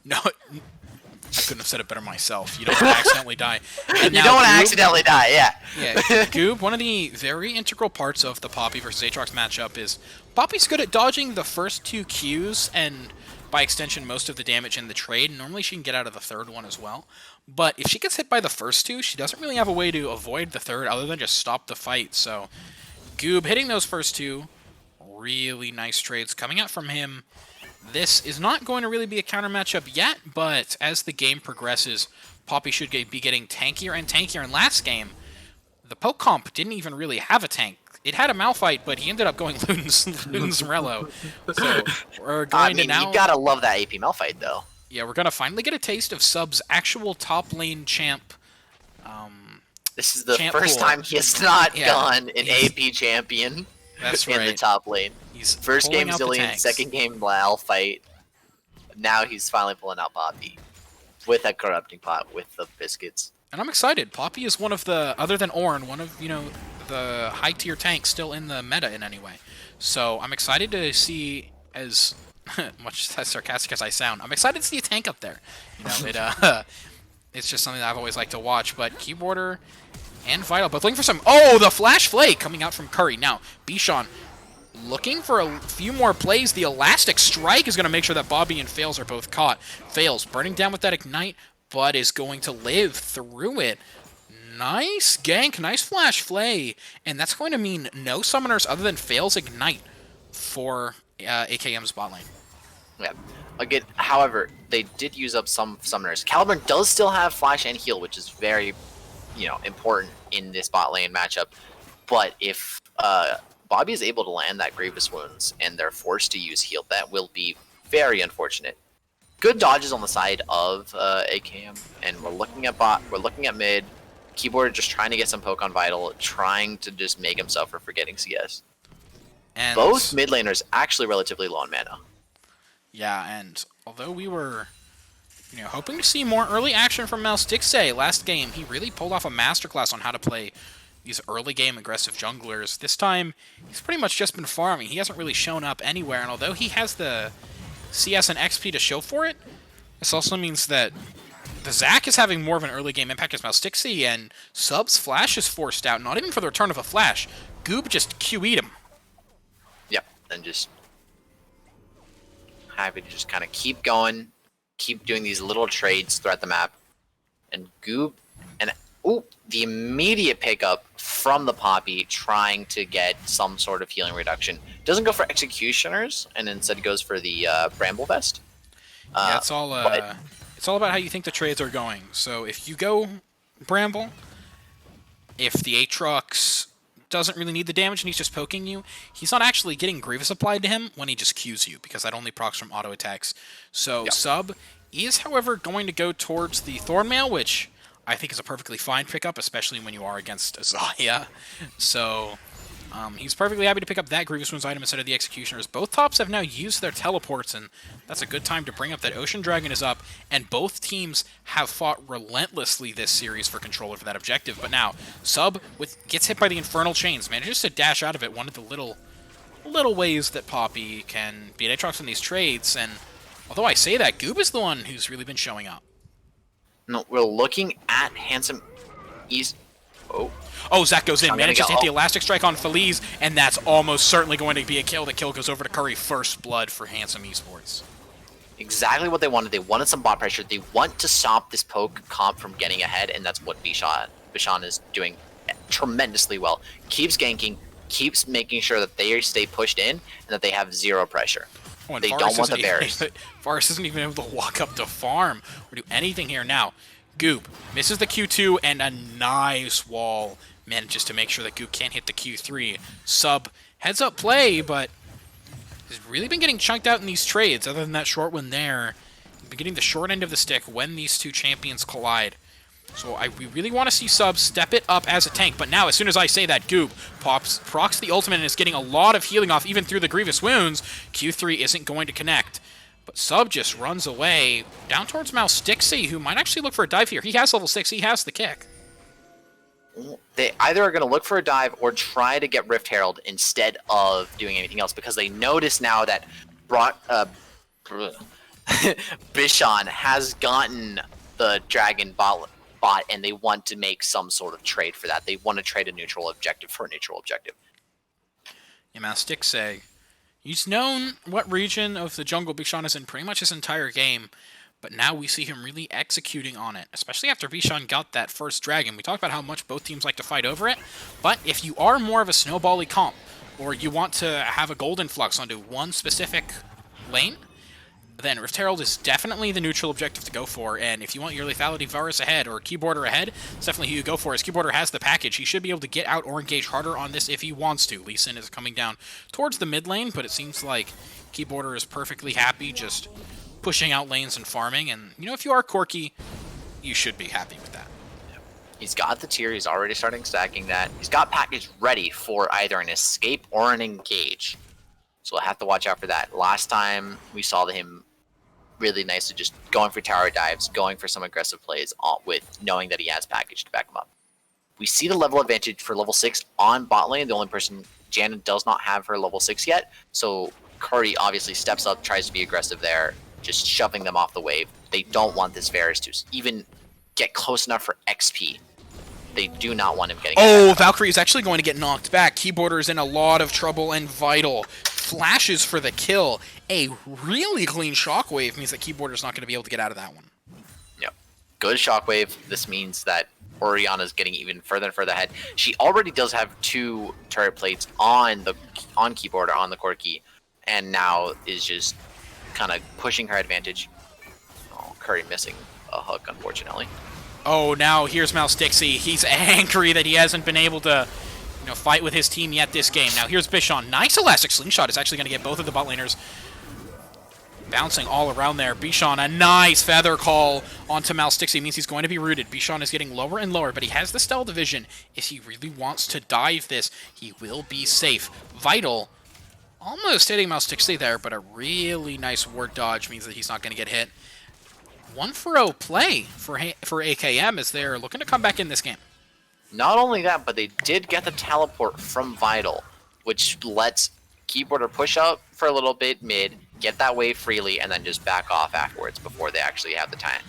No, I couldn't have said it better myself. You don't want to accidentally die. You don't want to accidentally die, yeah. Yeah, Goob, one of the very integral parts of the Poppy versus Aatrox matchup is Poppy's good at dodging the first 2 Qs and, by extension, most of the damage in the trade. Normally she can get out of the third one as well. But if she gets hit by the first 2, she doesn't really have a way to avoid the third other than just stop the fight. So, Goob hitting those first 2, really nice trades coming out from him. This is not going to really be a counter matchup yet, but as the game progresses, Poppy should be getting tankier and tankier. And last game, the poke comp didn't even really have a tank. It had a Malphite, but he ended up going Luden's Morello. So we're going to now... you gotta love that AP Malphite, though. Yeah, we're going to finally get a taste of Sub's actual top lane champ. This is the first time he has not gone an AP champion. That's in right. the top lane. He's first game Zillion, second game Malphite. Now he's finally pulling out Poppy with that corrupting pot with the biscuits. And I'm excited. Poppy is one of the, other than Ornn, one of, the high tier tanks still in the meta in any way. So I'm excited to see, as much as sarcastic as I sound, I'm excited to see a tank up there. It's just something that I've always liked to watch. But Keyboarder and Vital both looking for some... Oh, the Flash Flay coming out from Curry. Now, Bishan looking for a few more plays. The Elastic Strike is going to make sure that Bobby and Fails are both caught. Fails burning down with that Ignite, but is going to live through it. Nice gank, nice Flash Flay. And that's going to mean no summoners other than Fails Ignite for AKM's bot lane. Yeah. Again, however, they did use up some summoners. Caliburn does still have flash and heal, which is very, important in this bot lane matchup. But if Bobby is able to land that Grievous Wounds and they're forced to use heal, that will be very unfortunate. Good dodges on the side of AKM, and we're looking at bot. We're looking at mid. Keyboard just trying to get some poke on Vital, trying to just make him suffer for getting CS. And both mid laners actually relatively low on mana. yeah, and although we were hoping to see more early action from Malstixay last game, he really pulled off a masterclass on how to play these early game aggressive junglers. This time, he's pretty much just been farming. He hasn't really shown up anywhere, and although he has the CS and XP to show for it, this also means that the Zac is having more of an early game impact as Malstixay, and Sub's flash is forced out, not even for the return of a flash. Goob just QE'd him. Yep, and just happy to just kind of keep going, keep doing these little trades throughout the map. And Goob, and the immediate pickup from the Poppy trying to get some sort of healing reduction. Doesn't go for Executioners, and instead goes for the Bramble Vest. Yeah, it's all about how you think the trades are going. So if you go Bramble, if the Aatrox doesn't really need the damage and he's just poking you, he's not actually getting Grievous applied to him when he just Qs you, because that only procs from auto attacks. So Sub is, however, going to go towards the Thornmail, which I think is a perfectly fine pickup, especially when you are against Azaya. So he's perfectly happy to pick up that Grievous Wounds item instead of the Executioners. Both tops have now used their teleports, and that's a good time to bring up that Ocean Dragon is up, and both teams have fought relentlessly this series for control over that objective. But now, Sub gets hit by the Infernal Chains, manages to dash out of it, one of the little ways that Poppy can beat Aatrox in these trades, and although I say that, Goob is the one who's really been showing up. No, we're looking at Handsome East. Oh, Zac goes in, manages to hit the Elastic Strike on Feliz, and that's almost certainly going to be a kill. The kill goes over to Curry. First blood for Handsome Esports. Exactly what they wanted. They wanted some bot pressure. They want to stop this poke comp from getting ahead, and that's what Bishan is doing tremendously well. Keeps ganking, keeps making sure that they stay pushed in, and that they have zero pressure. Oh, they don't want the bears. Varus isn't even able to walk up to farm or do anything here now. Goob misses the Q2, and a nice wall manages to make sure that Goob can't hit the Q3. Sub heads up play, but has really been getting chunked out in these trades. Other than that short one there, he's been getting the short end of the stick when these two champions collide. So we really want to see Sub step it up as a tank, but now as soon as I say that, Goob procs the ultimate and is getting a lot of healing off even through the Grievous Wounds. Q3 isn't going to connect. But Sub just runs away down towards Malstixay, who might actually look for a dive here. He has level 6. He has the kick. They either are going to look for a dive or try to get Rift Herald instead of doing anything else, because they notice now that Bishan has gotten the Dragon bot, and they want to make some sort of trade for that. They want to trade a neutral objective for a neutral objective. Yeah, Malstixay. He's known what region of the jungle Bishan is in pretty much his entire game, but now we see him really executing on it, especially after Bishan got that first dragon. We talked about how much both teams like to fight over it, but if you are more of a snowbally comp, or you want to have a golden flux onto one specific lane, then Rift Herald is definitely the neutral objective to go for, and if you want your lethality Varus ahead or Keyboarder ahead, it's definitely who you go for. As Keyboarder has the package, he should be able to get out or engage harder on this if he wants to. Lee Sin is coming down towards the mid lane, but it seems like Keyboarder is perfectly happy just pushing out lanes and farming, and if you are Corki, you should be happy with that. He's got the tier, he's already starting stacking that. He's got package ready for either an escape or an engage. So we'll have to watch out for that. Last time we saw him really nice to just going for tower dives, going for some aggressive plays with knowing that he has package to back him up. We see the level advantage for level 6 on bot lane. The only person, Janet, does not have her level 6 yet. So Curry obviously steps up, tries to be aggressive there, just shoving them off the wave. They don't want this Varus to even get close enough for XP. They do not want him getting... Oh, Valkyrie is actually going to get knocked back. Keyboarder is in a lot of trouble, and Vital flashes for the kill. A really clean shockwave means that Keyboarder is not going to be able to get out of that one. Yep. Good shockwave. This means that Orianna is getting even further and further ahead. She already does have 2 turret plates on Keyboarder, on the Corki, and now is just kind of pushing her advantage. Oh, Curry missing a hook, unfortunately. Oh, now here's Mouse Dixie. He's angry that he hasn't been able to, fight with his team yet this game. Now here's Bichon. Nice elastic slingshot is actually going to get both of the bot laners bouncing all around there. Bichon, a nice feather call onto Mouse Dixie. Means he's going to be rooted. Bichon is getting lower and lower, but he has the stealth division. If he really wants to dive this, he will be safe. Vital almost hitting Mouse Dixie there, but a really nice ward dodge means that he's not going to get hit. 1-for-0 play for AKM as they're looking to come back in this game. Not only that, but they did get the teleport from Vital, which lets Keyboarder push up for a little bit mid, get that wave freely, and then just back off afterwards before they actually have the time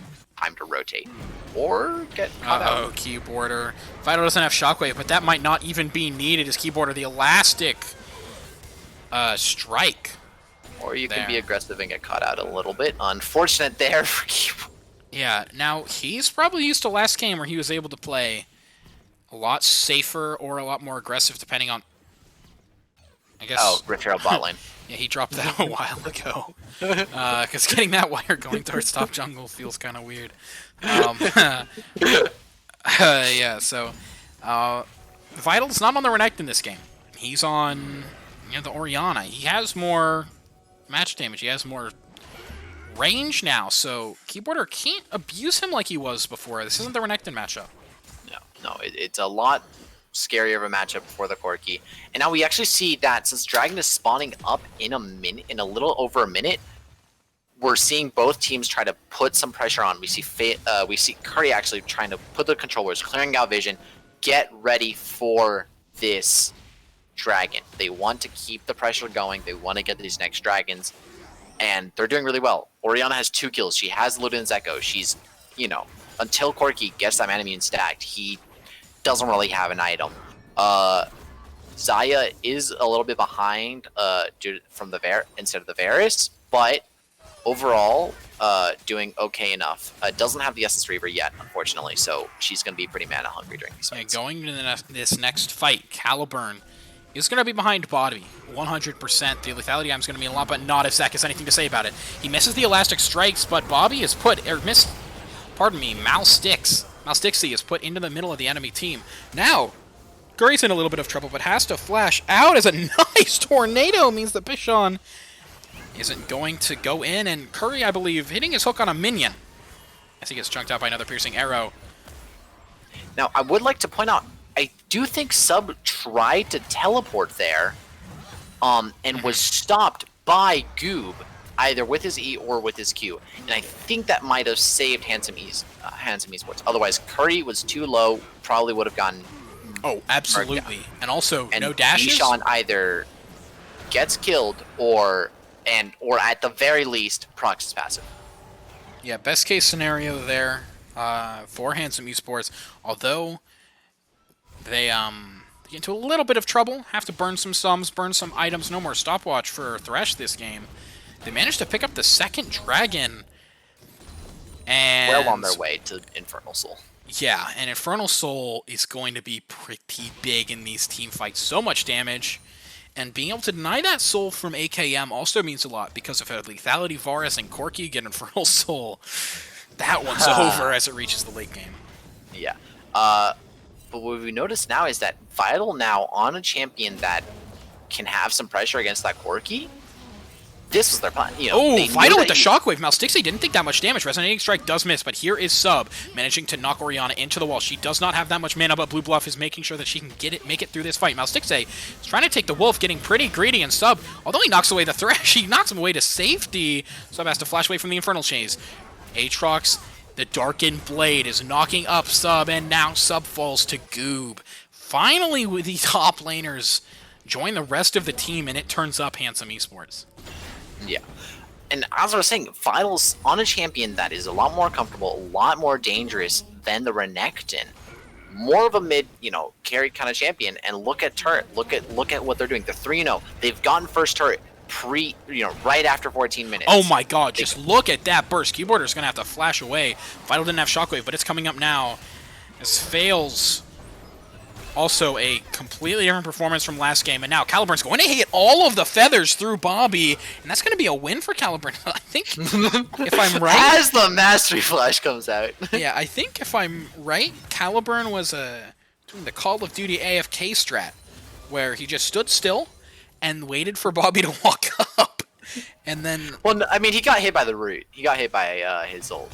to rotate. Or get caught out. Keyboarder. Vital doesn't have Shockwave, but that might not even be needed as Keyboarder. The elastic strike. Or you can be aggressive and get caught out a little bit. Unfortunate there for Keyboarder. Yeah, now he's probably used to last game where he was able to play a lot safer or a lot more aggressive depending on... I guess... Oh, Rift Hero bot lane. Yeah, he dropped that a while ago. Because getting that wire going towards top jungle feels kind of weird. Yeah, so... Vital's not on the Renekton in this game. He's on the Orianna. He has more match damage. He has more range now, so Keyboarder can't abuse him like he was before. This isn't the Renekton matchup. No, it's a lot scarier of a matchup for the Corki. And now we actually see that since Dragon is spawning up in a little over a minute, we're seeing both teams try to put some pressure on. We see Curry actually trying to put the controllers, clearing out vision, get ready for this Dragon. They want to keep the pressure going. They want to get these next Dragons, and they're doing really well. Orianna has 2 kills. She has Luden's Echo. She's, until Corki gets that Manamune stacked, he doesn't really have an item. Xayah is a little bit behind from the instead of the Varus, but overall doing okay enough. Doesn't have the Essence Reaver yet, unfortunately, so she's going to be pretty mana hungry during these fights. Going into this next fight, Caliburn is going to be behind Bobby, 100%. The lethality time is going to be a lot, but not if Zach has anything to say about it. He misses the elastic strikes, but Bobby is Mouse Dixie is put into the middle of the enemy team. Now, Curry's in a little bit of trouble, but has to flash out as a nice tornado means that Bichon isn't going to go in, and Curry, I believe, hitting his hook on a minion as he gets chunked out by another piercing arrow. Now, I would like to point out, I do think Sub tried to teleport there, and was stopped by Goob, either with his E or with his Q. And I think that might have saved Handsome Esports. Otherwise, Curry was too low, probably would have gotten... Oh, absolutely. And also, no dashes? Bichon either gets killed or at the very least, procs his passive. Yeah, best case scenario there for Handsome Esports, although they get into a little bit of trouble, have to burn some sums, burn some items, no more stopwatch for Thresh this game. They managed to pick up the second Dragon, and... well on their way to Infernal Soul. Yeah, and Infernal Soul is going to be pretty big in these team fights. So much damage, and being able to deny that soul from AKM also means a lot, because if a lethality Varus and Corki get Infernal Soul, that one's over as it reaches the late game. Yeah. But what we notice now is that Vital now on a champion that can have some pressure against that Corki. This was their plan. Vital with the Shockwave. Mouse Dixie didn't take that much damage. Resonating Strike does miss, but here is Sub managing to knock Orianna into the wall. She does not have that much mana, but Blue Bluff is making sure that she can make it through this fight. Mouse Dixie is trying to take the Wolf, getting pretty greedy, and Sub, although he knocks away the Thresh, he knocks him away to safety. Sub has to flash away from the Infernal Chase. Aatrox, the Darkened Blade, is knocking up Sub, and now Sub falls to Goob. Finally, the top laners join the rest of the team, and it turns up Handsome Esports. Yeah. And as I was saying, Vital's on a champion that is a lot more comfortable, a lot more dangerous than the Renekton. More of a mid, carry kind of champion. And look at turret. Look at what they're doing. They're 3-0. They've gotten first turret right after 14 minutes. Oh my god, just look at that burst. Keyboarder's going to have to flash away. Vital didn't have Shockwave, but it's coming up now. As Fails Also, a completely different performance from last game, and now Caliburn's going to hit all of the feathers through Bobby, and that's going to be a win for Caliburn. I think, if I'm right... As the Mastery Flash comes out. Yeah, I think if I'm right, Caliburn was doing the Call of Duty AFK strat, where he just stood still and waited for Bobby to walk up, and then... Well, I mean, he got hit by the root. He got hit by his ult.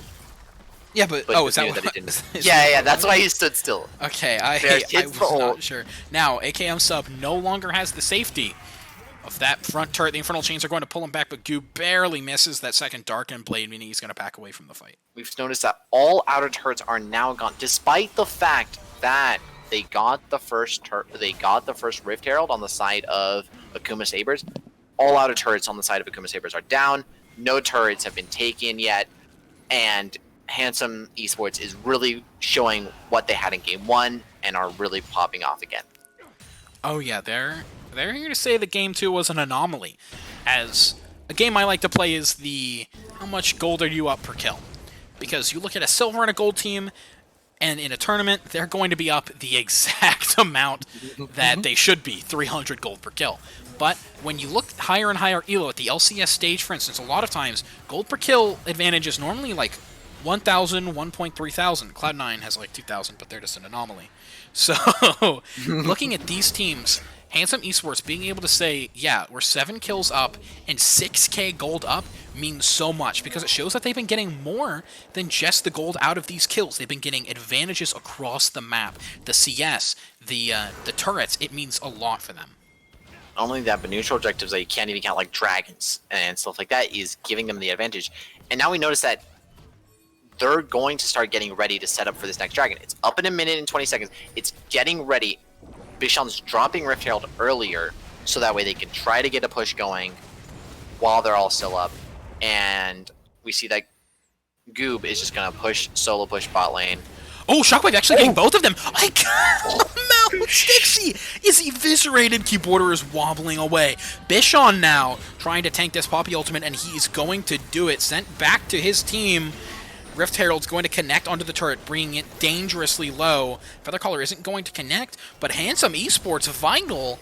Yeah, but oh, is that what? Yeah, that's why he stood still. Okay, I was not sure. Now, AKM sub no longer has the safety of that front turret. The Infernal Chains are going to pull him back, but Goo barely misses that second Darken Blade, meaning he's going to back away from the fight. We've noticed that all outer turrets are now gone, despite the fact that they got the first Rift Herald on the side of Akuma Sabers. All outer turrets on the side of Akuma Sabers are down. No turrets have been taken yet, and Handsome Esports is really showing what they had in Game 1 and are really popping off again. Oh yeah, they're here to say that Game 2 was an anomaly. As a game I like to play is the how much gold are you up per kill? Because you look at a silver and a gold team, and in a tournament, they're going to be up the exact amount that they should be, 300 gold per kill. But when you look higher and higher elo at the LCS stage, for instance, a lot of times, gold per kill advantage is normally like 1,000, 1.3,000. Cloud9 has like 2,000, but they're just an anomaly. So, looking at these teams, Handsome Esports being able to say, yeah, we're 7 kills up and 6k gold up means so much, because it shows that they've been getting more than just the gold out of these kills. They've been getting advantages across the map. The CS, the turrets, it means a lot for them. Not only that, but neutral objectives that you can't even count, like dragons and stuff like that, is giving them the advantage. And now we notice that they're going to start getting ready to set up for this next dragon. It's up in a minute and 20 seconds. It's getting ready. Bishan's dropping Rift Herald earlier, so that way they can try to get a push going while they're all still up. And we see that Goob is just going to solo push bot lane. Oh, Shockwave actually getting both of them. Mount Dixie is eviscerated. Keyboarder is wobbling away. Bishan now trying to tank this Poppy ultimate, and he's going to do it. Sent back to his team. Rift Herald's going to connect onto the turret, bringing it dangerously low. Feathercaller isn't going to connect, but Handsome Esports, Vital,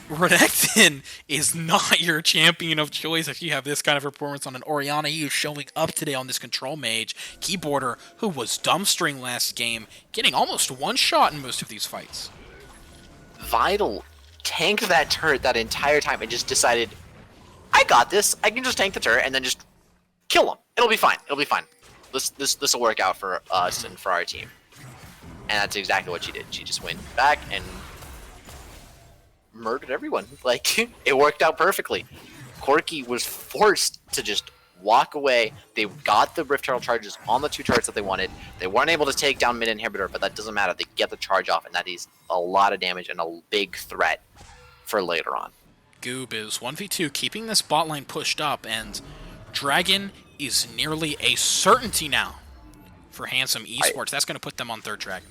Renekton is not your champion of choice if you have this kind of performance on an Orianna. He is showing up today on this Control Mage. Keyboarder, who was dumbstring last game, getting almost one shot in most of these fights. Vital tanked that turret that entire time and just decided, I got this. I can just tank the turret and then just kill him. It'll be fine. It'll be fine. This will work out for us and for our team. And that's exactly what she did. She just went back and murdered everyone. Like, it worked out perfectly. Corki was forced to just walk away. They got the Rift Herald charges on the 2 turrets that they wanted. They weren't able to take down mid inhibitor, but that doesn't matter. They get the charge off, and that is a lot of damage and a big threat for later on. Goob is 1v2, keeping this bot line pushed up, and Dragon is nearly a certainty now for Handsome Esports. That's going to put them on 3rd Dragon.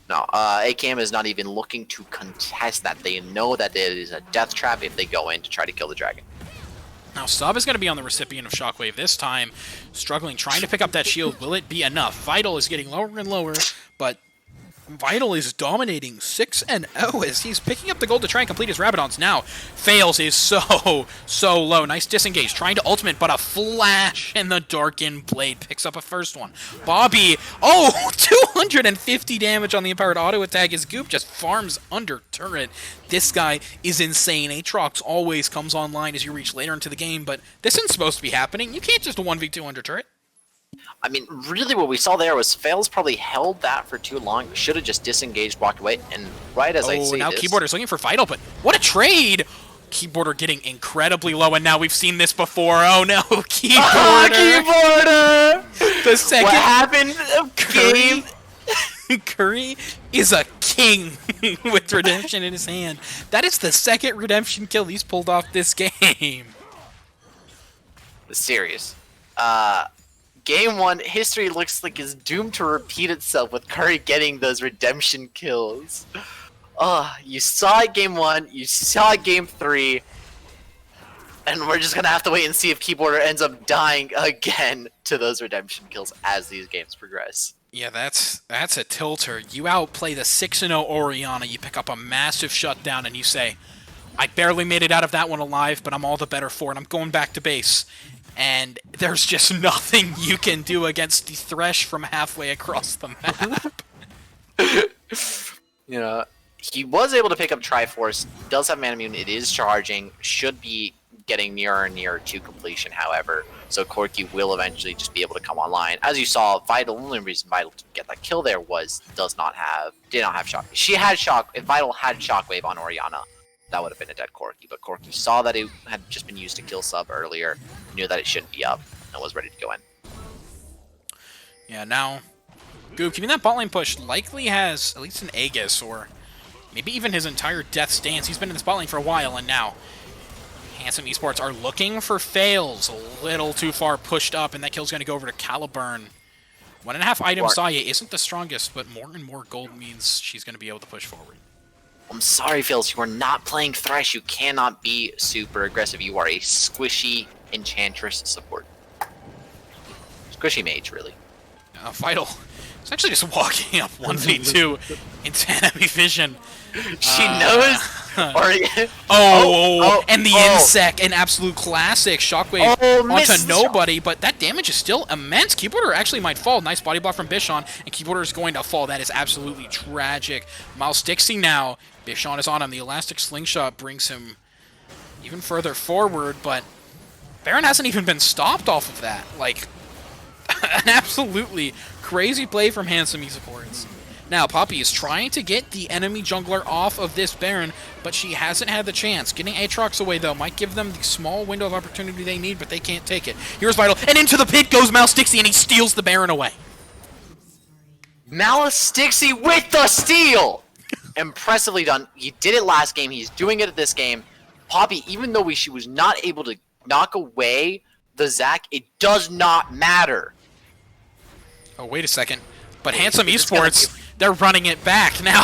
No, AKM is not even looking to contest that. They know that it is a death trap if they go in to try to kill the dragon. Now, Sub is going to be on the recipient of Shockwave this time, struggling, trying to pick up that shield. Will it be enough? Vital is getting lower and lower, but Vital is dominating 6-0 as he's picking up the gold to try and complete his Rabadons. Now, fails is so low. Nice disengage, trying to ultimate, but a flash and the Darkened Blade picks up a first one. Bobby, 250 damage on the empowered auto attack as Goop just farms under turret. This guy is insane. Aatrox always comes online as you reach later into the game, but this isn't supposed to be happening. You can't just 1v2 under turret. I mean, really what we saw there was Fails probably held that for too long. Should have just disengaged, walked away, and right as I say now this... Keyboarder's looking for Vital, but what a trade! Keyboarder getting incredibly low, and now we've seen this before. Oh no, Keyboarder! Keyboarder! The second... What happened? Curry is a king with redemption in his hand. That is the second redemption kill he's pulled off this game. Serious. Game 1, history looks like is doomed to repeat itself with Curry getting those redemption kills. You saw it Game 1, you saw it Game 3, and we're just gonna have to wait and see if Keyboarder ends up dying again to those redemption kills as these games progress. Yeah, that's a tilter. You outplay the 6-0 Orianna, you pick up a massive shutdown, and you say, I barely made it out of that one alive, but I'm all the better for it. I'm going back to base. And there's just nothing you can do against the Thresh from halfway across the map. You know, he was able to pick up Triforce, does have Mana Mune, it is charging, should be getting nearer and nearer to completion, however. So Corki will eventually just be able to come online. As you saw, Vital, the only reason Vital didn't get that kill there was did not have Shock. She had Shock, if Vital had Shockwave on Orianna, that would have been a dead Corki. But Corki saw that it had just been used to kill sub earlier, knew that it shouldn't be up, and was ready to go in. Yeah, now, Goob, keeping that bot lane push, likely has at least an Aegis, or maybe even his entire Death's Dance. He's been in this bot lane for a while, and now Handsome Esports are looking for fails. A little too far pushed up, and that kill's going to go over to Caliburn. 1.5 item Saya isn't the strongest, but more and more gold means she's going to be able to push forward. I'm sorry, Phils, you are not playing Thresh. You cannot be super aggressive. You are a squishy Enchantress support. Squishy mage, really. Vital. It's actually just walking up 1v2 into enemy vision. She knows. And the Insect, an absolute classic. Shockwave onto nobody, but that damage is still immense. Keyboarder actually might fall. Nice body block from Bishon, and Keyboarder is going to fall. That is absolutely tragic. Miles Dixie now. Bishon is on him. The Elastic Slingshot brings him even further forward, but Baron hasn't even been stopped off of that. Like, an absolutely crazy play from Handsome Esports. Now, Poppy is trying to get the enemy jungler off of this Baron, but she hasn't had the chance. Getting Aatrox away, though, might give them the small window of opportunity they need, but they can't take it. Here's Vital, and into the pit goes Mouse Dixie, and he steals the Baron away. Malice Dixie with the steal! Impressively done. He did it last game. He's doing it at this game. Poppy, even though she was not able to knock away the Zac, it does not matter. Oh, wait a second. But Handsome Esports, they're running it back. Now,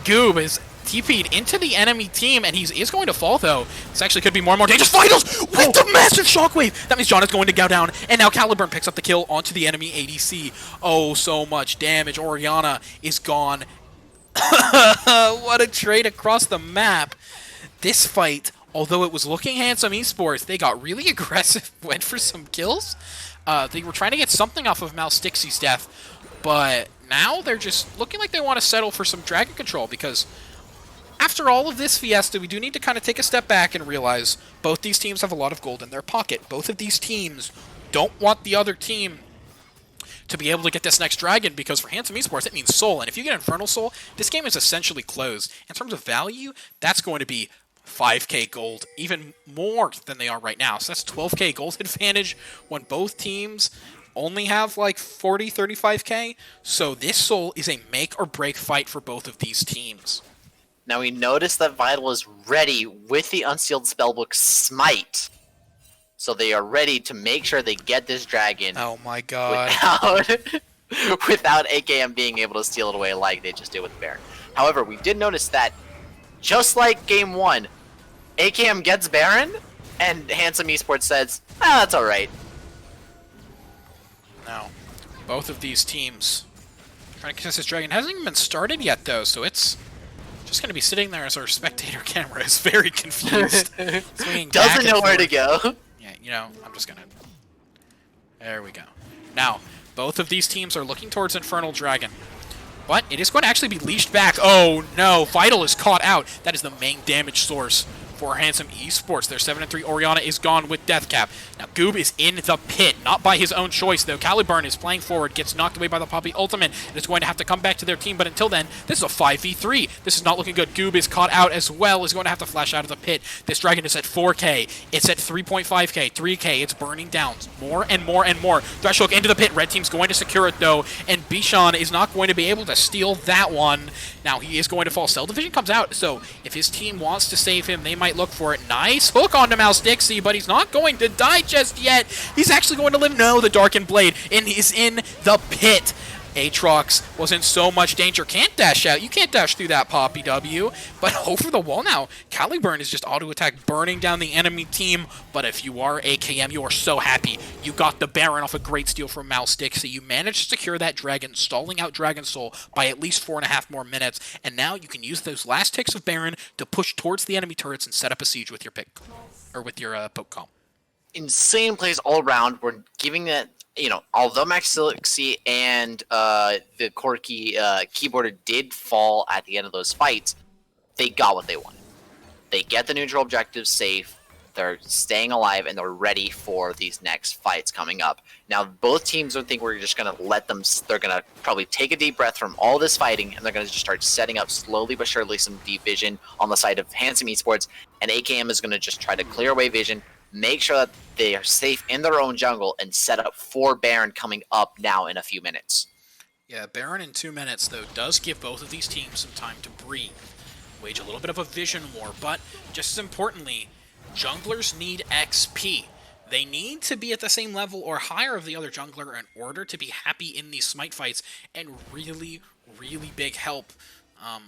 Goob is TP'd into the enemy team, and he is going to fall, though. This actually could be more and more dangerous. Vitals with the massive shockwave! That means John is going to go down, and now Caliburn picks up the kill onto the enemy ADC. Oh, so much damage. Orianna is gone. What a trade across the map. This fight, although it was looking Handsome Esports, they got really aggressive, went for some kills. They were trying to get something off of Mouse Dixie's death, but now they're just looking like they want to settle for some dragon control, because after all of this fiesta, we do need to kind of take a step back and realize both these teams have a lot of gold in their pocket. Both of these teams don't want the other team to be able to get this next dragon, because for Handsome Esports, it means soul, and if you get Infernal Soul, this game is essentially closed. In terms of value, that's going to be 5k gold, even more than they are right now. So that's 12k gold advantage when both teams only have like 40, 35k. So this soul is a make or break fight for both of these teams. Now we notice that Vital is ready with the Unsealed Spellbook Smite. So they are ready to make sure they get this dragon. Oh my god. Without AKM being able to steal it away like they just did with Baron. However, we did notice that just like game 1, AKM gets Baron, and Handsome Esports says, that's alright. Now, both of these teams trying to contest this dragon. It hasn't even been started yet, though, so it's just going to be sitting there as our spectator camera is very confused. Doesn't know where to go. Yeah, you know, I'm just going to... There we go. Now, both of these teams are looking towards Infernal Dragon, but it is going to actually be leashed back. Oh, no. Vital is caught out. That is the main damage source for Handsome Esports. Their 7-3 Orianna is gone with Deathcap. Now, Goob is in the pit, not by his own choice, though. Caliburn is playing forward, gets knocked away by the Poppy Ultimate, and is going to have to come back to their team, but until then, this is a 5v3. This is not looking good. Goob is caught out as well, is going to have to flash out of the pit. This dragon is at 4k. It's at 3.5k, 3k. It's burning down more and more and more. Threshold into the pit. Red team's going to secure it, though, and Bishon is not going to be able to steal that one. Now, he is going to fall. Cell Division comes out, so if his team wants to save him, they might look for it. Nice hook onto Mouse Dixie, but he's not going to die just yet. He's actually going to live. No, the Darkened Blade, and he's in the pit. Aatrox was in so much danger. Can't dash out. You can't dash through that Poppy W. But over the wall now, Caliburn is just auto-attack, burning down the enemy team. But if you are AKM, you are so happy. You got the Baron off a great steal from Malstixy. You managed to secure that Dragon, stalling out Dragon Soul by at least 4.5 more minutes. And now you can use those last ticks of Baron to push towards the enemy turrets and set up a siege with your pick, or with your poke comp. Insane plays all around. We're giving that, although Maxilixi and the Corky keyboarder did fall at the end of those fights, they got what they wanted. They get the neutral objectives safe, they're staying alive, and they're ready for these next fights coming up. Now, both teams don't think we're just going to let them, they're going to probably take a deep breath from all this fighting, and they're going to just start setting up slowly but surely some deep vision on the side of Handsome Esports, and AKM is going to just try to clear away vision, make sure that they are safe in their own jungle, and set up for Baron coming up now in a few minutes. Yeah, Baron in 2 minutes, though, does give both of these teams some time to breathe. Wage a little bit of a vision war, but just as importantly, junglers need XP. They need to be at the same level or higher of the other jungler in order to be happy in these smite fights, and really, really big help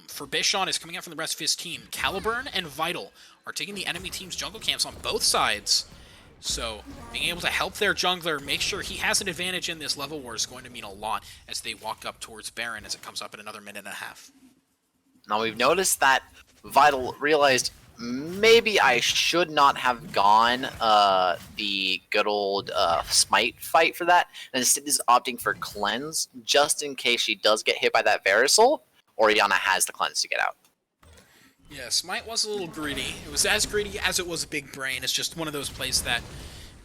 for Bishon is coming out from the rest of his team. Caliburn and Vital are taking the enemy team's jungle camps on both sides, so being able to help their jungler make sure he has an advantage in this level war is going to mean a lot as they walk up towards Baron as it comes up in another minute and a half. Now, we've noticed that Vital realized maybe I should not have gone the good old Smite fight for that, and instead is opting for Cleanse, just in case she does get hit by that Verisol, Orianna has the Cleanse to get out. Yeah, Smite was a little greedy. It was as greedy as it was big brain. It's just one of those plays that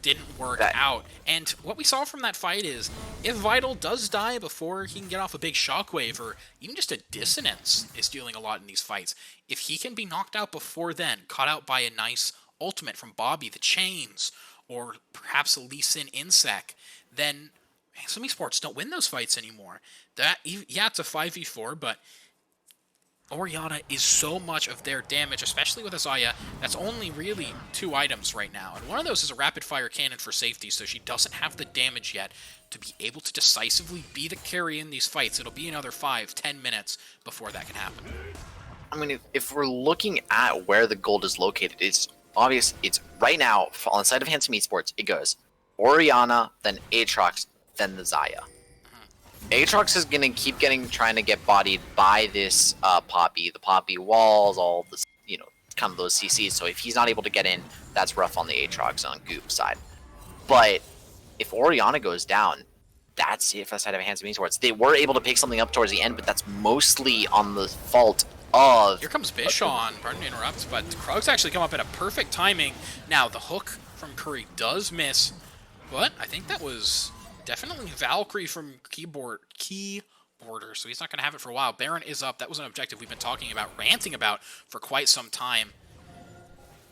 didn't work out. And what we saw from that fight is, if Vital does die before he can get off a big shockwave, or even just a dissonance is dealing a lot in these fights, if he can be knocked out before then, caught out by a nice ultimate from Bobby, the Chains, or perhaps a Lee Sin Insec, then some esports don't win those fights anymore. Yeah, it's a 5v4, but Orianna is so much of their damage, especially with Azaya. That's only really 2 items right now. And one of those is a rapid-fire cannon for safety, so she doesn't have the damage yet to be able to decisively be the carry in these fights. It'll be another 5-10 minutes before that can happen. I mean, if we're looking at where the gold is located, it's obvious. It's right now, on the side of Handsome Esports, it goes Orianna, then Aatrox, then the Zaya. Aatrox is going to keep trying to get bodied by this Poppy, the Poppy walls, all this, kind of those CCs. So if he's not able to get in, that's rough on the Aatrox on Goop side. But if Orianna goes down, that's it for the side of Handsome Esports. They were able to pick something up towards the end, but that's mostly on the fault of... Here comes Bishon, pardon me to interrupt, but Krug's actually come up at a perfect timing. Now, the hook from Curry does miss, but I think that was... definitely Valkyrie from Keyboarder, so he's not going to have it for a while. Baron is up. That was an objective we've been talking about, ranting about for quite some time.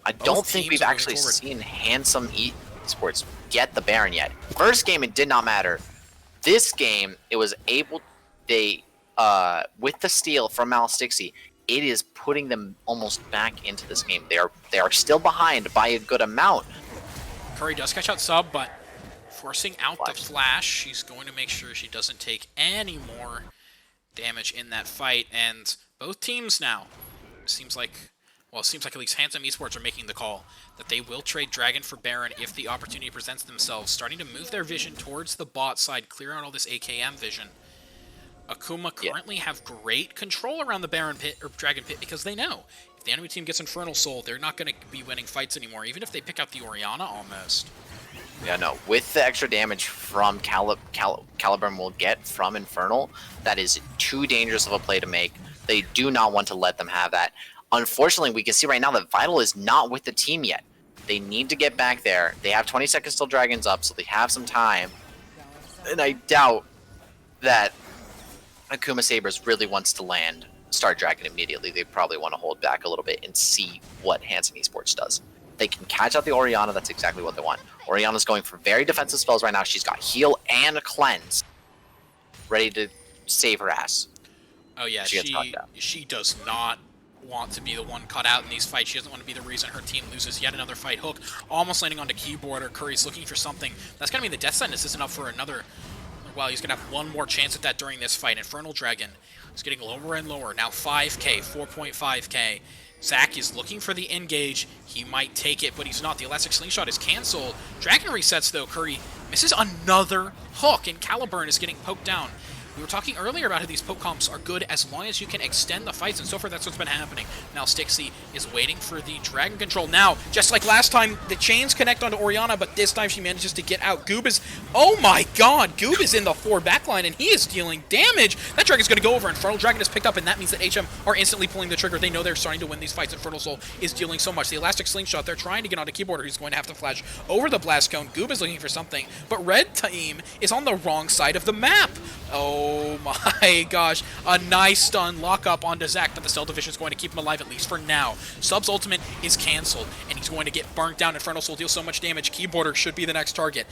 I don't think we've actually seen Handsome Esports get the Baron yet. First game, it did not matter. This game, it was able... with the steal from Malstixy, it is putting them almost back into this game. They are still behind by a good amount. Curry does catch out sub, but... forcing out the flash, she's going to make sure she doesn't take any more damage in that fight. And both teams now, it seems like at least Handsome Esports are making the call that they will trade Dragon for Baron if the opportunity presents themselves, starting to move their vision towards the bot side, clear out all this AKM vision. Akuma currently have great control around the Baron pit, or Dragon pit, because they know if the enemy team gets Infernal Soul, they're not going to be winning fights anymore, even if they pick out the Orianna almost. Yeah, no. With the extra damage from Caliburn will get from Infernal, that is too dangerous of a play to make. They do not want to let them have that. Unfortunately, we can see right now that Vital is not with the team yet. They need to get back there. They have 20 seconds till Dragon's up, so they have some time. And I doubt that Akuma Sabers really wants to start Dragon immediately. They probably want to hold back a little bit and see what Handsome Esports does. They can catch out the Orianna, that's exactly what they want. Orianna's going for very defensive spells right now. She's got heal and cleanse, ready to save her ass. Oh yeah, she does not want to be the one cut out in these fights. She doesn't want to be the reason her team loses yet another fight. Hook almost landing onto keyboard, or Curry's looking for something. That's going to be the death sentence. Isn't up for another well. He's going to have one more chance at that during this fight. Infernal Dragon is getting lower and lower. Now 5k, 4.5k. Zach is looking for the engage. He might take it, but he's not. The Elastic Slingshot is canceled. Dragon resets, though. Curry misses another hook, and Caliburn is getting poked down. We were talking earlier about how these poke comps are good as long as you can extend the fights, and so far that's what's been happening. Now Stixie is waiting for the Dragon Control. Now, just like last time, the chains connect onto Orianna, but this time she manages to get out. Goob is... Oh my god! Goob is in the forward backline, and he is dealing damage! That Dragon's going to go over. Infernal Dragon is picked up, and that means that HM are instantly pulling the trigger. They know they're starting to win these fights. Infernal Soul is dealing so much. The Elastic Slingshot, they're trying to get onto Keyboarder, who's going to have to flash over the Blast Cone. Goob is looking for something, but Red Team is on the wrong side of the map. Oh my gosh. A nice stun lock up onto Zach, but the Stealth Division is going to keep him alive, at least for now. Sub's ultimate is canceled, and he's going to get burnt down. Infernal Soul deals so much damage. Keyboarder should be the next target.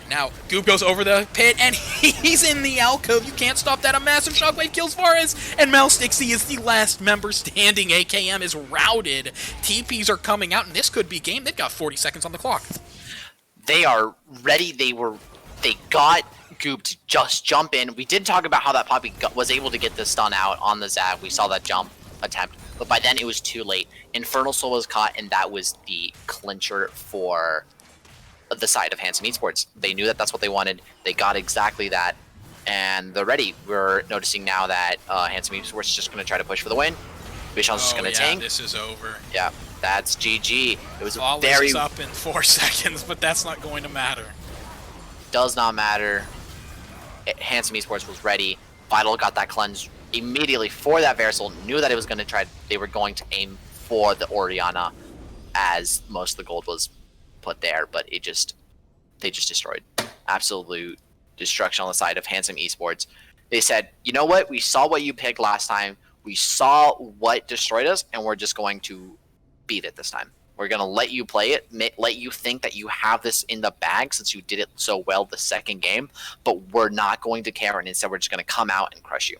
Now, Goob goes over the pit, and he's in the alcove. You can't stop that. A massive shockwave kills Fares, and Mel Stixie is the last member standing. AKM is routed. TPs are coming out, and this could be game. They've got 40 seconds on the clock. They are ready. They got Goob to just jump in. We did talk about how that Poppy was able to get the stun out on the Zag. We saw that jump attempt, but by then it was too late. Infernal Soul was caught, and that was the clincher for the side of Handsome Esports. They knew that that's what they wanted. They got exactly that, and they're ready. We're noticing now that Handsome Esports is just going to try to push for the win. Vishon's just going to tank. This is over. Yeah, that's GG. It was Flawless very... is up in 4 seconds, but that's not going to matter. Does not matter. Handsome Esports was ready. Vital got that cleanse immediately for that Verisol. Knew that it was going to try. They were going to aim for the Orianna, as most of the gold was put there, but they just destroyed. Absolute destruction on the side of Handsome Esports. They said, you know what? We saw what you picked last time. We saw what destroyed us, and we're just going to beat it this time. We're going to let you play it, let you think that you have this in the bag since you did it so well the second game, but we're not going to care, and instead we're just going to come out and crush you.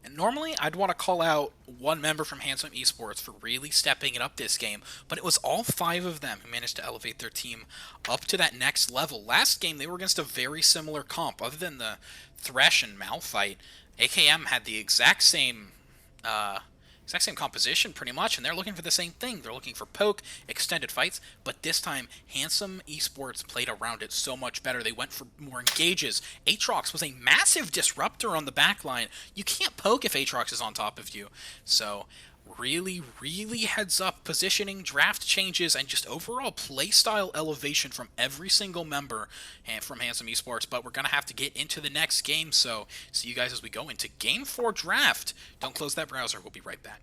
And normally, I'd want to call out one member from Handsome Esports for really stepping it up this game, but it was all 5 of them who managed to elevate their team up to that next level. Last game, they were against a very similar comp. Other than the Thresh and Mal fight, AKM had the exact same composition pretty much, and they're looking for the same thing. They're looking for poke, extended fights, but this time Handsome Esports played around it so much better. They went for more engages. Aatrox was a massive disruptor on the backline. You can't poke if Aatrox is on top of you. So really, really heads up positioning, draft changes, and just overall playstyle elevation from every single member from Handsome Esports. But we're going to have to get into the next game, so see you guys as we go into Game 4 draft. Don't close that browser. We'll be right back.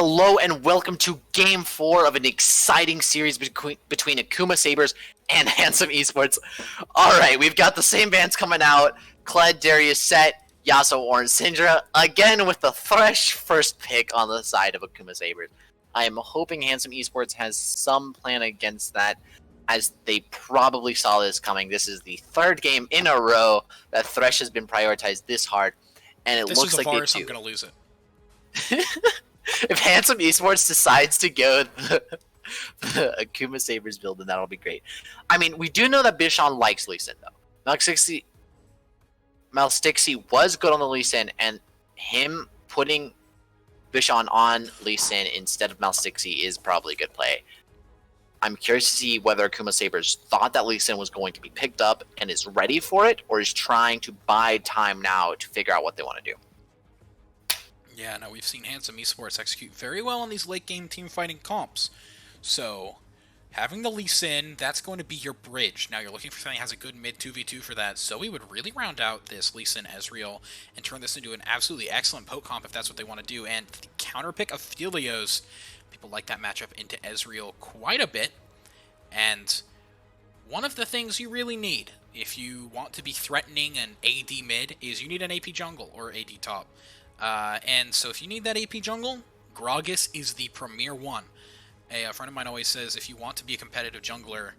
Hello and welcome to Game 4 of an exciting series between Akuma Sabers and Handsome Esports. Alright, we've got the same bands coming out. Kled, Darius, Set, Yasuo, Orange, Syndra, again with the fresh first pick on the side of Akuma Sabers. I am hoping Handsome Esports has some plan against that, as they probably saw this coming. This is the third game in a row that Thresh has been prioritized this hard, and it looks like they do. I'm gonna lose it. If Handsome Esports decides to go the Akuma Sabers build, then that'll be great. I mean, we do know that Bishan likes Lee Sin, though. Malstixi was good on the Lee Sin, and him putting Bishan on Lee Sin instead of Malstixi is probably a good play. I'm curious to see whether Akuma Sabers thought that Lee Sin was going to be picked up and is ready for it, or is trying to buy time now to figure out what they want to do. Yeah, no, we've seen Handsome Esports execute very well on these late-game team fighting comps. So, having the Lee Sin, that's going to be your bridge. Now, you're looking for something that has a good mid 2v2 for that, so we would really round out this Lee Sin Ezreal and turn this into an absolutely excellent poke comp if that's what they want to do. And the counterpick of Phelios, people like that matchup into Ezreal quite a bit. And one of the things you really need if you want to be threatening an AD mid is you need an AP jungle or AD top. And so if you need that AP jungle, Gragas is the premier one. A friend of mine always says if you want to be a competitive jungler,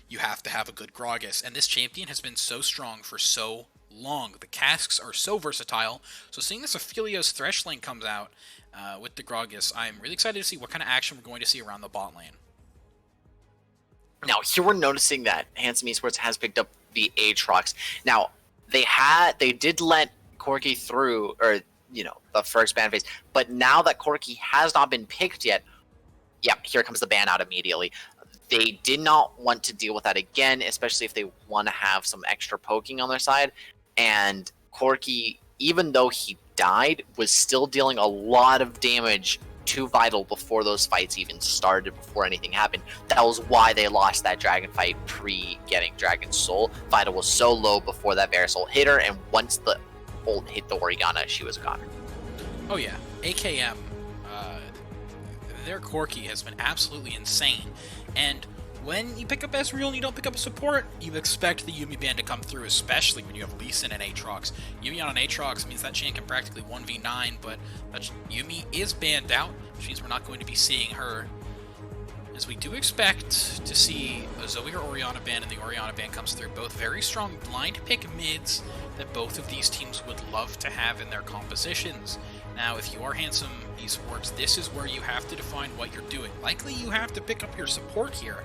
you have to have a good Gragas. And this champion has been so strong for so long. The casks are so versatile. So seeing this Aphelios Thresh lane comes out with the Gragas, I'm really excited to see what kind of action we're going to see around the bot lane. Now, here we're noticing that Handsome Esports has picked up the Aatrox. Now, they did let Corki through, or the first ban phase. But now that Corki has not been picked yet, yeah, here comes the ban out immediately. They did not want to deal with that again, especially if they want to have some extra poking on their side. And Corki, even though he died, was still dealing a lot of damage to Vital before those fights even started, before anything happened. That was why they lost that dragon fight pre-getting Dragon Soul. Vital was so low before that Bear Soul hit her, and once the ult hit the Orianna, she was a goner. Oh yeah, AKM, their Corki has been absolutely insane, and when you pick up Ezreal and you don't pick up a support, you expect the Yuumi ban to come through, especially when you have Lee Sin and Aatrox. Yuumi on an Aatrox means that Shan can practically 1v9, but Yuumi is banned out, which means we're not going to be seeing her, as we do expect to see a Zoe or Orianna ban, and the Orianna ban comes through. Both very strong blind pick mids that both of these teams would love to have in their compositions. Now, if you are Handsome Esports, this is where you have to define what you're doing. Likely you have to pick up your support here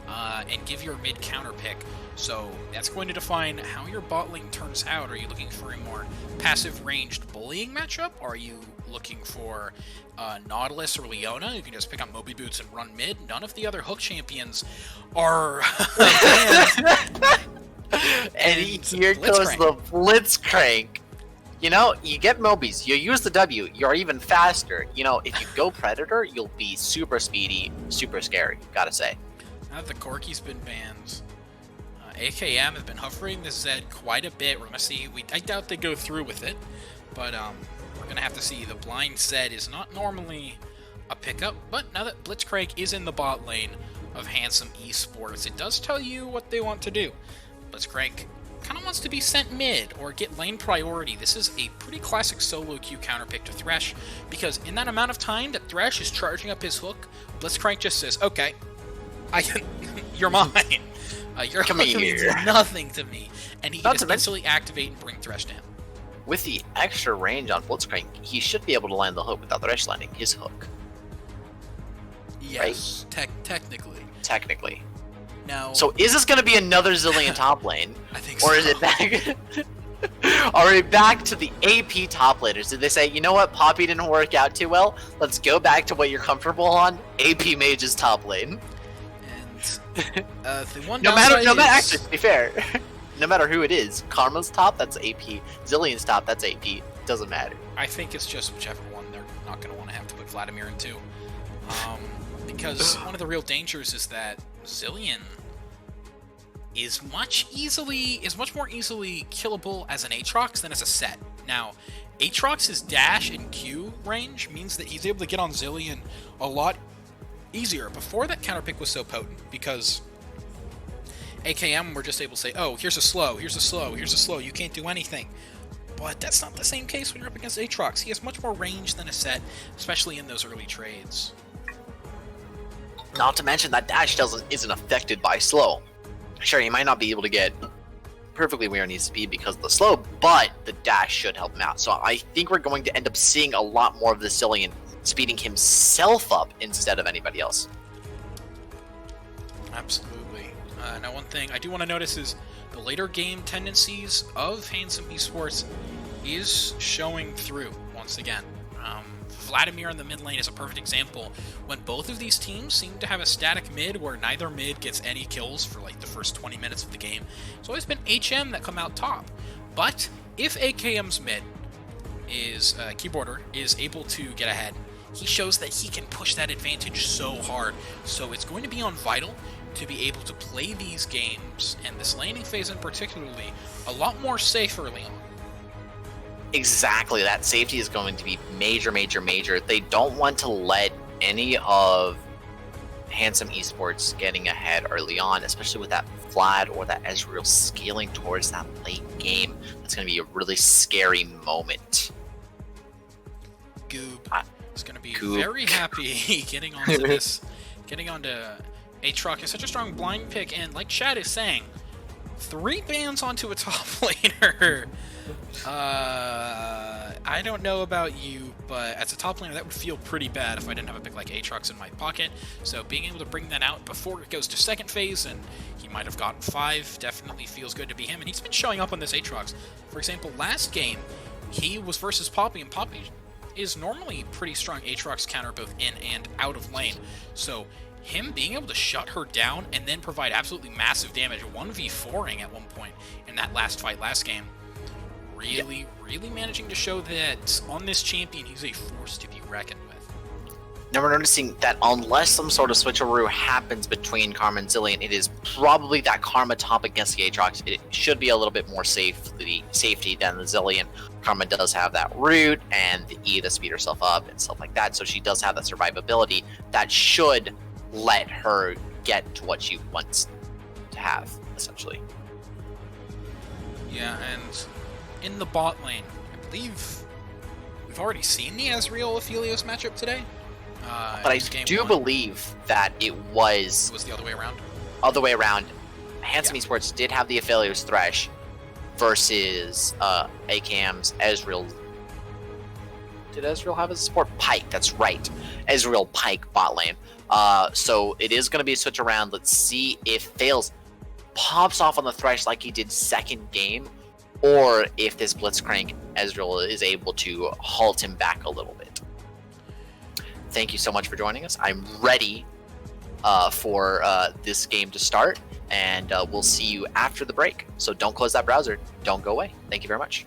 and give your mid counter pick. So that's going to define how your bot lane turns out. Are you looking for a more passive ranged bullying matchup? Or are you looking for Nautilus or Leona? You can just pick up Moby Boots and run mid. None of the other hook champions are and here goes the Blitzcrank. You get Mobies, you use the W, you're even faster. If you go Predator, you'll be super speedy, super scary, gotta say. Now that the Corki's been banned, AKM has been hovering the Zed quite a bit. We're gonna see, I doubt they go through with it, but we're gonna have to see. The blind Zed is not normally a pickup, but now that Blitzcrank is in the bot lane of Handsome Esports, it does tell you what they want to do. Blitzcrank kind of wants to be sent mid or get lane priority. This is a pretty classic solo queue counterpick to Thresh, because in that amount of time that Thresh is charging up his hook, Blitzcrank just says, okay, you're mine. Your hook means nothing to me. And he can just instantly activate and bring Thresh down. With the extra range on Blitzcrank, he should be able to land the hook without Thresh landing his hook. Yes, right? Technically. Now, so is this going to be another Zilean top lane? I think so. Or is it back? Are we back to the AP top laners? Did they say, you know what, Poppy didn't work out too well? Let's go back to what you're comfortable on. AP Mage's top lane. And the one no matter actually, to be fair, no matter who it is, Karma's top, that's AP. Zilean's top, that's AP. Doesn't matter. I think it's just whichever one they're not going to want to have to put Vladimir into. Because one of the real dangers is that Zilean is much more easily killable as an Aatrox than as a Set. Now, Aatrox's dash and Q range means that he's able to get on Zillion a lot easier. Before, that counter pick was so potent because AKM were just able to say, oh, here's a slow, here's a slow, here's a slow, you can't do anything. But that's not the same case when you're up against Aatrox. He has much more range than a set, especially in those early trades. Not to mention that dash isn't affected by slow. Sure, he might not be able to get perfectly where he needs to be because of the slow, but the dash should help him out. So I think we're going to end up seeing a lot more of the Zillion speeding himself up instead of anybody else. Absolutely. Now, one thing I do want to notice is the later game tendencies of Handsome Esports is showing through once again. Vladimir in the mid lane is a perfect example when both of these teams seem to have a static mid where neither mid gets any kills for like the first 20 minutes of the game. It's always been HM that come out top. But if AKM's mid is keyboarder is able to get ahead, he shows that he can push that advantage so hard. So it's going to be on Vital to be able to play these games, and this laning phase in particularly, a lot more safe early on. Exactly, that safety is going to be major, major, major. They don't want to let any of Handsome Esports getting ahead early on, especially with that Vlad or that Ezreal scaling towards that late game. That's going to be a really scary moment. Goob is going to be very happy getting onto this, getting onto Aatrox is such a strong blind pick, and like Chad is saying, 3 bans onto a top laner. I don't know about you, but as a top laner, that would feel pretty bad if I didn't have a pick like Aatrox in my pocket. So being able to bring that out before it goes to second phase, and he might have gotten 5, definitely feels good to be him. And he's been showing up on this Aatrox. For example, last game, he was versus Poppy, and Poppy is normally pretty strong Aatrox counter both in and out of lane. So him being able to shut her down and then provide absolutely massive damage, 1v4ing at one point in that last fight last game, really managing to show that on this champion, he's a force to be reckoned with. Now we're noticing that unless some sort of switcheroo happens between Karma and Zillion, it is probably that Karma top against the Aatrox. It should be a little bit more safety than the Zillion. Karma does have that root and the E to speed herself up and stuff like that, so she does have that survivability that should let her get to what she wants to have, essentially. Yeah, and in the bot lane, I believe we've already seen the Ezreal Aphelios matchup today. But I do believe that it was the other way around. Other way around. Handsome Esports did have the Aphelios Thresh versus AKM's Ezreal. Did Ezreal have his support? Pike, that's right. Ezreal Pike bot lane. So it is going to be a switch around. Let's see if Fails pops off on the Thresh like he did second game, or if this Blitzcrank Ezreal is able to halt him back a little bit. Thank you so much for joining us. I'm ready for this game to start, and we'll see you after the break. So don't close that browser. Don't go away. Thank you very much.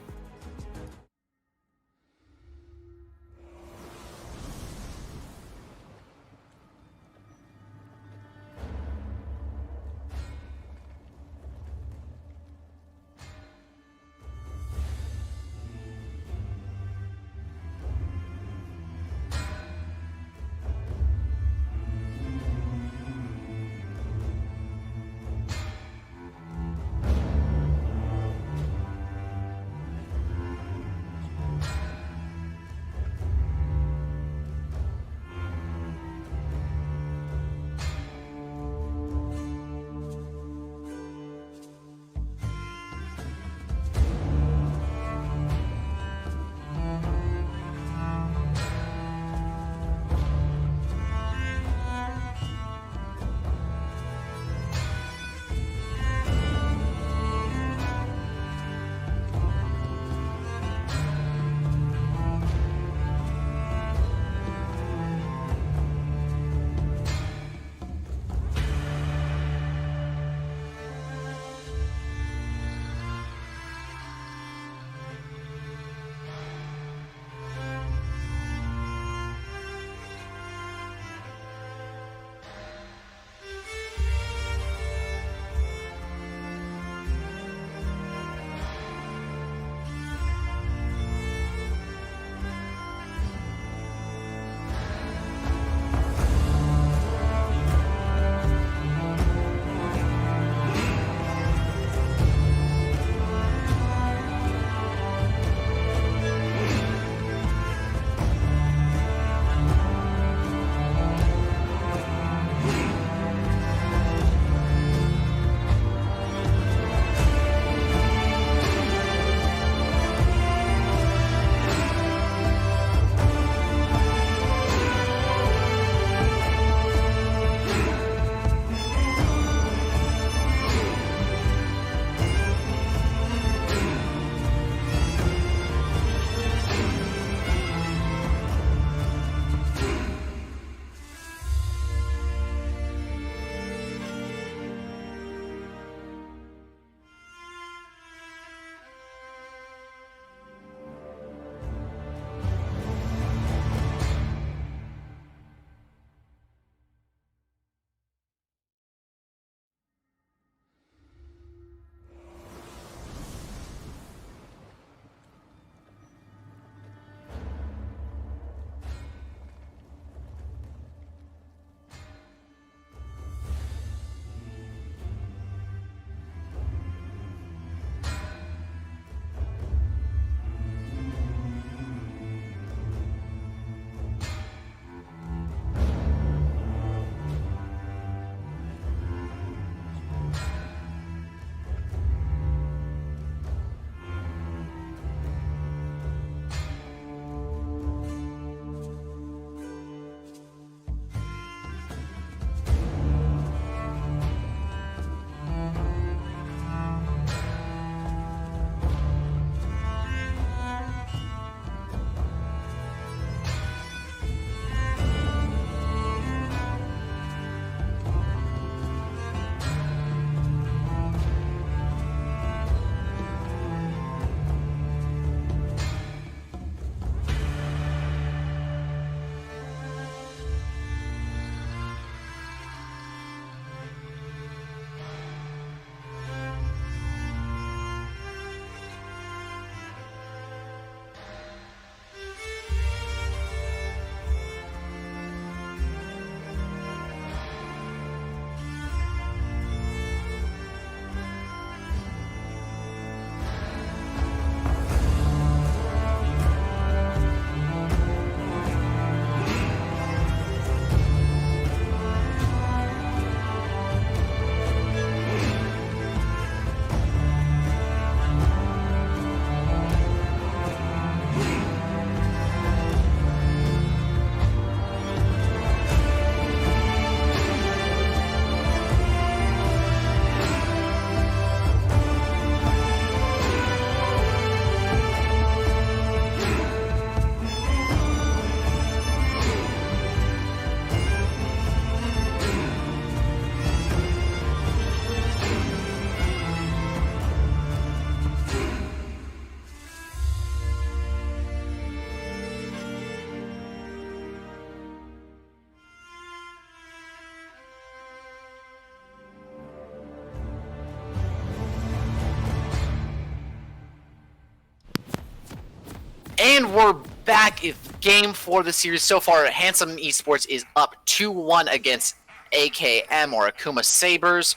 And we're back. It's game 4 of the series so far. Handsome Esports is up 2-1 against AKM or Akuma Sabers.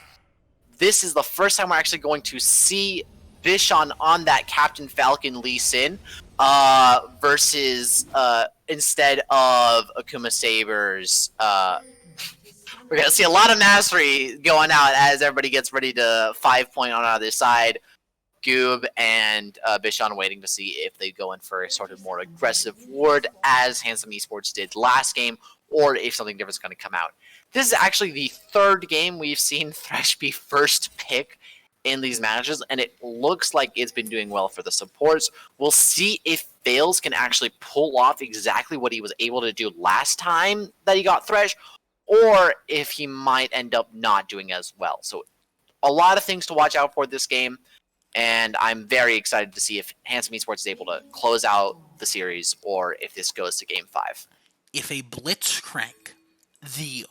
This is the first time we're actually going to see Bishon on that Captain Falcon Lee Sin versus instead of Akuma Sabers. We're going to see a lot of mastery going out as everybody gets ready to 5-point on either side. Goob and Bishon waiting to see if they go in for a sort of more aggressive ward as Handsome Esports did last game, or if something different is going to come out. This is actually the third game we've seen Thresh be first pick in these matches, and it looks like it's been doing well for the supports. We'll see if Fails can actually pull off exactly what he was able to do last time that he got Thresh, or if he might end up not doing as well. So a lot of things to watch out for this game. And I'm very excited to see if Handsome Esports is able to close out the series or if this goes to Game 5. If a Blitzcrank, the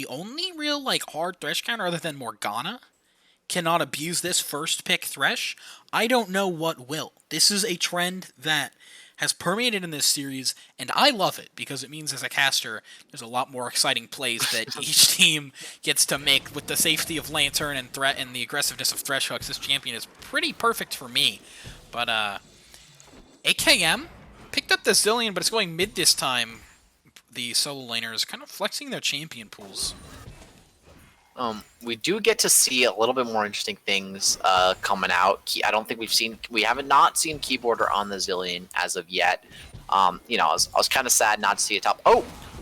only real hard Thresh counter other than Morgana, cannot abuse this first pick Thresh, I don't know what will. This is a trend that has permeated in this series, and I love it because it means as a caster, there's a lot more exciting plays that each team gets to make with the safety of Lantern and threat and the aggressiveness of Thresh hooks. This champion is pretty perfect for me. But AKM picked up the Zillion, but it's going mid this time. The solo laners kind of flexing their champion pools. We do get to see a little bit more interesting things coming out. I don't think we haven't not seen Keyboarder on the Zillion as of yet. I was kind of sad not to see a top.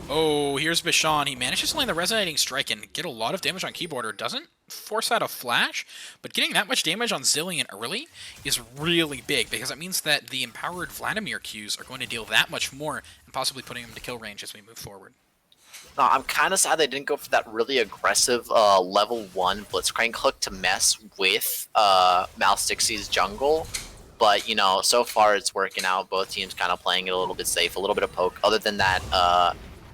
Oh, here's Bishon. He manages to land the Resonating Strike and get a lot of damage on Keyboarder. Doesn't force out a flash, but getting that much damage on Zillion early is really big because it means that the empowered Vladimir Qs are going to deal that much more and possibly putting him to kill range as we move forward. No, I'm kind of sad they didn't go for that really aggressive level 1 Blitzcrank hook to mess with Malstixie's jungle. But, so far it's working out. Both teams kind of playing it a little bit safe, a little bit of poke. Other than that,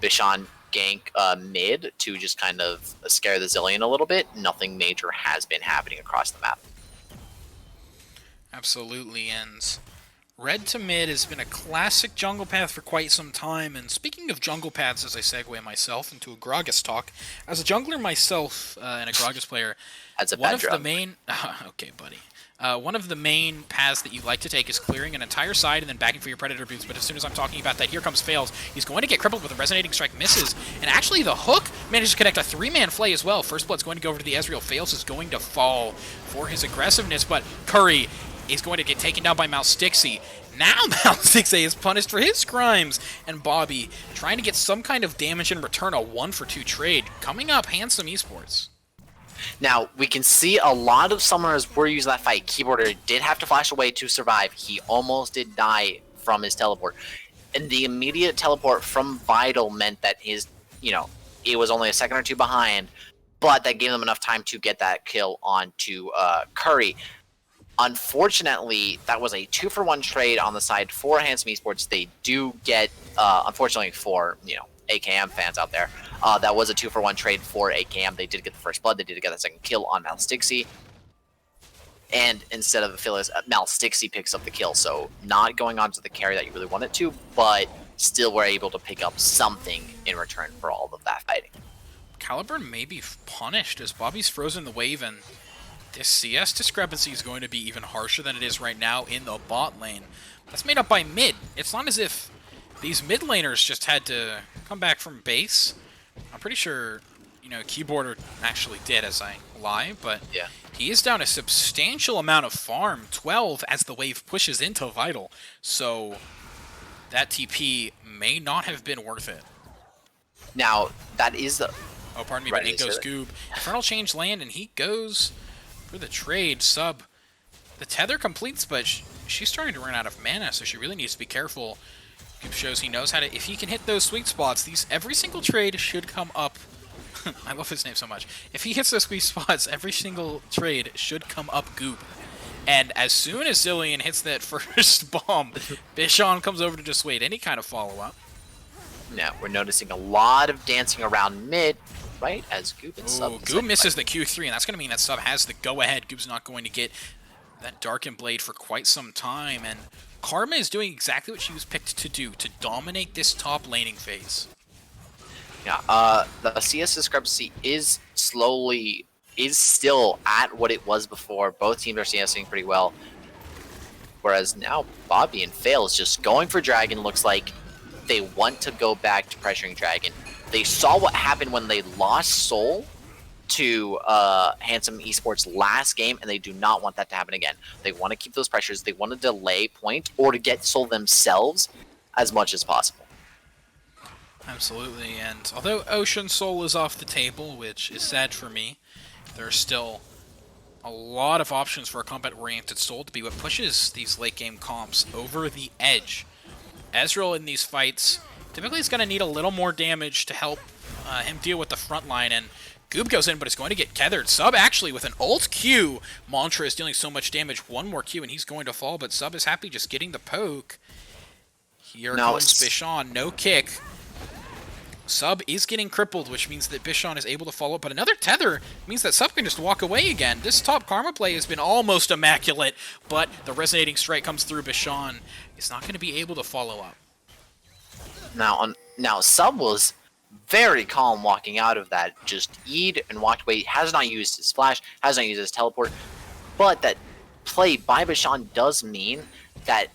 Bishon gank mid to just kind of scare the Zillion a little bit. Nothing major has been happening across the map. Absolutely, and red to mid has been a classic jungle path for quite some time, and speaking of jungle paths as I segue myself into a Gragas talk, as a jungler myself and a Gragas player, That's a one bad of drug. the main... okay, buddy. One of the main paths that you like to take is clearing an entire side and then backing for your Predator boots, but as soon as I'm talking about that, here comes Fails. He's going to get crippled with a Resonating Strike, misses, and actually the hook manages to connect a 3-man flay as well. First Blood's going to go over to the Ezreal. Fails is going to fall for his aggressiveness, but Curry is going to get taken down by Malstixie. Now Malstixie is punished for his crimes, and Bobby trying to get some kind of damage in return, a 1-for-2 trade. Coming up, Handsome Esports. Now, we can see a lot of summoners were using that fight. Keyboarder did have to flash away to survive. He almost did die from his teleport. And the immediate teleport from Vital meant that his, it was only a second or two behind, but that gave them enough time to get that kill onto Curry. Unfortunately, that was a 2-for-1 trade on the side for Handsome Esports. They do get, unfortunately for, AKM fans out there, that was a 2-for-1 trade for AKM. They did get the first blood. They did get the second kill on Malstixie. And instead of Phyllis, Malstixie picks up the kill. So not going on to the carry that you really wanted to, but still were able to pick up something in return for all of that fighting. Caliburn may be punished as Bobby's frozen the wave, and this CS discrepancy is going to be even harsher than it is right now in the bot lane. That's made up by mid. It's not as if these mid laners just had to come back from base. I'm pretty sure, Keyboarder actually did as I lie, but yeah, he is down a substantial amount of farm, 12, as the wave pushes into Vital. So that TP may not have been worth it. Now, that is the... Oh, pardon me, but in goes Goob. Infernal Change land, and he goes for the trade. Sub. The tether completes, but she's starting to run out of mana, so she really needs to be careful. Goob shows he knows how to... If he can hit those sweet spots, every single trade should come up. I love his name so much. If he hits those sweet spots, every single trade should come up Goob. And as soon as Zillion hits that first bomb, Bishon comes over to dissuade any kind of follow-up. Now, we're noticing a lot of dancing around mid, right? As Goob and Sub... Goob misses the Q3, and that's going to mean that Sub has the go-ahead. Goob's not going to get that Darkened Blade for quite some time, and Karma is doing exactly what she was picked to do, to dominate this top laning phase. Yeah, the CS discrepancy is still at what it was before. Both teams are CSing pretty well. Whereas now Bobby and Fail is just going for Dragon. Looks like they want to go back to pressuring Dragon. They saw what happened when they lost Soul to Handsome Esports last game, and they do not want that to happen again. They want to keep those pressures. They want to delay point or to get Soul themselves as much as possible. Absolutely, and although Ocean Soul is off the table, which is sad for me, there's still a lot of options for a combat-oriented Soul to be what pushes these late-game comps over the edge. Ezreal in these fights typically is going to need a little more damage to help him deal with the front line, and Goob goes in, but it's going to get tethered. Sub actually with an ult Q. Mantra is dealing so much damage. One more Q and he's going to fall, but Sub is happy just getting the poke. Here comes Bishan, no kick. Sub is getting crippled, which means that Bishan is able to follow up, but another tether means that Sub can just walk away again. This top Karma play has been almost immaculate, but the resonating strike comes through. Bishan is not going to be able to follow up. Now Sub was very calm walking out of that, just E'd and walked away, has not used his flash, has not used his teleport, but that play by Bishan does mean that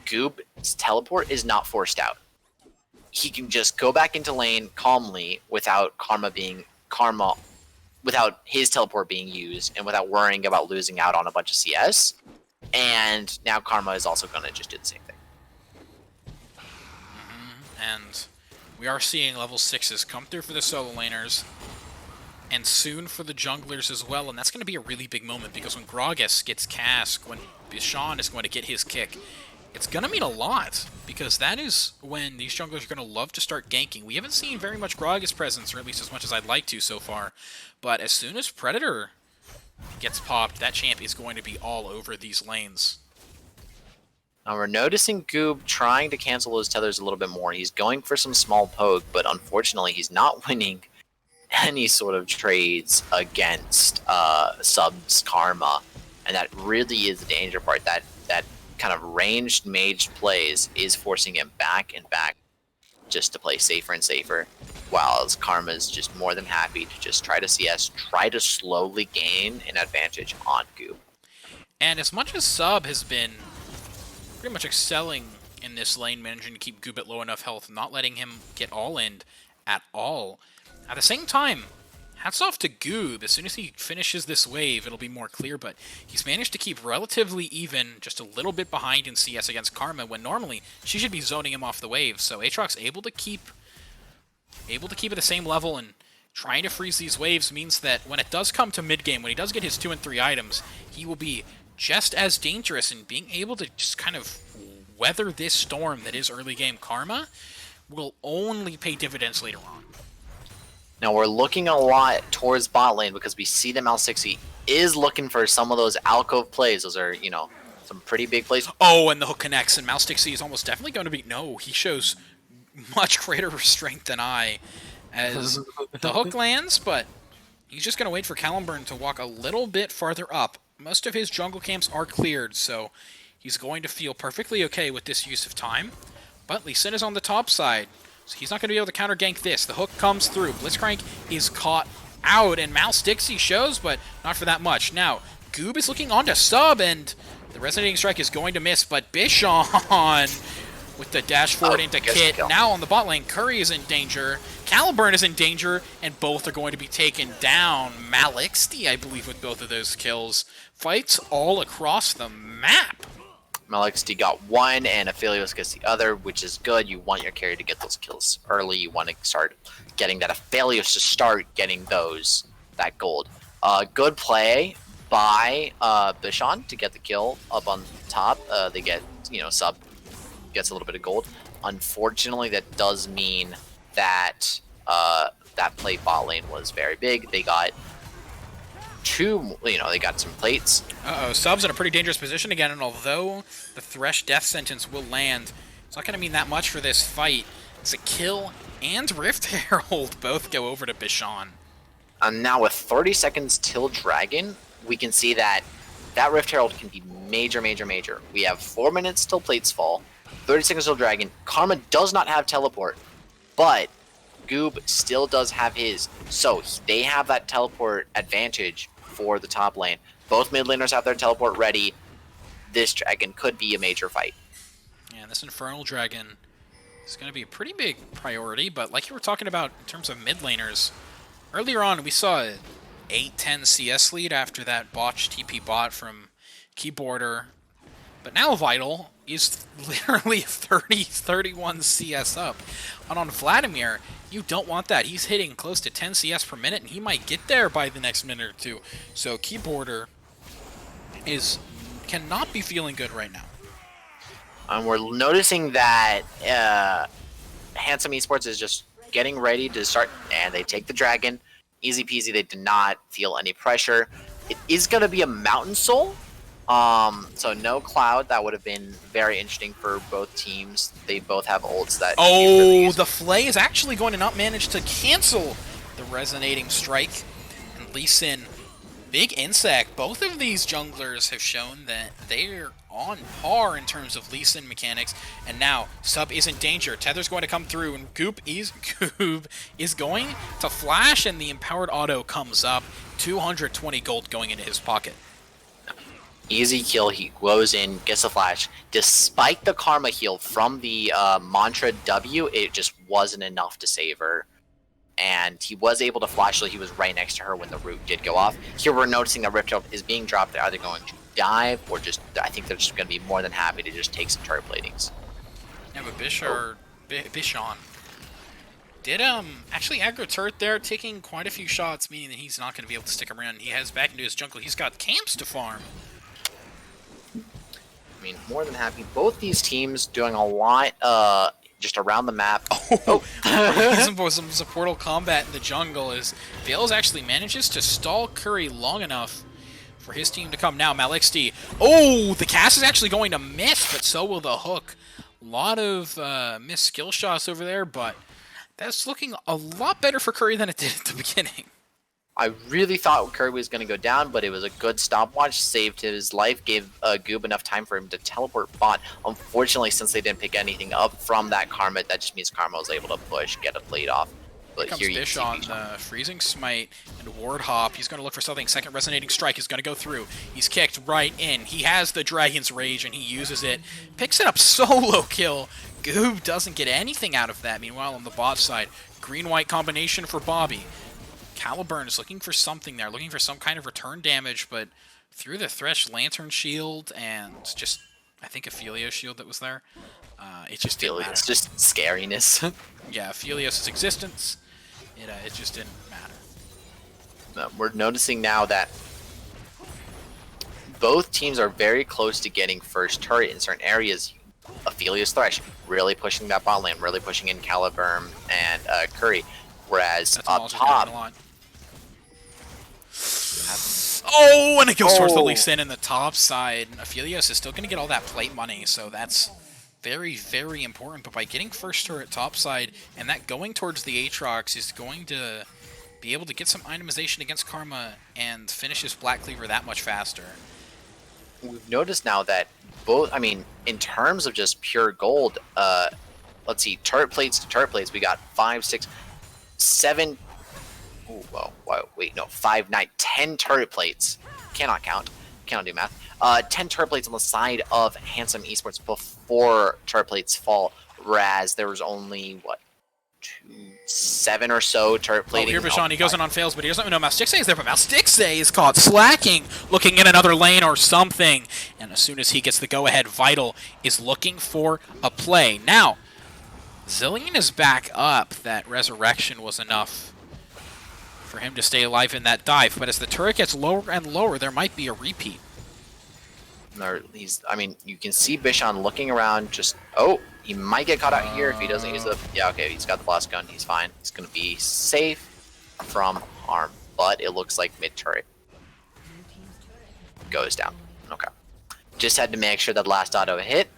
Goob's teleport is not forced out. He can just go back into lane calmly without without his teleport being used and without worrying about losing out on a bunch of CS. And now Karma is also going to just do the same thing. And we are seeing level 6s come through for the solo laners, and soon for the junglers as well, and that's going to be a really big moment, because when Gragas gets Cask, when Bishan is going to get his kick, it's going to mean a lot, because that is when these junglers are going to love to start ganking. We haven't seen very much Gragas presence, or at least as much as I'd like to so far, but as soon as Predator gets popped, that champ is going to be all over these lanes. Now we're noticing Goob trying to cancel those tethers a little bit more. He's going for some small poke, but unfortunately he's not winning any sort of trades against Sub's Karma. And that really is the danger part. That kind of ranged maged plays is forcing him back and back just to play safer and safer, while Karma's just more than happy to just try to CS, try to slowly gain an advantage on Goob. And as much as Sub has been pretty much excelling in this lane, managing to keep Goob at low enough health, not letting him get all-in at all, at the same time, hats off to Goob. As soon as he finishes this wave, it'll be more clear, but he's managed to keep relatively even, just a little bit behind in CS against Karma, when normally she should be zoning him off the wave. So Aatrox able to keep at the same level, and trying to freeze these waves means that when it does come to mid-game, when he does get his 2 and 3 items, he will be just as dangerous, and being able to just kind of weather this storm that is early game Karma will only pay dividends later on. Now we're looking a lot towards bot lane because we see that Mal60 is looking for some of those alcove plays. Those are, some pretty big plays. Oh, and the hook connects, and Mal60 is almost definitely going to be... No, he shows much greater restraint than I, as the hook lands, but he's just going to wait for Caliburn to walk a little bit farther up. Most of his jungle camps are cleared, so he's going to feel perfectly okay with this use of time. But Lee Sin is on the top side, so he's not going to be able to counter gank this. The hook comes through. Blitzcrank is caught out, and Mal60 shows, but not for that much. Now, Goob is looking onto Sub, and the resonating strike is going to miss, but Bishan with the dash forward into Kit. Now on the bot lane, Curry is in danger. Caliburn is in danger, and both are going to be taken down. Mal60, I believe, with both of those kills. Fights all across the map. Mal60 got one, and Aphelios gets the other, which is good. You want your carry to get those kills early. You want to start getting that Aphelios to start getting that gold. Good play by Bishan to get the kill up on top. They get, Sub gets a little bit of gold. Unfortunately, that does mean that that play bot lane was very big. They got they got some plates. Sub's in a pretty dangerous position again, and although the Thresh death sentence will land, it's not going to mean that much for this fight. It's a kill and Rift Herald both go over to Bishan. And now with 30 seconds till Dragon, we can see that that Rift Herald can be major, major, major. We have 4 minutes till plates fall, 30 seconds till Dragon. Karma does not have teleport, but Goob still does have his. So they have that teleport advantage for the top lane. Both mid laners have their teleport ready. This Dragon could be a major fight. Yeah, this Infernal Dragon is going to be a pretty big priority, but like you were talking about in terms of mid laners, earlier on we saw an 8-10 CS lead after that botched TP bot from Keyboarder, but now Vital is literally 30-31 CS up. And on Vladimir, you don't want that. He's hitting close to 10 CS per minute, and he might get there by the next minute or two. So Keyboarder cannot be feeling good right now. We're noticing that Handsome Esports is just getting ready to start, and they take the Dragon. Easy peasy, they did not feel any pressure. It is going to be a Mountain Soul, so no Cloud. That would have been very interesting for both teams. They both have ults that... Oh, the Flay is actually going to not manage to cancel the Resonating Strike. And Lee Sin, big insect. Both of these junglers have shown that they're on par in terms of Lee Sin mechanics. And now, Sub is in danger. Tether's going to come through, and Goop is going to flash, and the Empowered Auto comes up. 220 gold going into his pocket. Easy kill. He goes in, gets a flash. Despite the Karma heal from the Mantra W, it just wasn't enough to save her. And he was able to flash, so he was right next to her when the root did go off. Here we're noticing that Rift Herald is being dropped. They're either going to dive, or just, I think they're just going to be more than happy to just take some turret platings. Yeah, but Bishon did actually aggro turret there, taking quite a few shots, meaning that he's not going to be able to stick around. He heads back into his jungle. He's got camps to farm. I mean, more than happy. Both these teams doing a lot just around the map. Some portal combat in the jungle as Vales actually manages to stall Curry long enough for his team to come. Now, Malixty. Oh, the cast is actually going to miss, but so will the hook. A lot of missed skill shots over there, but that's looking a lot better for Curry than it did at the beginning. I really thought Curry was going to go down, but it was a good stopwatch, saved his life, gave Goob enough time for him to teleport bot. Unfortunately, since they didn't pick anything up from that Karma, that just means Karma was able to push, get a plate off. But here you Bish on the Freezing Smite and Ward Hop. He's going to look for something. Second Resonating Strike is going to go through. He's kicked right in. He has the Dragon's Rage, and he uses it. Picks it up solo kill. Goob doesn't get anything out of that. Meanwhile, on the bot side, green-white combination for Bobby. Caliburn is looking for something there, looking for some kind of return damage, but through the Thresh Lantern Shield and just, I think, Aphelios Shield that was there, it just didn't matter. It's just scariness. Yeah, Aphelios' existence, it just didn't matter. We're noticing now that both teams are very close to getting first turret in certain areas. Aphelios Thresh really pushing that bot lane, really pushing in Caliburn and Curry. Whereas up top... Oh, and it goes towards the Lee Sin in the top side. Aphelios is still going to get all that plate money, so that's very, very important. But by getting first turret top side, and that going towards the Aatrox is going to be able to get some itemization against Karma and finish his Black Cleaver that much faster. We've noticed now that both, I mean, in terms of just pure gold, let's see, turret plates to turret plates, we got 5, 6, 7... Ooh, well, wait, no, 5, 9, 10 turret plates. Cannot count. Cannot do math. 10 turret plates on the side of Handsome Esports before turret plates fall, whereas there was only, what, 7 or so turret plating. Oh, here Bashan, he goes in on fails, but he doesn't know Moustixe is there, but Moustixe is caught slacking, looking in another lane or something. And as soon as he gets the go-ahead, Vital is looking for a play. Now, Zillion is back up. That resurrection was enough for him to stay alive in that dive, but as the turret gets lower and lower, there might be a repeat. I mean, you can see Bishon looking around, just, oh, he might get caught out here if he doesn't use the, yeah, okay, he's got the blast gun, he's fine. He's going to be safe from harm, but it looks like mid-turret goes down. Okay. Just had to make sure that last auto hit.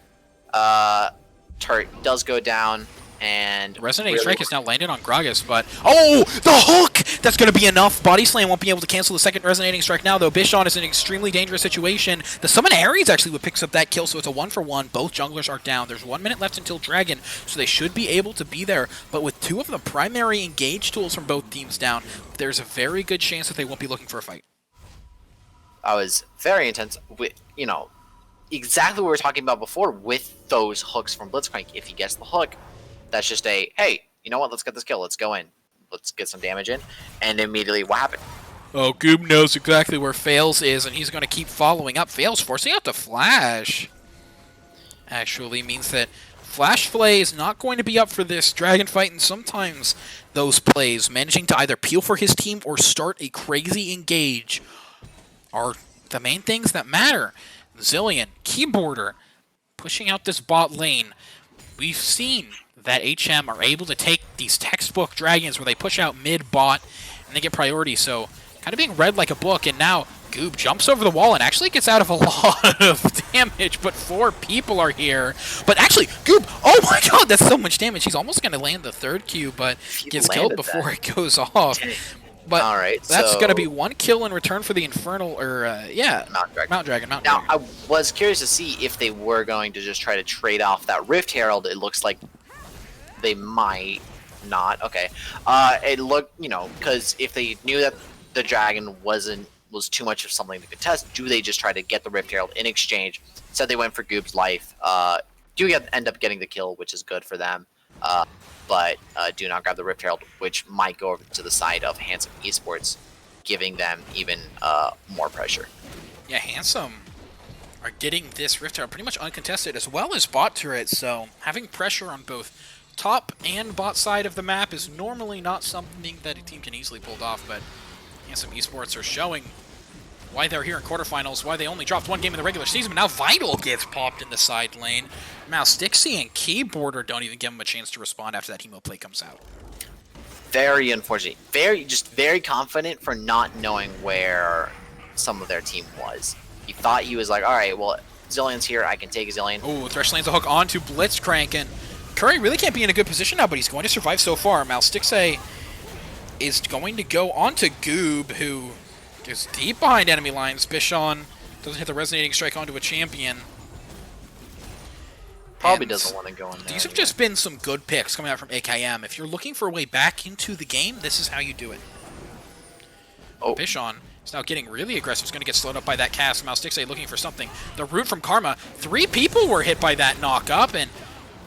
Turret does go down, and... Resonating Strike is now landed on Gragas, but... Oh! The hook! That's going to be enough. Body Slam won't be able to cancel the second Resonating Strike now, though. Bishon is in an extremely dangerous situation. The Summon Ares actually what picks up that kill, so it's a 1-for-1. Both junglers are down. There's 1 minute left until Dragon, so they should be able to be there. But with 2 of the primary engage tools from both teams down, there's a very good chance that they won't be looking for a fight. I was very intense. You know, exactly what we were talking about before with those hooks from Blitzcrank. If he gets the hook, that's just a, hey, you know what, let's get this kill, let's go in. Let's get some damage in. And immediately what happened? Oh, Goob knows exactly where Fails is, and he's going to keep following up. Fails forcing out the Flash. Actually means that Flash Flay is not going to be up for this Dragon fight, and sometimes those plays, managing to either peel for his team or start a crazy engage, are the main things that matter. Zillion, Keyboarder, pushing out this bot lane. We've seen that HM are able to take these textbook Dragons where they push out mid-bot and they get priority, so kind of being read like a book, and now Goob jumps over the wall and actually gets out of a lot of damage, but 4 people are here. But actually, Goob, oh my god, that's so much damage. He's almost going to land the 3rd Q, but gets killed before it goes off. But all right, that's so going to be 1 kill in return for the Infernal, or, yeah, Mount Dragon. Now, I was curious to see if they were going to just try to trade off that Rift Herald. It looks like they might not. Okay. It looked, you know, because if they knew that the Dragon was too much of something to contest, do they just try to get the Rift Herald in exchange? Said they went for Goob's life. End up getting the kill, which is good for them. But do not grab the Rift Herald, which might go over to the side of Handsome Esports, giving them even more pressure. Yeah, Handsome are getting this Rift Herald pretty much uncontested, as well as bot turret, so having pressure on both top and bot side of the map is normally not something that a team can easily pull off, but Handsome Esports are showing why they're here in quarterfinals, why they only dropped 1 game in the regular season, but now Vital gets popped in the side lane. Mouse Dixie and Keyboarder don't even give him a chance to respond after that Hemo play comes out. Very unfortunate. Very confident for not knowing where some of their team was. He thought he was like, all right, well, Zillion's here, I can take Zillion. Oh, Thresh lands a hook onto Blitzcrank, and Curry really can't be in a good position now, but he's going to survive so far. Mouse Dixie is going to go onto Goob, who is deep behind enemy lines. Bishon doesn't hit the Resonating Strike onto a champion. Probably doesn't want to go in there. These have just been some good picks coming out from AKM. If you're looking for a way back into the game, this is how you do it. Oh. Bishon is now getting really aggressive. He's going to get slowed up by that cast. Mouse Dixie looking for something. The root from Karma. 3 people were hit by that knock-up, and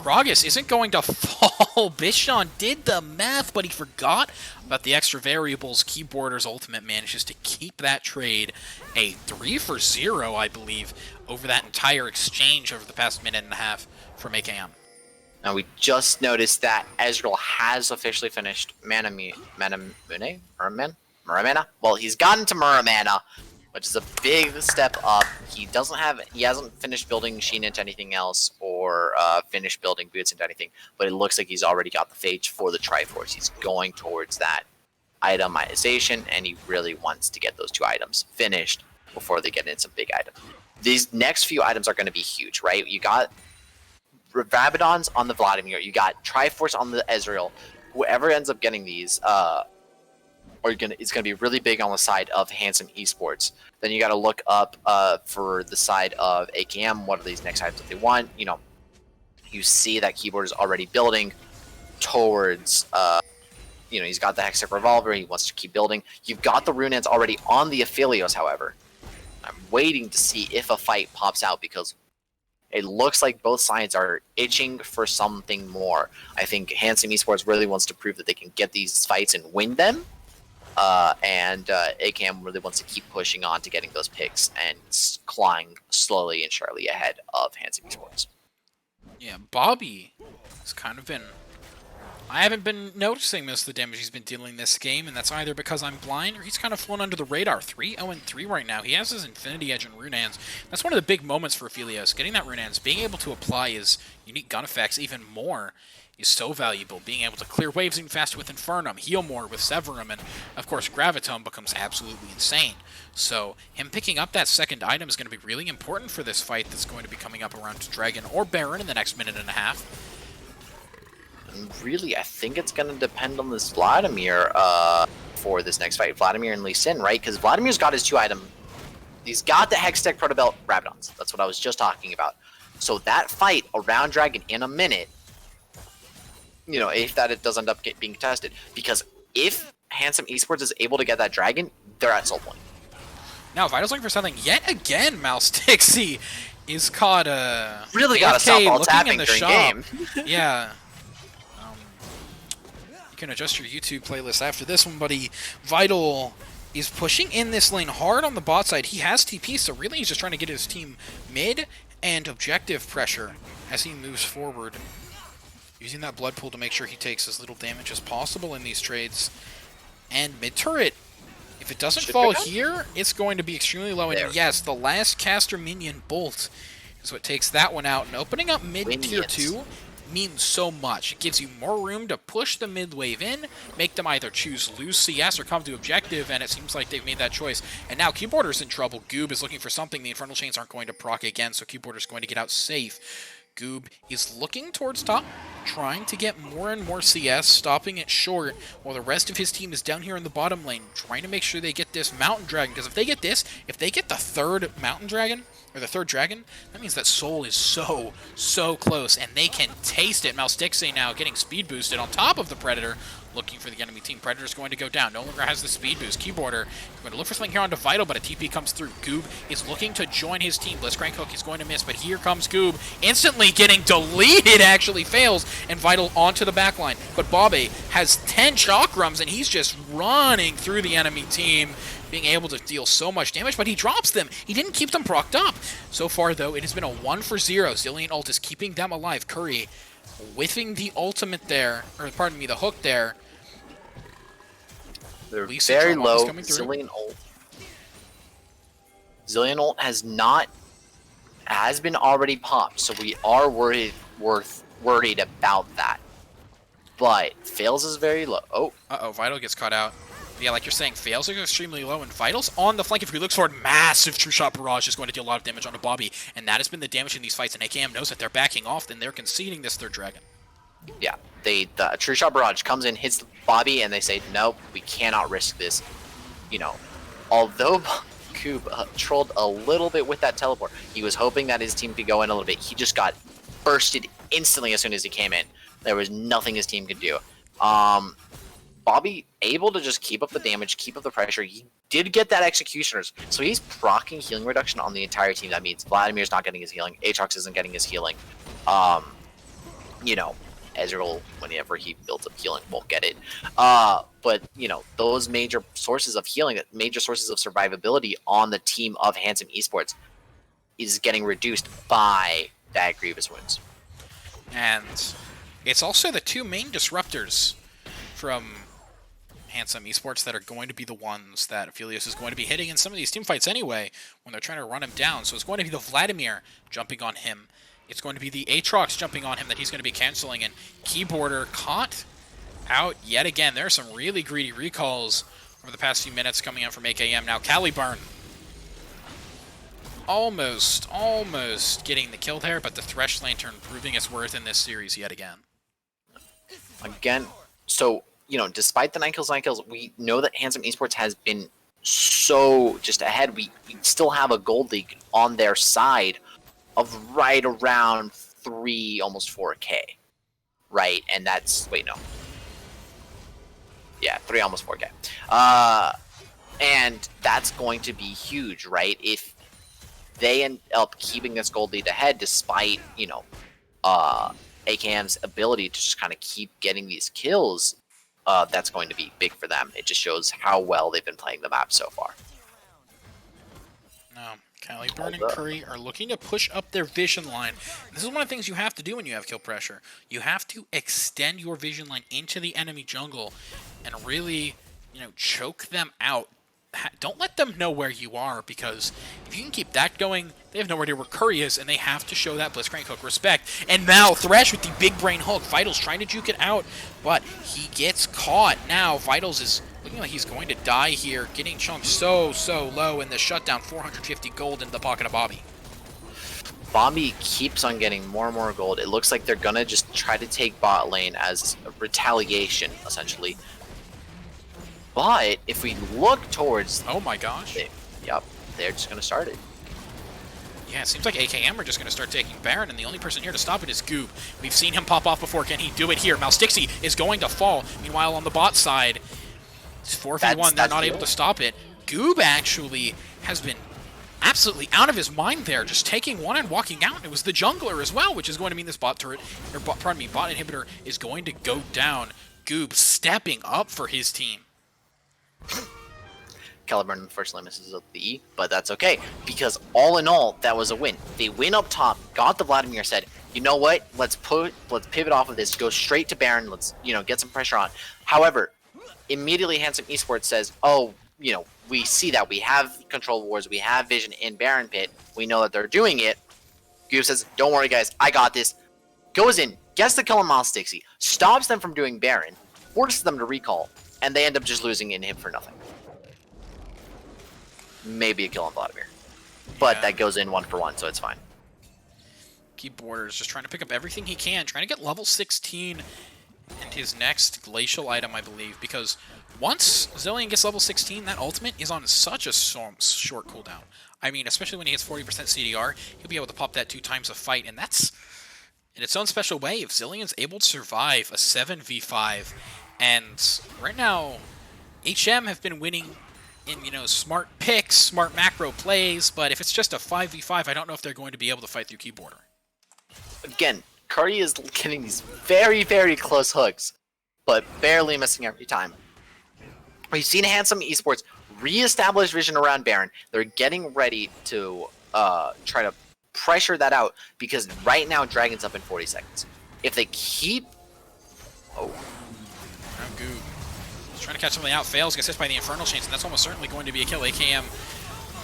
Gragas isn't going to fall. Bishon did the math, but he forgot about the extra variables. Keyboarder's ultimate manages to keep that trade a 3-for-0, I believe, over that entire exchange over the past minute and a half from AKM. Now we just noticed that Ezreal has officially finished Muramana. Well, he's gotten to Muramana, which is a big step up. He hasn't finished building Sheen into anything else, or finished building Boots into anything, but it looks like he's already got the Phage for the Triforce. He's going towards that itemization, and he really wants to get those 2 items finished before they get in some big items. These next few items are going to be huge, right? You got Rabadons on the Vladimir, you got Triforce on the Ezreal. Whoever ends up getting these, it's going to be really big on the side of Handsome Esports. Then you got to look up for the side of AKM. What are these next items that they want? You know, you see that Keyboard is already building towards, he's got the Hextech Revolver. He wants to keep building. You've got the Runeans already on the Aphelios, however. I'm waiting to see if a fight pops out, because it looks like both sides are itching for something more. I think Handsome Esports really wants to prove that they can get these fights and win them. And AKM really wants to keep pushing on to getting those picks and clawing slowly and surely ahead of Handsome Esports. Yeah, Bobby has kind of been... I haven't been noticing most of the damage he's been dealing this game, and that's either because I'm blind or he's kind of flown under the radar. 3-0-3 right now. He has his Infinity Edge and Runeans. That's one of the big moments for Aphelios. Getting that Runeans, being able to apply his unique gun effects even more is so valuable. Being able to clear waves even faster with Infernum, heal more with Severum, and of course Gravitome becomes absolutely insane. So him picking up that second item is going to be really important for this fight that's going to be coming up around Dragon or Baron in the next minute and a half. And really, I think it's going to depend on this Vladimir. for this next fight, Vladimir and Lee Sin, right? Because Vladimir's got his 2-item. He's got the Hextech Protobelt Rabadons. That's what I was just talking about. So that fight around Dragon in a minute, you know, if that it does end up being contested, because if Handsome Esports is able to get that Dragon, they're at soul point. Now Vital's looking for something yet again. Mouse Dixie is caught really got to stop all tapping in the during shop. game. Yeah. You can adjust your YouTube playlist after this one, buddy. Vital is pushing in this lane hard on the bot side. He has TP, so really he's just trying to get his team mid and objective pressure as he moves forward. Using that blood pool to make sure he takes as little damage as possible in these trades. And mid turret, if it doesn't fall here, it's going to be extremely low. And yes, the last caster minion bolt is what takes that one out. And opening up mid tier 2 means so much. It gives you more room to push the mid wave in, make them either choose lose CS or come to objective, and it seems like they've made that choice. And now Keyboarder's in trouble. Goob is looking for something. The Infernal Chains aren't going to proc again, so Keyboarder's going to get out safe. Goob is looking towards top, trying to get more and more CS, stopping it short, while the rest of his team is down here in the bottom lane, trying to make sure they get this Mountain Dragon, because if they get this, if they get the third Mountain Dragon, or the third Dragon, that means that Soul is so close, and they can taste it. Mouse Dixie now getting speed boosted on top of the Predator, looking for the enemy team. Predator's going to go down. No longer has the speed boost. Keyboarder going to look for something here onto Vital, but a TP comes through. Goob is looking to join his team. Blitzcrank Hook is going to miss, but here comes Goob. Instantly getting deleted, actually fails, and Vital onto the backline. But Bobby has 10 Chakrams, and he's just running through the enemy team, being able to deal so much damage, but he drops them. He didn't keep them procced up. So far, though, it has been a 1-for-0. Zilean ult is keeping them alive. Curry whiffing the ultimate there, or pardon me, the hook there. They're very low. Zilean ult. Zilean ult has been already popped, so we are worried about that. But Fails is very low. Oh. Uh-oh, Vital gets caught out. Yeah, like you're saying, Fails are extremely low, and Vital's on the flank. If he looks forward, massive True Shot Barrage is going to deal a lot of damage onto Bobby, and that has been the damage in these fights, and AKM knows that they're backing off, then they're conceding this third Dragon. Yeah, the True Shot Barrage comes in, hits Bobby, and they say, nope, we cannot risk this. You know, although Coob trolled a little bit with that teleport, he was hoping that his team could go in a little bit. He just got bursted instantly as soon as he came in. There was nothing his team could do. Bobby able to just keep up the damage, keep up the pressure. He did get that Executioners, so he's proccing healing reduction on the entire team. That means Vladimir's not getting his healing, Aatrox isn't getting his healing. You know, Ezreal, whenever he builds up healing, won't get it. But, you know, those major sources of healing, major sources of survivability on the team of Handsome Esports is getting reduced by that Grievous wounds. And it's also the two main disruptors from Handsome Esports that are going to be the ones that Aphelios is going to be hitting in some of these team fights anyway when they're trying to run him down. So it's going to be the Vladimir jumping on him. It's going to be the Aatrox jumping on him that he's going to be canceling, and Keyboarder caught out yet again. There are some really greedy recalls over the past few minutes coming out from AKM. Now Caliburn almost getting the kill there, but the Thresh Lantern proving its worth in this series yet again. Again, so, you know, despite the 9 kills, we know that Handsome Esports has been so just ahead. We still have a Gold League on their side of right around 3, almost 4K, right? And that's, wait, no. Yeah, 3, almost 4K. And that's going to be huge, right? If they end up keeping this Gold Lead ahead, despite, you know, AKM's ability to just kind of keep getting these kills, that's going to be big for them. It just shows how well they've been playing the map so far. No, Caliburn and Curry are looking to push up their vision line. This is one of the things you have to do when you have kill pressure. You have to extend your vision line into the enemy jungle and really, you know, choke them out. Don't let them know where you are, because if you can keep that going, they have no idea where Curry is, and they have to show that Blitzcrank Hook respect. And now Thresh with the big brain hook. Vital's trying to juke it out, but he gets caught. Now Vitals is looking like he's going to die here, getting chunked so low in the shutdown. 450 gold in the pocket of Bobby. Bobby keeps on getting more and more gold. It looks like they're gonna just try to take bot lane as a retaliation, essentially. But if we look towards, Oh my gosh. yep, they're just gonna start it. Yeah, it seems like AKM are just going to start taking Baron, and the only person here to stop it is Goob. We've seen him pop off before. Can he do it here? Mouse is going to fall. Meanwhile, on the bot side, it's 4v1. They're not able to stop it. Goob actually has been absolutely out of his mind there, just taking one and walking out. It was the jungler as well, which is going to mean this bot turret, or bot inhibitor is going to go down. Goob stepping up for his team. Caliburn unfortunately misses the E, but that's okay, because all in all, that was a win. They win up top, got the Vladimir, said, you know what, let's pivot off of this, go straight to Baron, let's, get some pressure on. However, immediately Handsome Esports says, oh, we see that, we have control wars, we have vision in Baron Pit, we know that they're doing it. Goob says, don't worry guys, I got this. Goes in, gets the kill on Miles Dixie, stops them from doing Baron, forces them to recall, and they end up just losing in him for nothing. Maybe a kill on Vladimir. But that goes in 1 for 1, so it's fine. Keyboarder is just trying to pick up everything he can, trying to get level 16 and his next glacial item, I believe, because once Zilean gets level 16, that ultimate is on such a short cooldown. I mean, especially when he hits 40% CDR, he'll be able to pop that 2 times a fight, and that's, in its own special way, if Zilean's able to survive a 7v5, and right now, HM have been winning in, smart picks, smart macro plays, but if it's just a 5v5, I don't know if they're going to be able to fight through Keyboarder. Again, Curry is getting these very, very close hooks, but barely missing every time. We've seen Handsome Esports re-establish vision around Baron. They're getting ready to try to pressure that out, because right now Dragon's up in 40 seconds. If they keep... Oh. Now Goob trying to catch something out, fails, gets hit by the Infernal Chains, and that's almost certainly going to be a kill. AKM,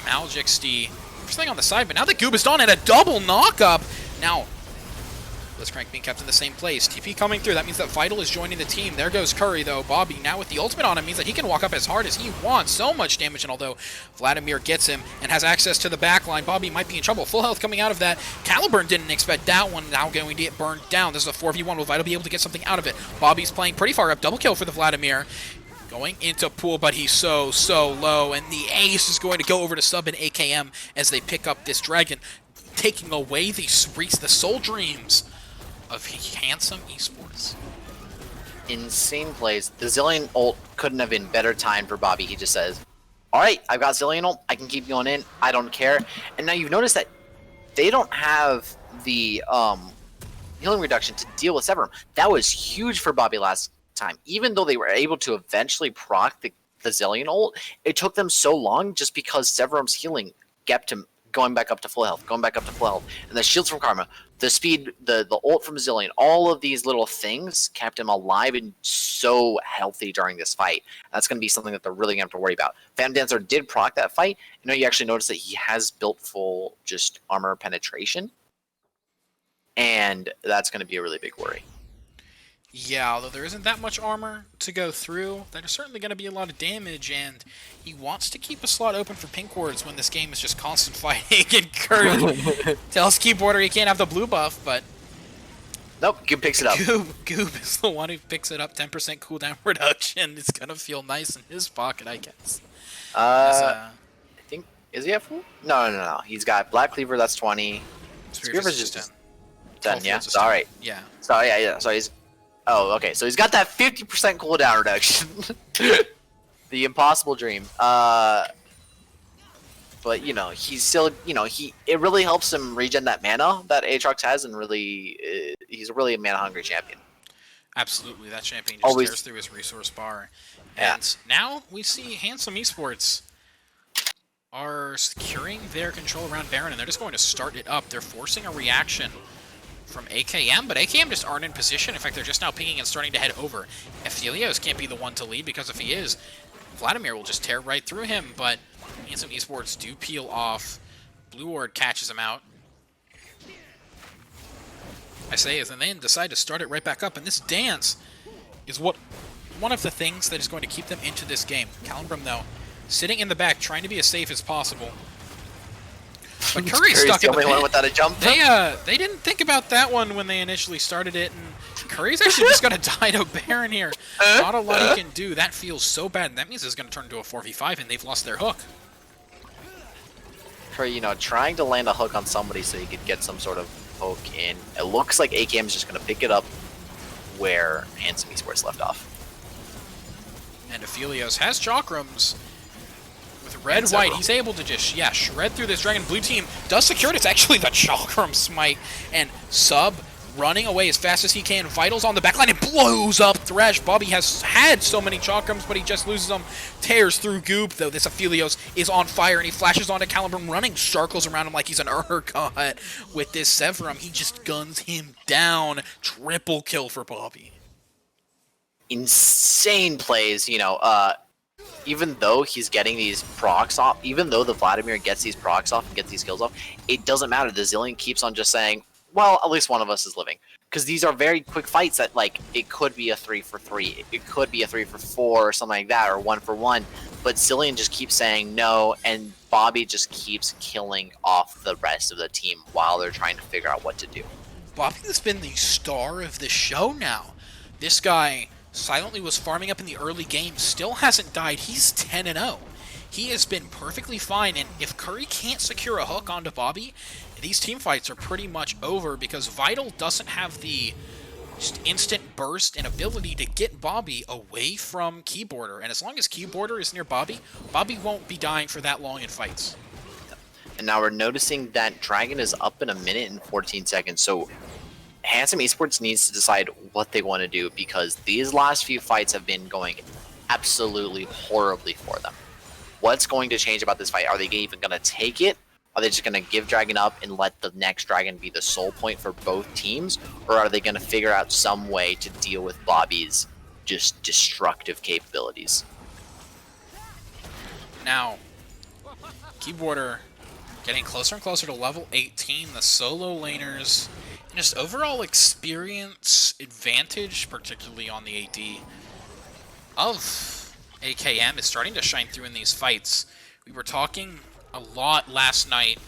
Maljixty, first thing on the side, but now the Goob is done, and a double knock-up. Now, Blitzcrank being kept in the same place. TP coming through, that means that Vital is joining the team. There goes Curry, though. Bobby, now with the ultimate on him, means that he can walk up as hard as he wants. So much damage, and although Vladimir gets him and has access to the backline, Bobby might be in trouble. Full health coming out of that. Caliburn didn't expect that one, now going to get burned down. This is a 4v1. Will Vital be able to get something out of it? Bobby's playing pretty far up. Double kill for the Vladimir. Going into pool, but he's so low, and the ace is going to go over to sub and AKM as they pick up this dragon, taking away the soul dreams of Handsome Esports. Insane plays. The Zilean ult couldn't have been better timed for Bobby. He just says, alright, I've got Zilean ult, I can keep going in, I don't care. And now you've noticed that they don't have the healing reduction to deal with Severum. That was huge for Bobby last time. Even though they were able to eventually proc the Zilean ult, it took them so long just because Severum's healing kept him going back up to full health, and the shields from Karma, the speed, the ult from Zilean, all of these little things kept him alive and so healthy during this fight. That's going to be something that they're really going to have to worry about. Phantom Dancer did proc that fight. You actually notice that he has built full just armor penetration, and that's going to be a really big worry. Yeah, although there isn't that much armor to go through, there's certainly going to be a lot of damage, and he wants to keep a slot open for pink wards when this game is just constant fighting, and Curry tells Keyboarder he can't have the blue buff, but... Nope, Goob picks it up. Goob is the one who picks it up, 10% cooldown reduction. It's going to feel nice in his pocket, I guess. I think... Is he at full? No. He's got Black Cleaver, that's 20. Cleaver's just 10, yeah? So, alright. Yeah. So, yeah, so he's... Oh, okay, so he's got that 50% cooldown reduction. The impossible dream. But, he's still, it really helps him regen that mana that Aatrox has, and really, he's really a mana-hungry champion. Absolutely, that champion just tears through his resource bar. Yeah. And now we see Handsome Esports are securing their control around Baron, and they're just going to start it up. They're forcing a reaction from AKM, but AKM just aren't in position. In fact, they're just now pinging and starting to head over. Ephelios can't be the one to lead, because if he is, Vladimir will just tear right through him, but Handsome Esports do peel off. Blue Ward catches him out. I say is, and then decide to start it right back up, and this dance is one of the things that is going to keep them into this game. Caliburn, though, sitting in the back, trying to be as safe as possible. But Curry's stuck in the pit. One without a jump. They didn't think about that one when they initially started it, and Curry's actually just gonna die to Baron here. Not a lot he can do. That feels so bad, and that means it's gonna turn into a 4v5, and they've lost their hook. Curry, you know, trying to land a hook on somebody so he could get some sort of poke in. It looks like AKM is just gonna pick it up where Handsome Esports left off. And Aphelios has chakrams. With red, white, he's able to just, shred through this dragon. Blue team does secure it. It's actually the chakram smite. And Sub running away as fast as he can. Vital's on the backline. It blows up Thresh. Bobby has had so many chakrams, but he just loses them. Tears through Goop, though. This Aphelios is on fire, and he flashes onto Caliburn, running circles around him like he's an Urgot. With this Severum, he just guns him down. Triple kill for Bobby. Insane plays, you know, even though he's getting these procs off, even though the Vladimir gets these procs off and gets these kills off, it doesn't matter. The Zillion keeps on just saying, well, at least one of us is living. Because these are very quick fights that, like, it could be a 3-for-3, it could be a 3-for-4 or something like that, or 1-for-1. But Zillion just keeps saying no, and Bobby just keeps killing off the rest of the team while they're trying to figure out what to do. Bobby has been the star of the show now. This guy silently was farming up in the early game, still hasn't died. He's 10-0. He has been perfectly fine, and if Curry can't secure a hook onto Bobby, these team fights are pretty much over because Vital doesn't have the just instant burst and ability to get Bobby away from Keyboarder, and as long as Keyboarder is near Bobby, Bobby won't be dying for that long in fights. And now we're noticing that Dragon is up in 1 minute and 14 seconds, so Handsome Esports needs to decide what they want to do because these last few fights have been going absolutely horribly for them. What's going to change about this fight? Are they even going to take it? Are they just going to give Dragon up and let the next Dragon be the sole point for both teams? Or are they going to figure out some way to deal with Bobby's just destructive capabilities? Now, Keyboarder getting closer and closer to level 18. The solo laners, and just overall experience advantage, particularly on the AD of AKM, is starting to shine through in these fights. We were talking a lot last night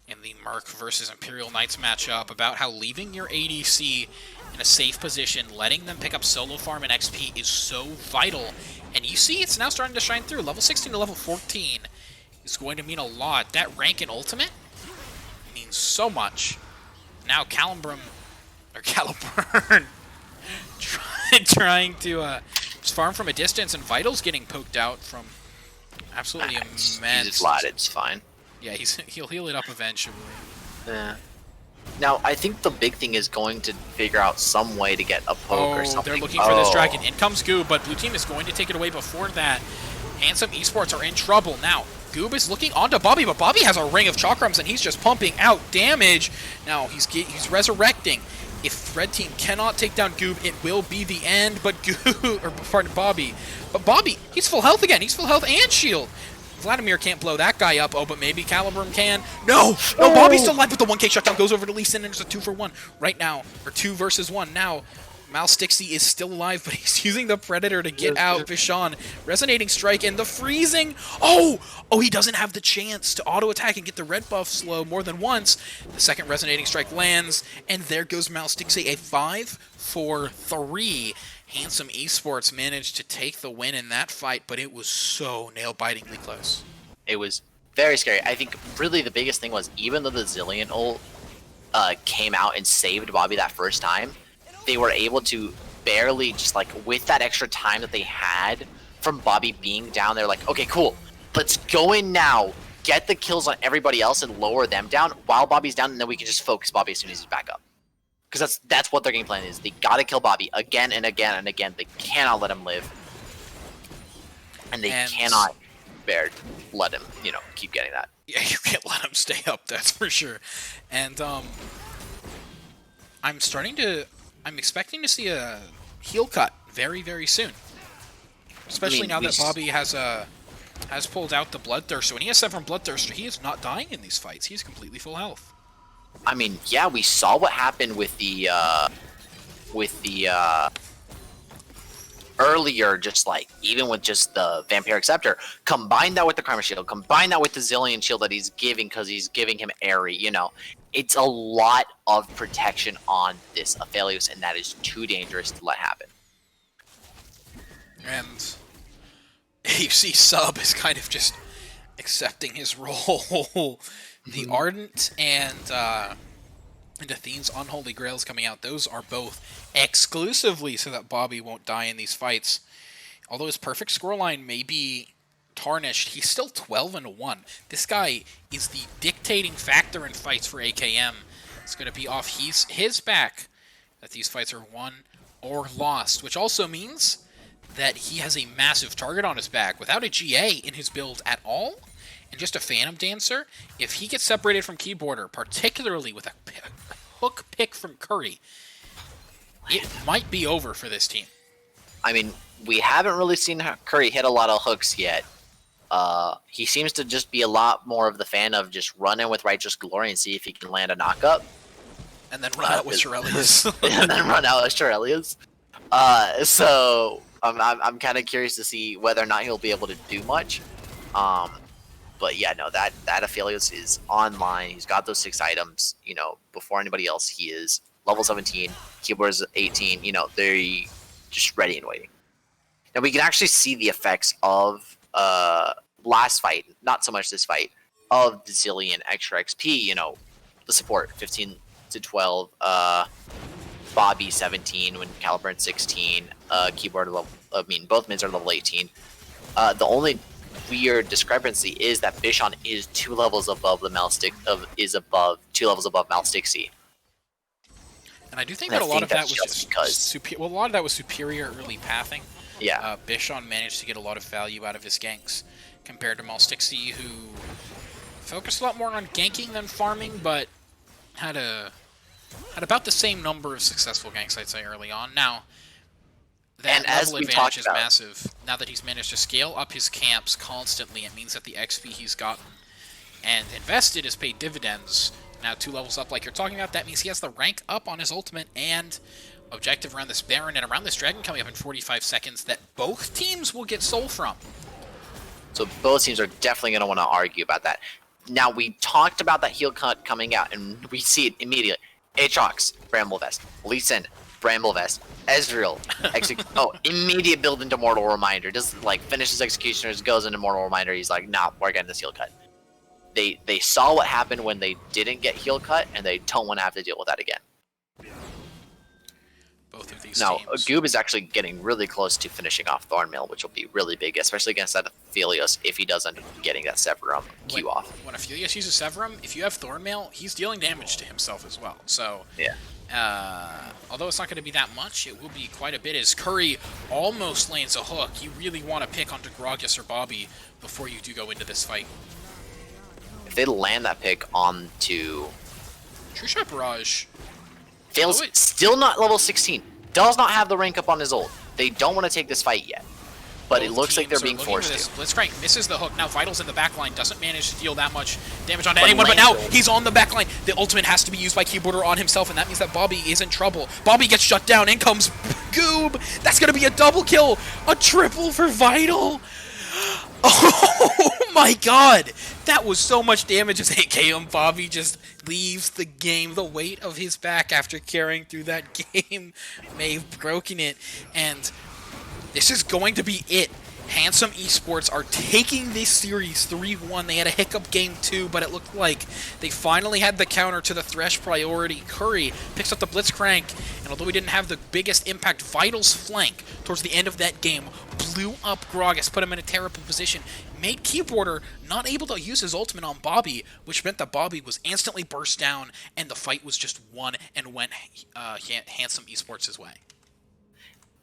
in the Merc versus Imperial Knights matchup about how leaving your ADC in a safe position, letting them pick up solo farm and XP is so vital. And you see it's now starting to shine through. Level 16 to level 14 is going to mean a lot. That rank in Ultimate means so much. Now Caliburn trying to just farm from a distance, and Vital's getting poked out from absolutely immense. He's flat, it's fine. Yeah, he'll heal it up eventually. Yeah. Now, I think the big thing is going to figure out some way to get a poke or something. They're looking for this dragon. In comes Goob, but Blue Team is going to take it away before that. Handsome Esports are in trouble. Now, Goob is looking onto Bobby, but Bobby has a ring of chakrams, and he's just pumping out damage. Now, he's resurrecting. If Red Team cannot take down Goob, it will be the end, but Bobby. But Bobby, he's full health again. He's full health and shield. Vladimir can't blow that guy up. Oh, but maybe Caliburn can. No, Bobby's still alive, but the 1K shutdown goes over to Lee Sin, and there's a 2-for-1 right now, or 2 versus 1. Now, Malstixy is still alive, but he's using the Predator to get out. Vishon, Resonating Strike, and the freezing. Oh, he doesn't have the chance to auto-attack and get the red buff slow more than once. The second Resonating Strike lands, and there goes Malstixy, a 5-for-3. Handsome Esports managed to take the win in that fight, but it was so nail-bitingly close. It was very scary. I think really the biggest thing was, even though the Zillion ult came out and saved Bobby that first time, they were able to barely, just like with that extra time that they had from Bobby being down there, like, okay, cool, let's go in now, get the kills on everybody else and lower them down while Bobby's down, and then we can just focus Bobby as soon as he's back up. Because that's what their game plan is. They gotta kill Bobby again and again and again. They cannot let him live. And they cannot let him, keep getting that. Yeah, you can't let him stay up, that's for sure. And I'm expecting to see a heal cut very, very soon. Especially now that Bobby has pulled out the Bloodthirster. When he has 7 Bloodthirster, he is not dying in these fights. He's completely full health. I mean, yeah, we saw what happened with the earlier, just like even with just the Vampiric Scepter, combine that with the Karma Shield, combine that with the Zillion Shield that he's giving because he's giving him Airy, you know, it's a lot of protection on this Aphelios, and that is too dangerous to let happen. And you see Sub is kind of just accepting his role. The Ardent and Athene's Unholy Grails coming out, those are both exclusively so that Bobby won't die in these fights. Although his perfect scoreline may be tarnished, he's still 12-1. This guy is the dictating factor in fights for AKM. It's going to be off his back that these fights are won or lost, which also means that he has a massive target on his back. Without a GA in his build at all, and just a Phantom Dancer, if he gets separated from Keyboarder, particularly with a hook pick from Curry, it might be over for this team. I mean, we haven't really seen Curry hit a lot of hooks yet. He seems to just be a lot more of the fan of just running with Righteous Glory and see if he can land a knockup. And then run out with Shirelius. And then run out with Shirelius. So I'm kind of curious to see whether or not he'll be able to do much. But yeah, no, that Aphelios is online. He's got those 6 items. You know, before anybody else, he is level 17. Keyboard is 18. You know, they're just ready and waiting. And we can actually see the effects of last fight, not so much this fight, of the Zillion extra XP. You know, the support 15 to 12. Bobby 17 when Caliburn 16. Keyboard level. I mean, both mids are level 18. The only weird discrepancy is that Bishon is 2 levels above the two levels above Malstixi. And I do think that a lot of that was just a lot of that was superior early pathing. Yeah. Bishon managed to get a lot of value out of his ganks compared to Malstixi, who focused a lot more on ganking than farming, but had about the same number of successful ganks, I'd say, early on. Now, that level advantage is massive. Now that he's managed to scale up his camps constantly, it means that the XP he's gotten and invested has paid dividends. Now 2 levels up like you're talking about, that means he has the rank up on his ultimate and objective around this Baron and around this Dragon coming up in 45 seconds that both teams will get soul from. So both teams are definitely going to want to argue about that. Now, we talked about that heal cut coming out, and we see it immediately. Aatrox, Bramble Vest. Lee Sin, Bramble Vest. Ezreal, immediate build into Mortal Reminder. Just like finishes Executioners, goes into Mortal Reminder. He's like, nah, we're getting this heal cut. They saw what happened when they didn't get heal cut, and they don't want to have to deal with that again. Both of these now, teams. Goob is actually getting really close to finishing off Thornmail, which will be really big, especially against that Aphelios if he does end up getting that Severum Q off. When Aphelios uses Severum, if you have Thornmail, he's dealing damage to himself as well. So, yeah. Although it's not going to be that much, it will be quite a bit as Curry almost lands a hook. You really want to pick onto Gragas or Bobby before you do go into this fight. If they land that pick onto True Shot Barrage. Fails, still not level 16. Does not have the rank up on his ult. They don't want to take this fight yet. But it looks like they're being forced to. Blitzcrank misses the hook. Now Vital's in the backline. Doesn't manage to deal that much damage onto anyone. But now he's on the backline. The ultimate has to be used by Keyboarder on himself. And that means that Bobby is in trouble. Bobby gets shut down. In comes Goob. That's going to be a double kill. A triple for Vital. Oh my god. That was so much damage as AKM Bobby just leaves the game. The weight of his back after carrying through that game may have broken it. And this is going to be it. Handsome Esports are taking this series 3-1. They had a hiccup game 2, but it looked like they finally had the counter to the Thresh priority. Curry picks up the Blitzcrank, and although he didn't have the biggest impact, Vital's flank towards the end of that game blew up Gragas, put him in a terrible position, made Keyboarder not able to use his ultimate on Bobby, which meant that Bobby was instantly burst down, and the fight was just won and went Handsome Esports' way.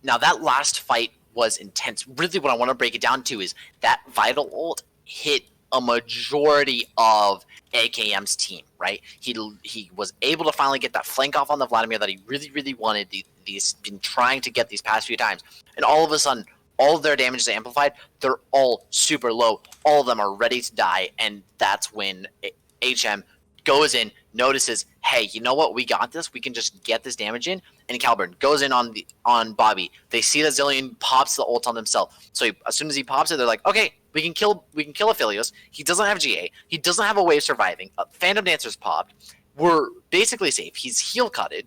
Now that last fight was intense. Really what I want to break it down to is that Vital ult hit a majority of AKM's team, right? He was able to finally get that flank off on the Vladimir that he really, really wanted. He's been trying to get these past few times. And all of a sudden, all of their damage is amplified. They're all super low. All of them are ready to die. And that's when HM goes in, notices, hey, you know what? We got this. We can just get this damage in. And Caliburn goes in on Bobby. They see that Zillion pops the ult on himself. So as soon as he pops it, they're like, okay, we can kill Aphelios. He doesn't have GA. He doesn't have a way of surviving. Phantom Dancer's popped. We're basically safe. He's heal cutted.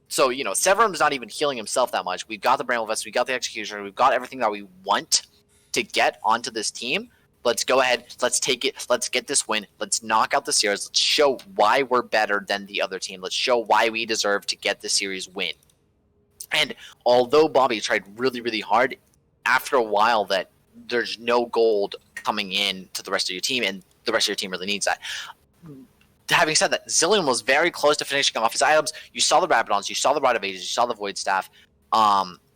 So, Severum's not even healing himself that much. We've got the Bramble Vest. We've got the Executioner. We've got everything that we want to get onto this team. Let's go ahead. Let's take it. Let's get this win. Let's knock out the series. Let's show why we're better than the other team. Let's show why we deserve to get the series win. And although Bobby tried really, really hard, after a while that there's no gold coming in to the rest of your team, and the rest of your team really needs that. Having said that, Zillion was very close to finishing off his items. You saw the Rabadons, you saw the Rod of Ages, you saw the Void Staff,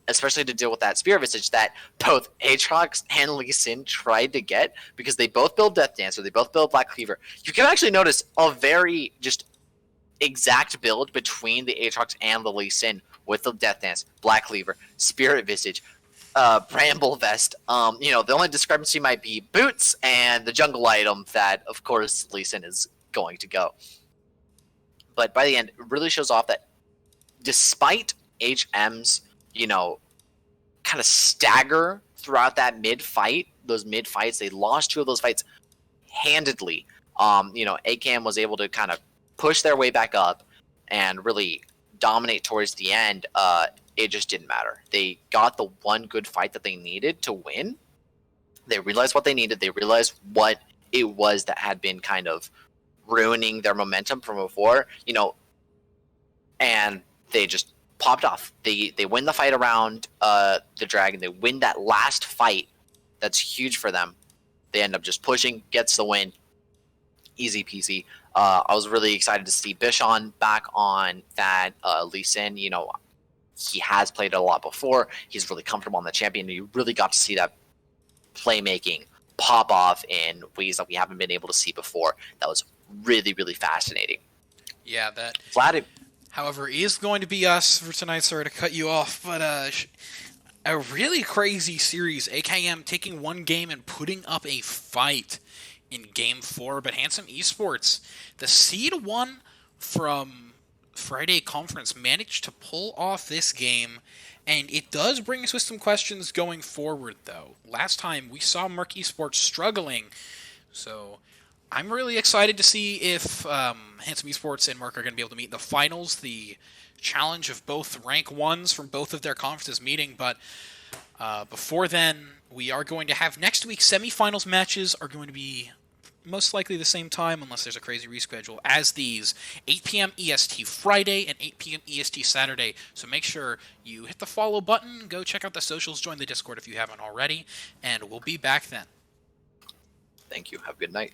especially to deal with that Spear Visage that both Aatrox and Lee Sin tried to get, because they both build Death Dancer, they both build Black Cleaver. You can actually notice a very just exact build between the Aatrox and the Lee Sin with the Death Dance, Black Cleaver, Spirit Visage, Bramble Vest. The only discrepancy might be boots and the jungle item that, of course, Lee Sin is going to go. But by the end, it really shows off that despite HM's, kind of stagger throughout that mid-fight, those mid-fights, they lost 2 of those fights handedly. AKM was able to kind of push their way back up and really dominate towards the end. It just didn't matter. They got the one good fight that they needed to win. They realized what they needed. They realized what it was that had been kind of ruining their momentum from before, and they just popped off. They win the fight around the dragon. They win that last fight. That's huge for them. They end up just pushing, gets the win. Easy peasy. I was really excited to see Bishon back on that Lee Sin. He has played it a lot before. He's really comfortable on the champion. You really got to see that playmaking pop off in ways that we haven't been able to see before. That was really, really fascinating. Yeah, that. Vlad, However, is going to be us for tonight. Sorry to cut you off, but a really crazy series. AKM taking one game and putting up a fight in Game 4, but Handsome Esports, the seed 1 from Friday Conference, managed to pull off this game, and it does bring us with some questions going forward, though. Last time, we saw Merc Esports struggling, so I'm really excited to see if Handsome Esports and Merc are going to be able to meet in the finals, the challenge of both rank 1s from both of their conferences meeting, but before then, we are going to have next week's semifinals matches are going to be most likely the same time, unless there's a crazy reschedule, as these 8 p.m. EST Friday and 8 p.m. EST Saturday. So make sure you hit the follow button, go check out the socials, join the Discord if you haven't already, and we'll be back then. thank you. Have a good night.